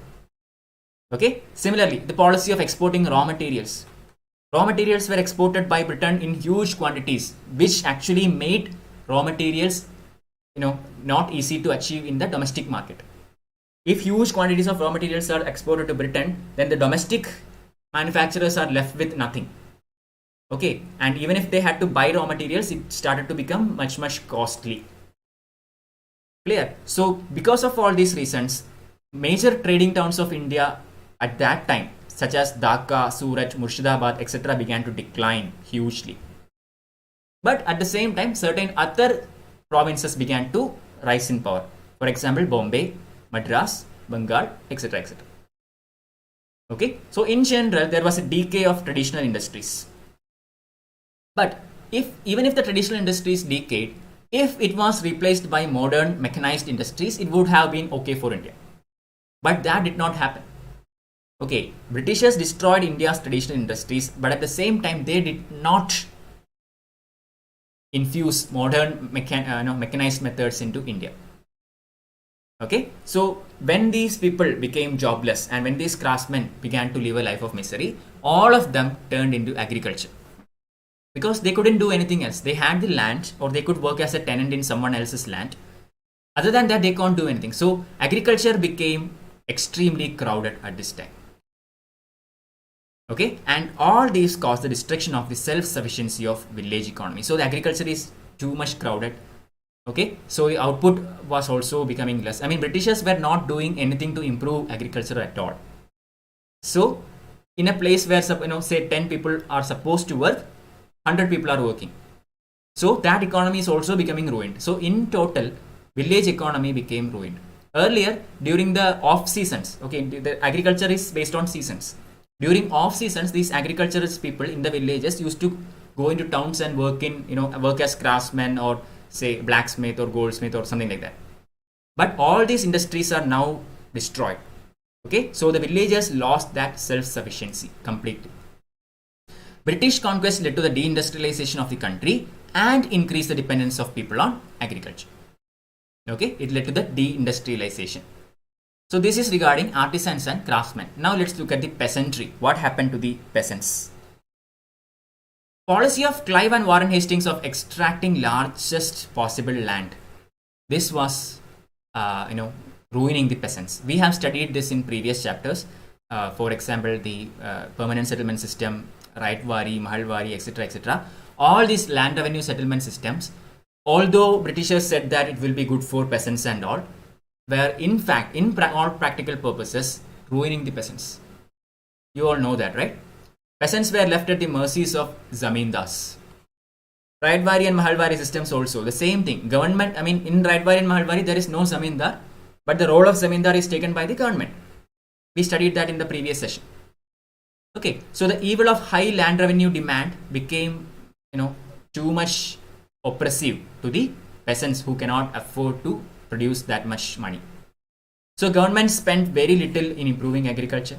Okay. Similarly, the policy of exporting raw materials. Raw materials were exported by Britain in huge quantities, which actually made raw materials, not easy to achieve in the domestic market. If huge quantities of raw materials are exported to Britain, then the domestic manufacturers are left with nothing. Okay, and even if they had to buy raw materials, it started to become much costly. Clear? So because of all these reasons, major trading towns of India at that time, such as Dhaka, Surat, Murshidabad, etc., began to decline hugely. But at the same time, certain other provinces began to rise in power. For example, Bombay, Madras, Bengal, etc. etc. Okay, so in general, there was a decay of traditional industries. But even if the traditional industries decayed, if it was replaced by modern mechanized industries, it would have been okay for India. But that did not happen. Okay, Britishers destroyed India's traditional industries, but at the same time, they did not infuse modern mechanized methods into India. Okay, so when these people became jobless and when these craftsmen began to live a life of misery, all of them turned into agriculture. Because they couldn't do anything else. They had the land, or they could work as a tenant in someone else's land. Other than that, they can't do anything. So agriculture became extremely crowded at this time. Okay, and all these caused the destruction of the self-sufficiency of village economy. So the agriculture is too much crowded. Okay, so the output was also becoming less. I mean, Britishers were not doing anything to improve agriculture at all. So in a place where say 10 people are supposed to work, 100 people are working. So that economy is also becoming ruined. So in total, village economy became ruined. Earlier, during the off seasons, okay, the agriculture is based on seasons. During off seasons, these agriculturist people in the villages used to go into towns and work as craftsmen, or say blacksmith or goldsmith or something like that. But all these industries are now destroyed. Okay, so the villagers lost that self-sufficiency completely. British conquest led to the deindustrialization of the country and increased the dependence of people on agriculture. Okay, it led to the deindustrialization. So this is regarding artisans and craftsmen. Now let's look at the peasantry. What happened to the peasants? Policy of Clive and Warren Hastings of extracting largest possible land. This was, ruining the peasants. We have studied this in previous chapters. For example, the permanent settlement system, Raitwari, Mahalwari, etc., etc. All these land revenue settlement systems, although Britishers said that it will be good for peasants and all, were in fact, all practical purposes, ruining the peasants. You all know that, right? Peasants were left at the mercies of zamindars. Raitwari and Mahalwari systems also, the same thing. Government, in Raitwari and Mahalwari, there is no zamindar, but the role of zamindar is taken by the government. We studied that in the previous session. Okay, so the evil of high land revenue demand became, too much oppressive to the peasants who cannot afford to produce that much money. So government spent very little in improving agriculture.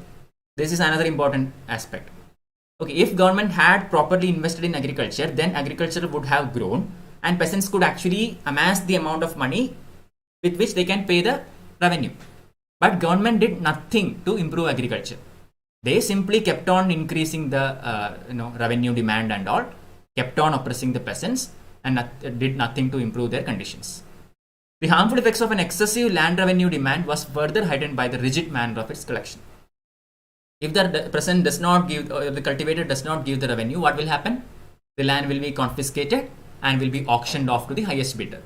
This is another important aspect. Okay, if government had properly invested in agriculture, then agriculture would have grown and peasants could actually amass the amount of money with which they can pay the revenue. But government did nothing to improve agriculture. They simply kept on increasing the revenue demand and all, kept on oppressing the peasants, and did nothing to improve their conditions. The harmful effects of an excessive land revenue demand was further heightened by the rigid manner of its collection. If the peasant does not give, or the cultivator does not give the revenue, what will happen? The land will be confiscated and will be auctioned off to the highest bidder.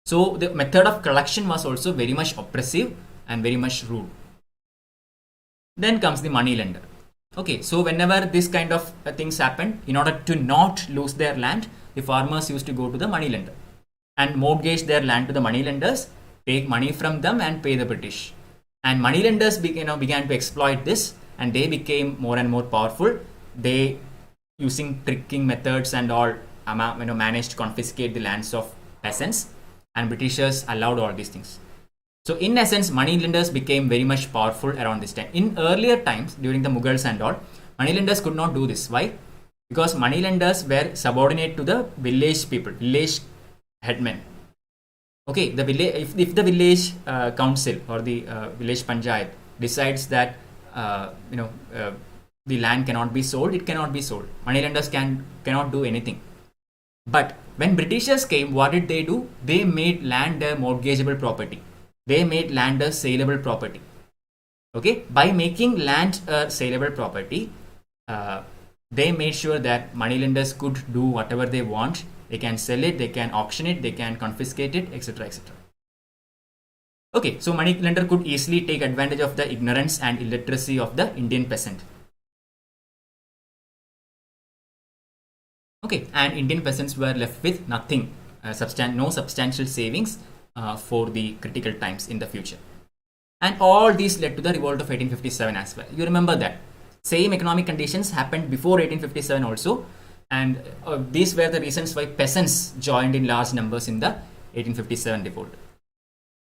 So the method of collection was also very much oppressive and very much rude. Then comes the money lender. Okay, so whenever this kind of things happen, in order to not lose their land, the farmers used to go to the money lender and mortgage their land to the money lenders, take money from them and pay the British. And money lenders began to exploit this, and they became more and more powerful. They, using tricking methods and all, managed to confiscate the lands of peasants, and Britishers allowed all these things. So in essence, money lenders became very much powerful around this time. In earlier times, during the Mughals and all, money lenders could not do this. Why? Because money lenders were subordinate to the village people, village headmen. Okay, the village, if the village council or the village panchayat decides that the land cannot be sold, it cannot be sold. Money lenders cannot do anything. But when Britishers came, what did they do? They made land a mortgageable property. They made land a saleable property. Okay, by making land a saleable property, they made sure that money lenders could do whatever they want. They can sell it, they can auction it, they can confiscate it, etc., etc. Okay, so money lender could easily take advantage of the ignorance and illiteracy of the Indian peasant. Okay, and Indian peasants were left with nothing, no substantial savings for the critical times in the future. And all these led to the revolt of 1857 as well. You remember that. Same economic conditions happened before 1857 also. And these were the reasons why peasants joined in large numbers in the 1857 revolt.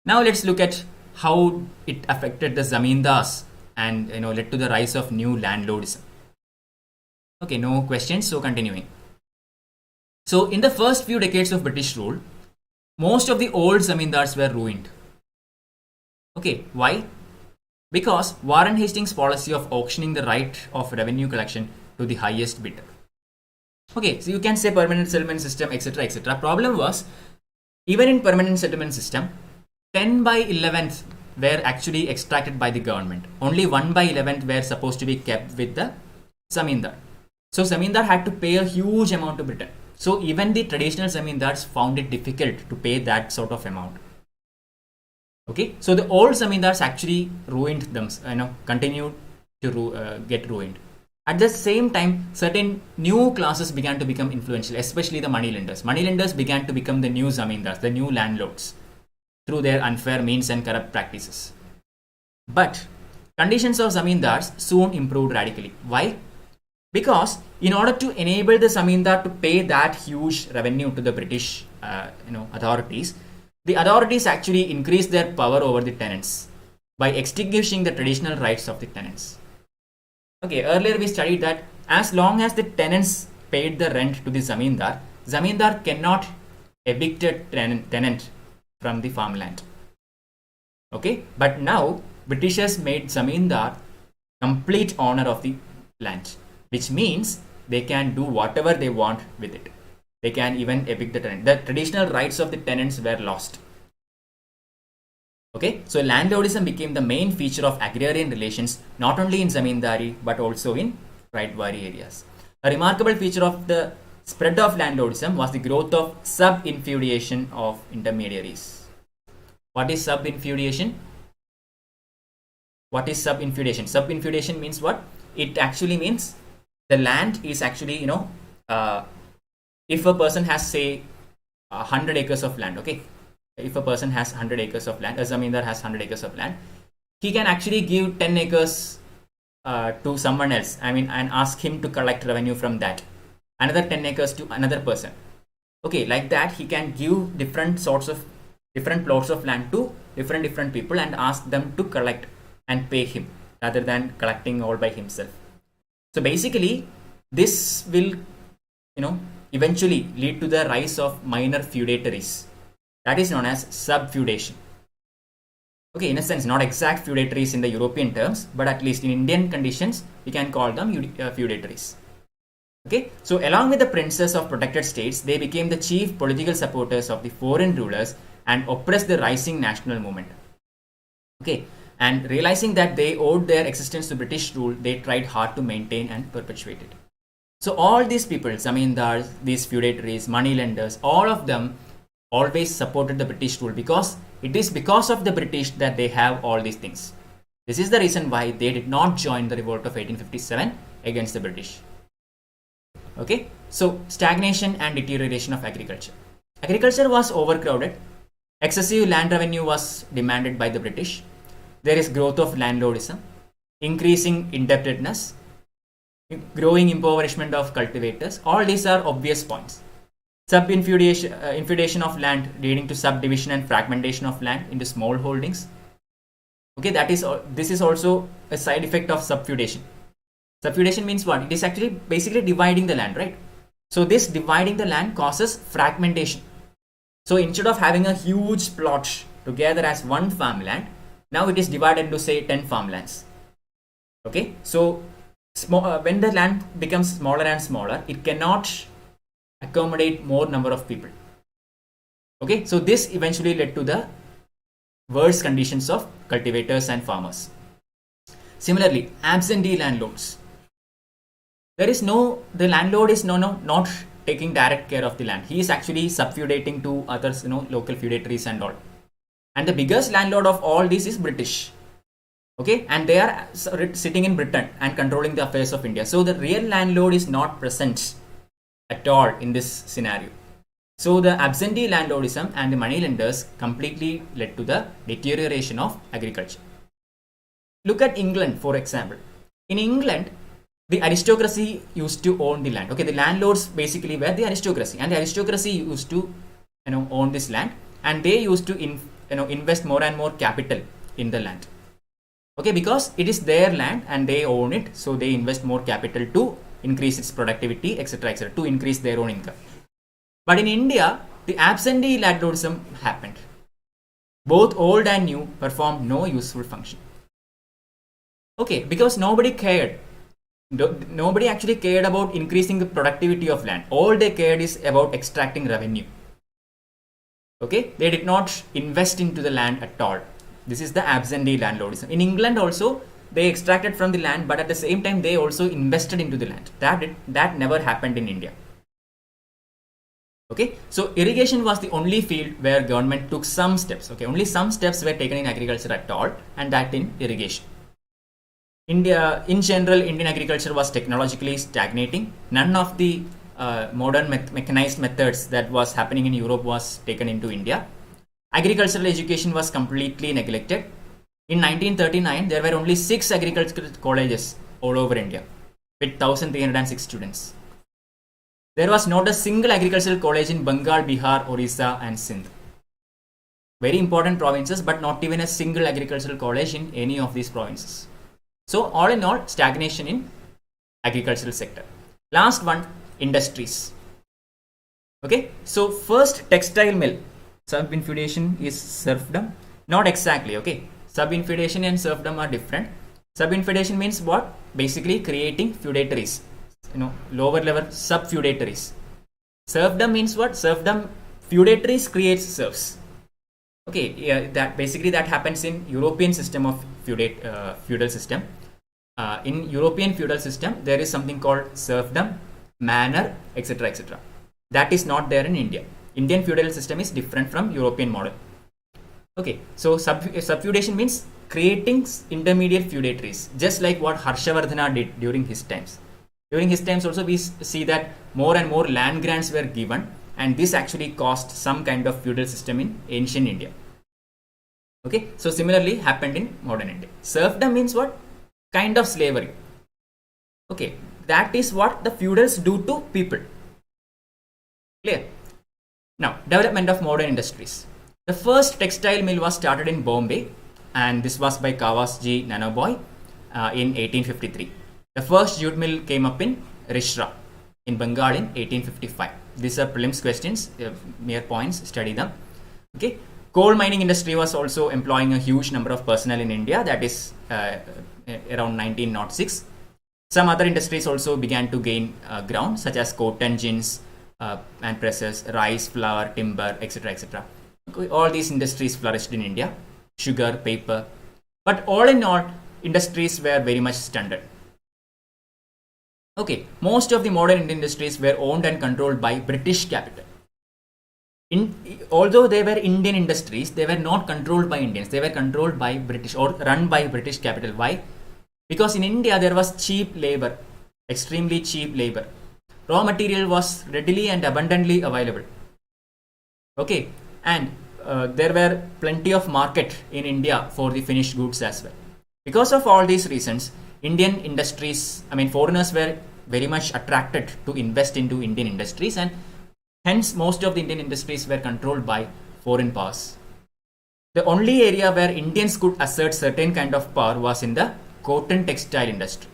Now let's look at how it affected the zamindars and led to the rise of new landlordism. Okay, no questions, so continuing. So in the first few decades of British rule, most of the old zamindars were ruined. Okay, why? Because Warren Hastings' policy of auctioning the right of revenue collection to the highest bidder. Okay, so you can say permanent settlement system, etc., etc. Problem was, even in permanent settlement system, 10 by 11th were actually extracted by the government. Only 1 by 11th were supposed to be kept with the zamindar. So zamindar had to pay a huge amount to Britain. So even the traditional zamindars found it difficult to pay that sort of amount. Okay, so the old zamindars actually ruined them, continued to get ruined. At the same time, certain new classes began to become influential, especially the money lenders. Money lenders began to become the new zamindars, the new landlords, through their unfair means and corrupt practices. But conditions of zamindars soon improved radically. Why? Because in order to enable the zamindar to pay that huge revenue to the British authorities, the authorities actually increased their power over the tenants by extinguishing the traditional rights of the tenants. Okay, earlier we studied that as long as the tenants paid the rent to the zamindar cannot evict a tenant from the farmland. Okay, but now Britishers made zamindar complete owner of the land, which means they can do whatever they want with it. They can even evict the tenant. The traditional rights of the tenants were lost. Okay, so landlordism became the main feature of agrarian relations, not only in zamindari but also in Raitwari areas. A remarkable feature of the spread of landlordism was the growth of sub-infeudation of intermediaries. What is sub-infeudation? What is sub-infeudation? Sub-infeudation means what? It actually means the land is actually, if a person has, say, 100 acres of land, okay? If a person has 100 acres of land, a zamindar has 100 acres of land, he can actually give 10 acres to someone else, and ask him to collect revenue from that. Another 10 acres to another person. Okay, like that, he can give different plots of land to different people and ask them to collect and pay him rather than collecting all by himself. So basically, This will, eventually lead to the rise of minor feudatories. That is known as sub-feudation. Okay, in a sense, not exact feudatories in the European terms, but at least in Indian conditions, we can call them feudatories. Okay, so along with the princes of protected states, they became the chief political supporters of the foreign rulers and oppressed the rising national movement. Okay, and realizing that they owed their existence to British rule, they tried hard to maintain and perpetuate it. So all these people, zamindars, these feudatories, moneylenders, all of them always supported the British rule because it is because of the British that they have all these things. This is the reason why they did not join the revolt of 1857 against the British. Okay, so stagnation and deterioration of agriculture. Agriculture was overcrowded. Excessive land revenue was demanded by the British. There is growth of landlordism, increasing indebtedness, growing impoverishment of cultivators. All these are obvious points. Infeudation of land leading to subdivision and fragmentation of land into small holdings. Okay, this is also a side effect of subfeudation. Subfeudation means what? It is actually basically dividing the land, right? So this dividing the land causes fragmentation. So instead of having a huge plot together as one farmland, now it is divided into say 10 farmlands. Okay, so when the land becomes smaller and smaller, it cannot accommodate more number of people. Okay, so this eventually led to the worse conditions of cultivators and farmers. Similarly, absentee landlords. The landlord is not taking direct care of the land. He is actually subfeudating to others, local feudatories and all. And the biggest landlord of all this is British. Okay, and they are sitting in Britain and controlling the affairs of India. So the real landlord is not present at all in this scenario. So the absentee landlordism and the moneylenders completely led to the deterioration of agriculture. Look at England, for example. In England, the aristocracy used to own the land. Okay, the landlords basically were the aristocracy, and the aristocracy used to own this land, and they used to invest more and more capital in the land. Okay, because it is their land and they own it, so they invest more capital to increase its productivity, etc., etc., to increase their own income. But in India, the absentee landlordism happened. Both old and new performed no useful function. Okay, because nobody cared. Nobody actually cared about increasing the productivity of land. All they cared is about extracting revenue. Okay, they did not invest into the land at all. This is the absentee landlordism. In England also, they extracted from the land, but at the same time they also invested into the land. That never happened in India. Okay, so irrigation was the only field where government took some steps. Okay, only some steps were taken in agriculture at all, and that in irrigation. In general, Indian agriculture was technologically stagnating. None of the modern mechanized methods that was happening in Europe was taken into India. Agricultural education was completely neglected. In 1939, there were only 6 agricultural colleges all over India with 1,306 students. There was not a single agricultural college in Bengal, Bihar, Orissa and Sindh. Very important provinces, but not even a single agricultural college in any of these provinces. So all in all, stagnation in agricultural sector. Last one, industries. Okay, so first, textile mill. Sub-infeudation is serfdom. Not exactly, okay. Sub-infeudation and serfdom are different. Sub-infeudation means what? Basically creating feudatories. Lower level sub-feudatories. Serfdom means what? Serfdom, feudatories creates serfs. Okay, yeah, that happens in European system of feudal system. In European feudal system, there is something called serfdom, manor, etc., etc. That is not there in India. Indian feudal system is different from European model. Okay, so subfeudation means creating intermediate feudatories, just like what Harshavardhana did during his times. During his times also we see that more and more land grants were given, and this actually caused some kind of feudal system in ancient India. Okay, so similarly happened in modern India. Serfdom means what? Kind of slavery. Okay, that is what the feudals do to people. Clear? Now, development of modern industries. The first textile mill was started in Bombay, and this was by Kawasji Nanoboy in 1853. The first jute mill came up in Rishra in Bengal in 1855. These are prelims questions, mere points, study them. Okay. Coal mining industry was also employing a huge number of personnel in India, that is around 1906. Some other industries also began to gain ground, such as cotton gins and presses, rice, flour, timber, etc. etc. Okay. All these industries flourished in India, sugar, paper. But all in all, industries were very much stunted. Okay, most of the modern Indian industries were owned and controlled by British capital. Although they were Indian industries, they were not controlled by Indians. They were controlled by British or run by British capital. Why? Because in India there was cheap labor, extremely cheap labor. Raw material was readily and abundantly available. Okay, and there were plenty of market in India for the finished goods as well. Because of all these reasons, Indian industries, foreigners were very much attracted to invest into Indian industries, and hence most of the Indian industries were controlled by foreign powers. The only area where Indians could assert certain kind of power was in the cotton textile industry.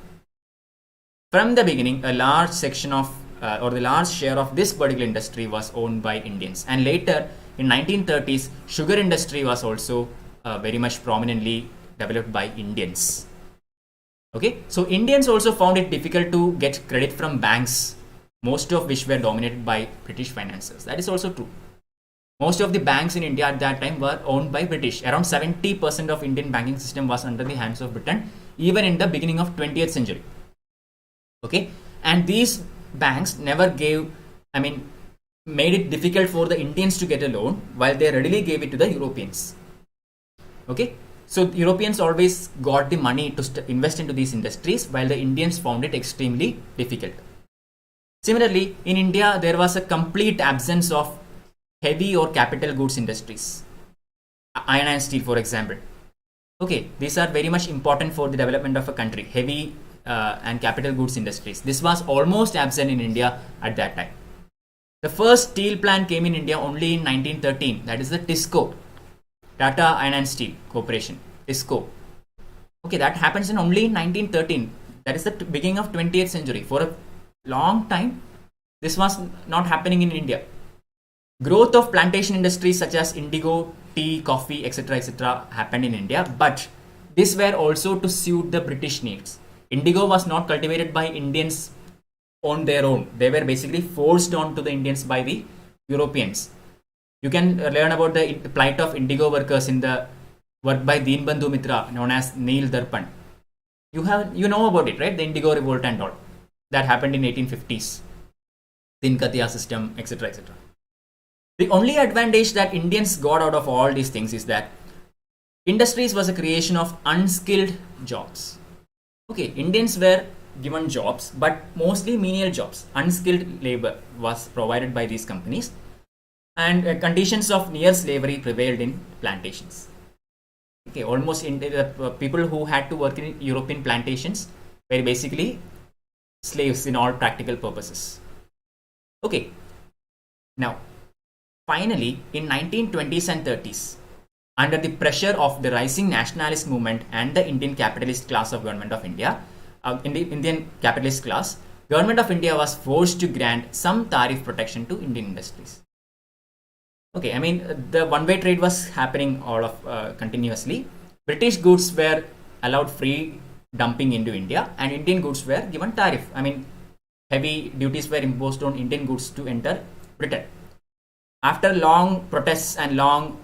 From the beginning, a large section of the large share of this particular industry was owned by Indians, and later in 1930s, sugar industry was also very much prominently developed by Indians. Okay, so Indians also found it difficult to get credit from banks, most of which were dominated by British financiers. That is also true. Most of the banks in India at that time were owned by British. Around 70% of Indian banking system was under the hands of Britain, even in the beginning of 20th century. Okay, and these banks never made it difficult for the Indians to get a loan, while they readily gave it to the Europeans. Okay, so Europeans always got the money to invest into these industries, while the Indians found it extremely difficult. Similarly, in India, there was a complete absence of heavy or capital goods industries. Iron and steel, for example. Okay, these are very much important for the development of a country. Heavy and capital goods industries. This was almost absent in India at that time. The first steel plant came in India only in 1913. That is the TISCO, Tata Iron and Steel Corporation, TISCO. Okay, that happens only in 1913. That is the beginning of 20th century. For a long time, this was not happening in India. Growth of plantation industries such as indigo, tea, coffee, etc. happened in India, but these were also to suit the British needs. Indigo was not cultivated by Indians on their own. They were basically forced onto the Indians by the Europeans. You can learn about the plight of indigo workers in the work by Deenbandhu Mitra known as Neel Darpan. You know about it, right? The indigo revolt and all that happened in 1850s. Tinkatiya system, etc. The only advantage that Indians got out of all these things is that industries was a creation of unskilled jobs. Okay, Indians were given jobs, but mostly menial jobs. Unskilled labor was provided by these companies, and conditions of near slavery prevailed in plantations. Okay, almost people who had to work in European plantations were basically slaves in all practical purposes. Okay, now finally in 1920s and 30s, under the pressure of the rising nationalist movement and the Indian capitalist class of government of India, Indian capitalist class, government of India was forced to grant some tariff protection to Indian industries. Okay, the one-way trade was happening continuously. British goods were allowed free dumping into India, and Indian goods were given tariff. Heavy duties were imposed on Indian goods to enter Britain. After long protests and long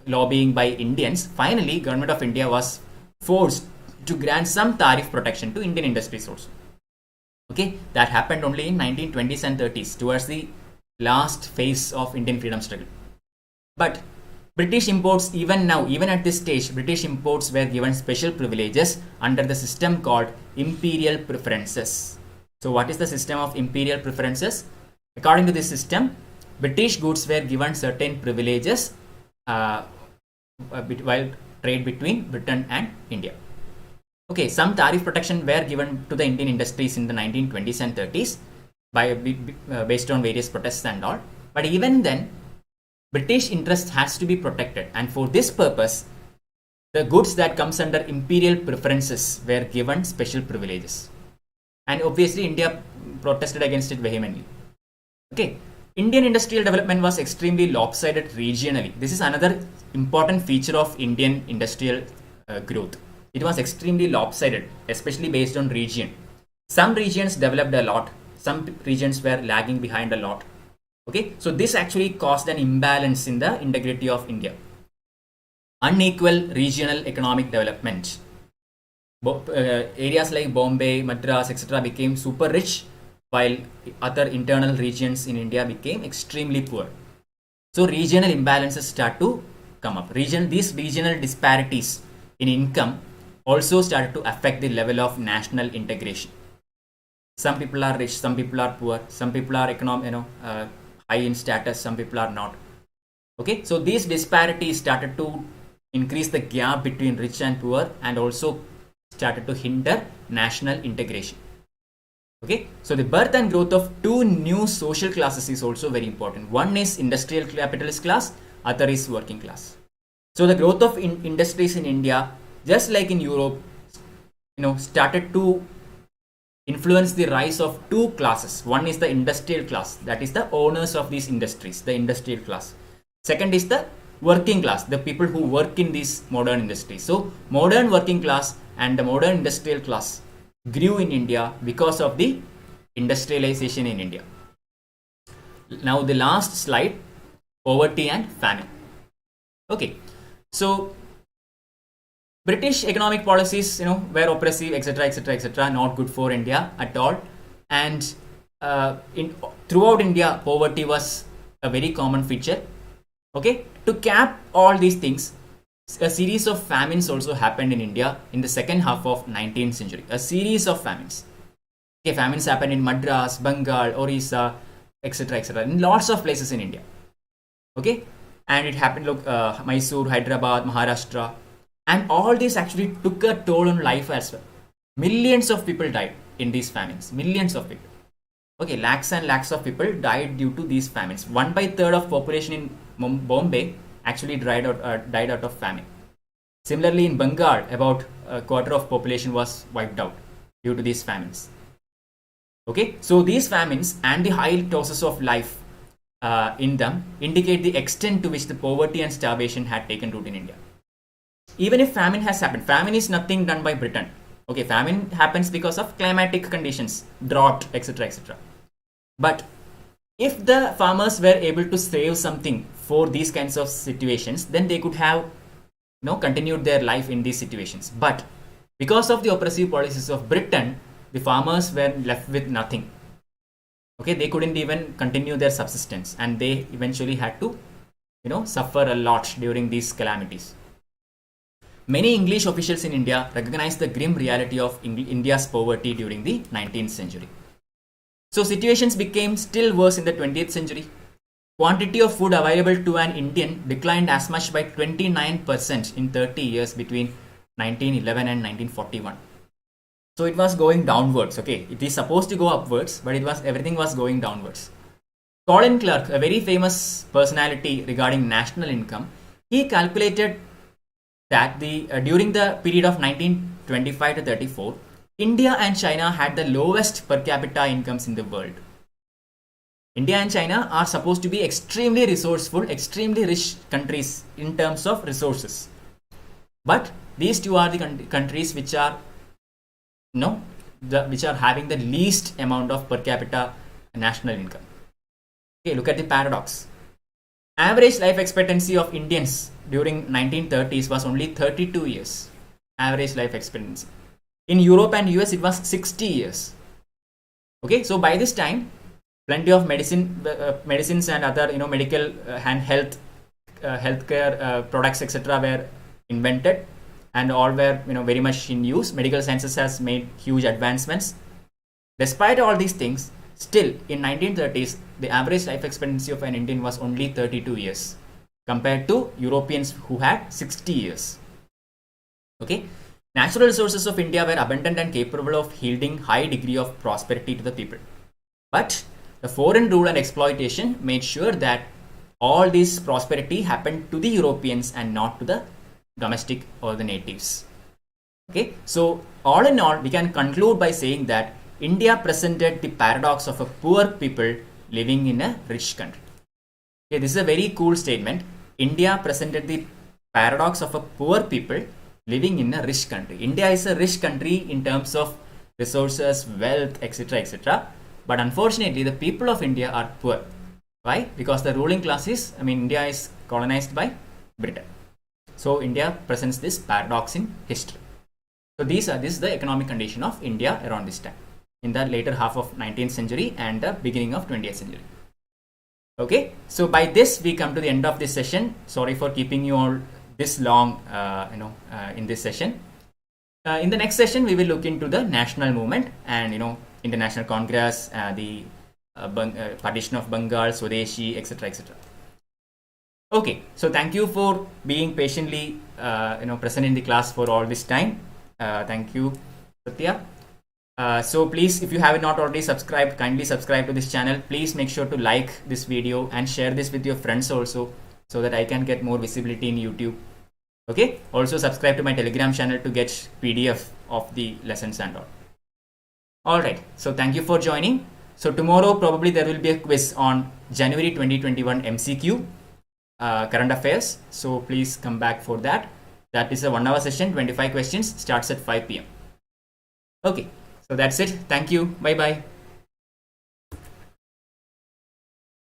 lobbying by Indians, finally government of India was forced to grant some tariff protection to Indian industries also. Okay, that happened only in 1920s and 30s, towards the last phase of Indian freedom struggle. But British imports, even at this stage, British imports were given special privileges under the system called imperial preferences. So what is the system of imperial preferences? According to this system, British goods were given certain privileges while trade between Britain and India. Okay, some tariff protection were given to the Indian industries in the 1920s and 30s based on various protests and all. But even then, British interest has to be protected, and for this purpose, the goods that comes under imperial preferences were given special privileges. and obviously India protested against it vehemently. Okay, Indian industrial development was extremely lopsided regionally. This is another important feature of Indian industrial growth. It was extremely lopsided, especially based on region. Some regions developed a lot, some regions were lagging behind a lot. Okay, so this actually caused an imbalance in the integrity of India. Unequal regional economic development. Areas like Bombay, Madras, etc. became super rich, while other internal regions in India became extremely poor. So regional imbalances start to come up. These regional disparities in income also started to affect the level of national integration. Some people are rich, some people are poor, some people are high in status, some people are not. Okay, so these disparities started to increase the gap between rich and poor, and also started to hinder national integration. Okay, so the birth and growth of two new social classes is also very important. One is industrial capitalist class, other is working class. So the growth of industries in India, just like in Europe, started to influence the rise of two classes. One is the industrial class, that is the owners of these industries, the industrial class. Second is the working class, the people who work in these modern industries. So modern working class and the modern industrial class grew in India because of the industrialization in India. Now the last slide, poverty and famine. Okay, so British economic policies, were oppressive, etc., etc., etc., not good for India at all. And throughout India, poverty was a very common feature. Okay, to cap all these things, a series of famines also happened in India in the second half of 19th century. A series of famines. Okay, famines happened in Madras, Bengal, Orissa, etc., etc., in lots of places in India. Okay, and it happened Mysore, Hyderabad, Maharashtra. And all this actually took a toll on life as well. Millions of people died in these famines. Millions of people. Okay, lakhs and lakhs of people died due to these famines. 1/3 of population in Bombay actually died out of famine. Similarly, in Bengal, about a quarter of population was wiped out due to these famines. Okay, so these famines and the high losses of life in them indicate the extent to which the poverty and starvation had taken root in India. Even if famine has happened, famine is nothing done by Britain. Okay, famine happens because of climatic conditions, drought, etc., etc. But if the farmers were able to save something for these kinds of situations, then they could have continued their life in these situations. But because of the oppressive policies of Britain, the farmers were left with nothing. Okay, they couldn't even continue their subsistence, and they eventually had to suffer a lot during these calamities. Many English officials in India recognized the grim reality of India's poverty during the 19th century. So situations became still worse in the 20th century. Quantity of food available to an Indian declined as much by 29% in 30 years between 1911 and 1941. So it was going downwards. Okay, it is supposed to go upwards, but everything was going downwards. Colin Clark, a very famous personality regarding national income, he calculated that during the period of 1925 to 34, India and China had the lowest per capita incomes in the world. India and China are supposed to be extremely resourceful, extremely rich countries in terms of resources. But these two are the countries which are having the least amount of per capita national income. Okay, look at the paradox. Average life expectancy of Indians during 1930s was only 32 years. Average life expectancy. In Europe and US, it was 60 years. Okay, so by this time, plenty of medicines and other medical and healthcare products, etc., were invented, and all were very much in use. Medical sciences has made huge advancements. Despite all these things, still in 1930s, the average life expectancy of an Indian was only 32 years compared to Europeans who had 60 years. Okay, natural resources of India were abundant and capable of yielding high degree of prosperity to the people. But the foreign rule and exploitation made sure that all this prosperity happened to the Europeans and not to the domestic or the natives. Okay, so all in all, we can conclude by saying that India presented the paradox of a poor people living in a rich country. Okay, this is a very cool statement. India presented the paradox of a poor people living in a rich country. India is a rich country in terms of resources, wealth, etc., etc. But unfortunately, the people of India are poor. Why? Because the ruling class is, India is colonized by Britain. So India presents this paradox in history. So this is the economic condition of India around this time, in the later half of 19th century and the beginning of 20th century. Okay, so by this we come to the end of this session. Sorry for keeping you all this long, in this session. In the next session, we will look into the national movement and International Congress, the partition of Bengal, Swadeshi, etc., etc. Okay, so thank you for being patiently, present in the class for all this time. Thank you, Satya. So please, if you have not already subscribed, kindly subscribe to this channel. Please make sure to like this video and share this with your friends also, so that I can get more visibility in YouTube. Okay. Also subscribe to my Telegram channel to get PDF of the lessons and all. Alright. So thank you for joining. So tomorrow probably there will be a quiz on January 2021 MCQ, current affairs. So please come back for that. That is a 1 hour session, 25 questions, starts at 5 p.m. Okay. So that's it. Thank you. Bye bye.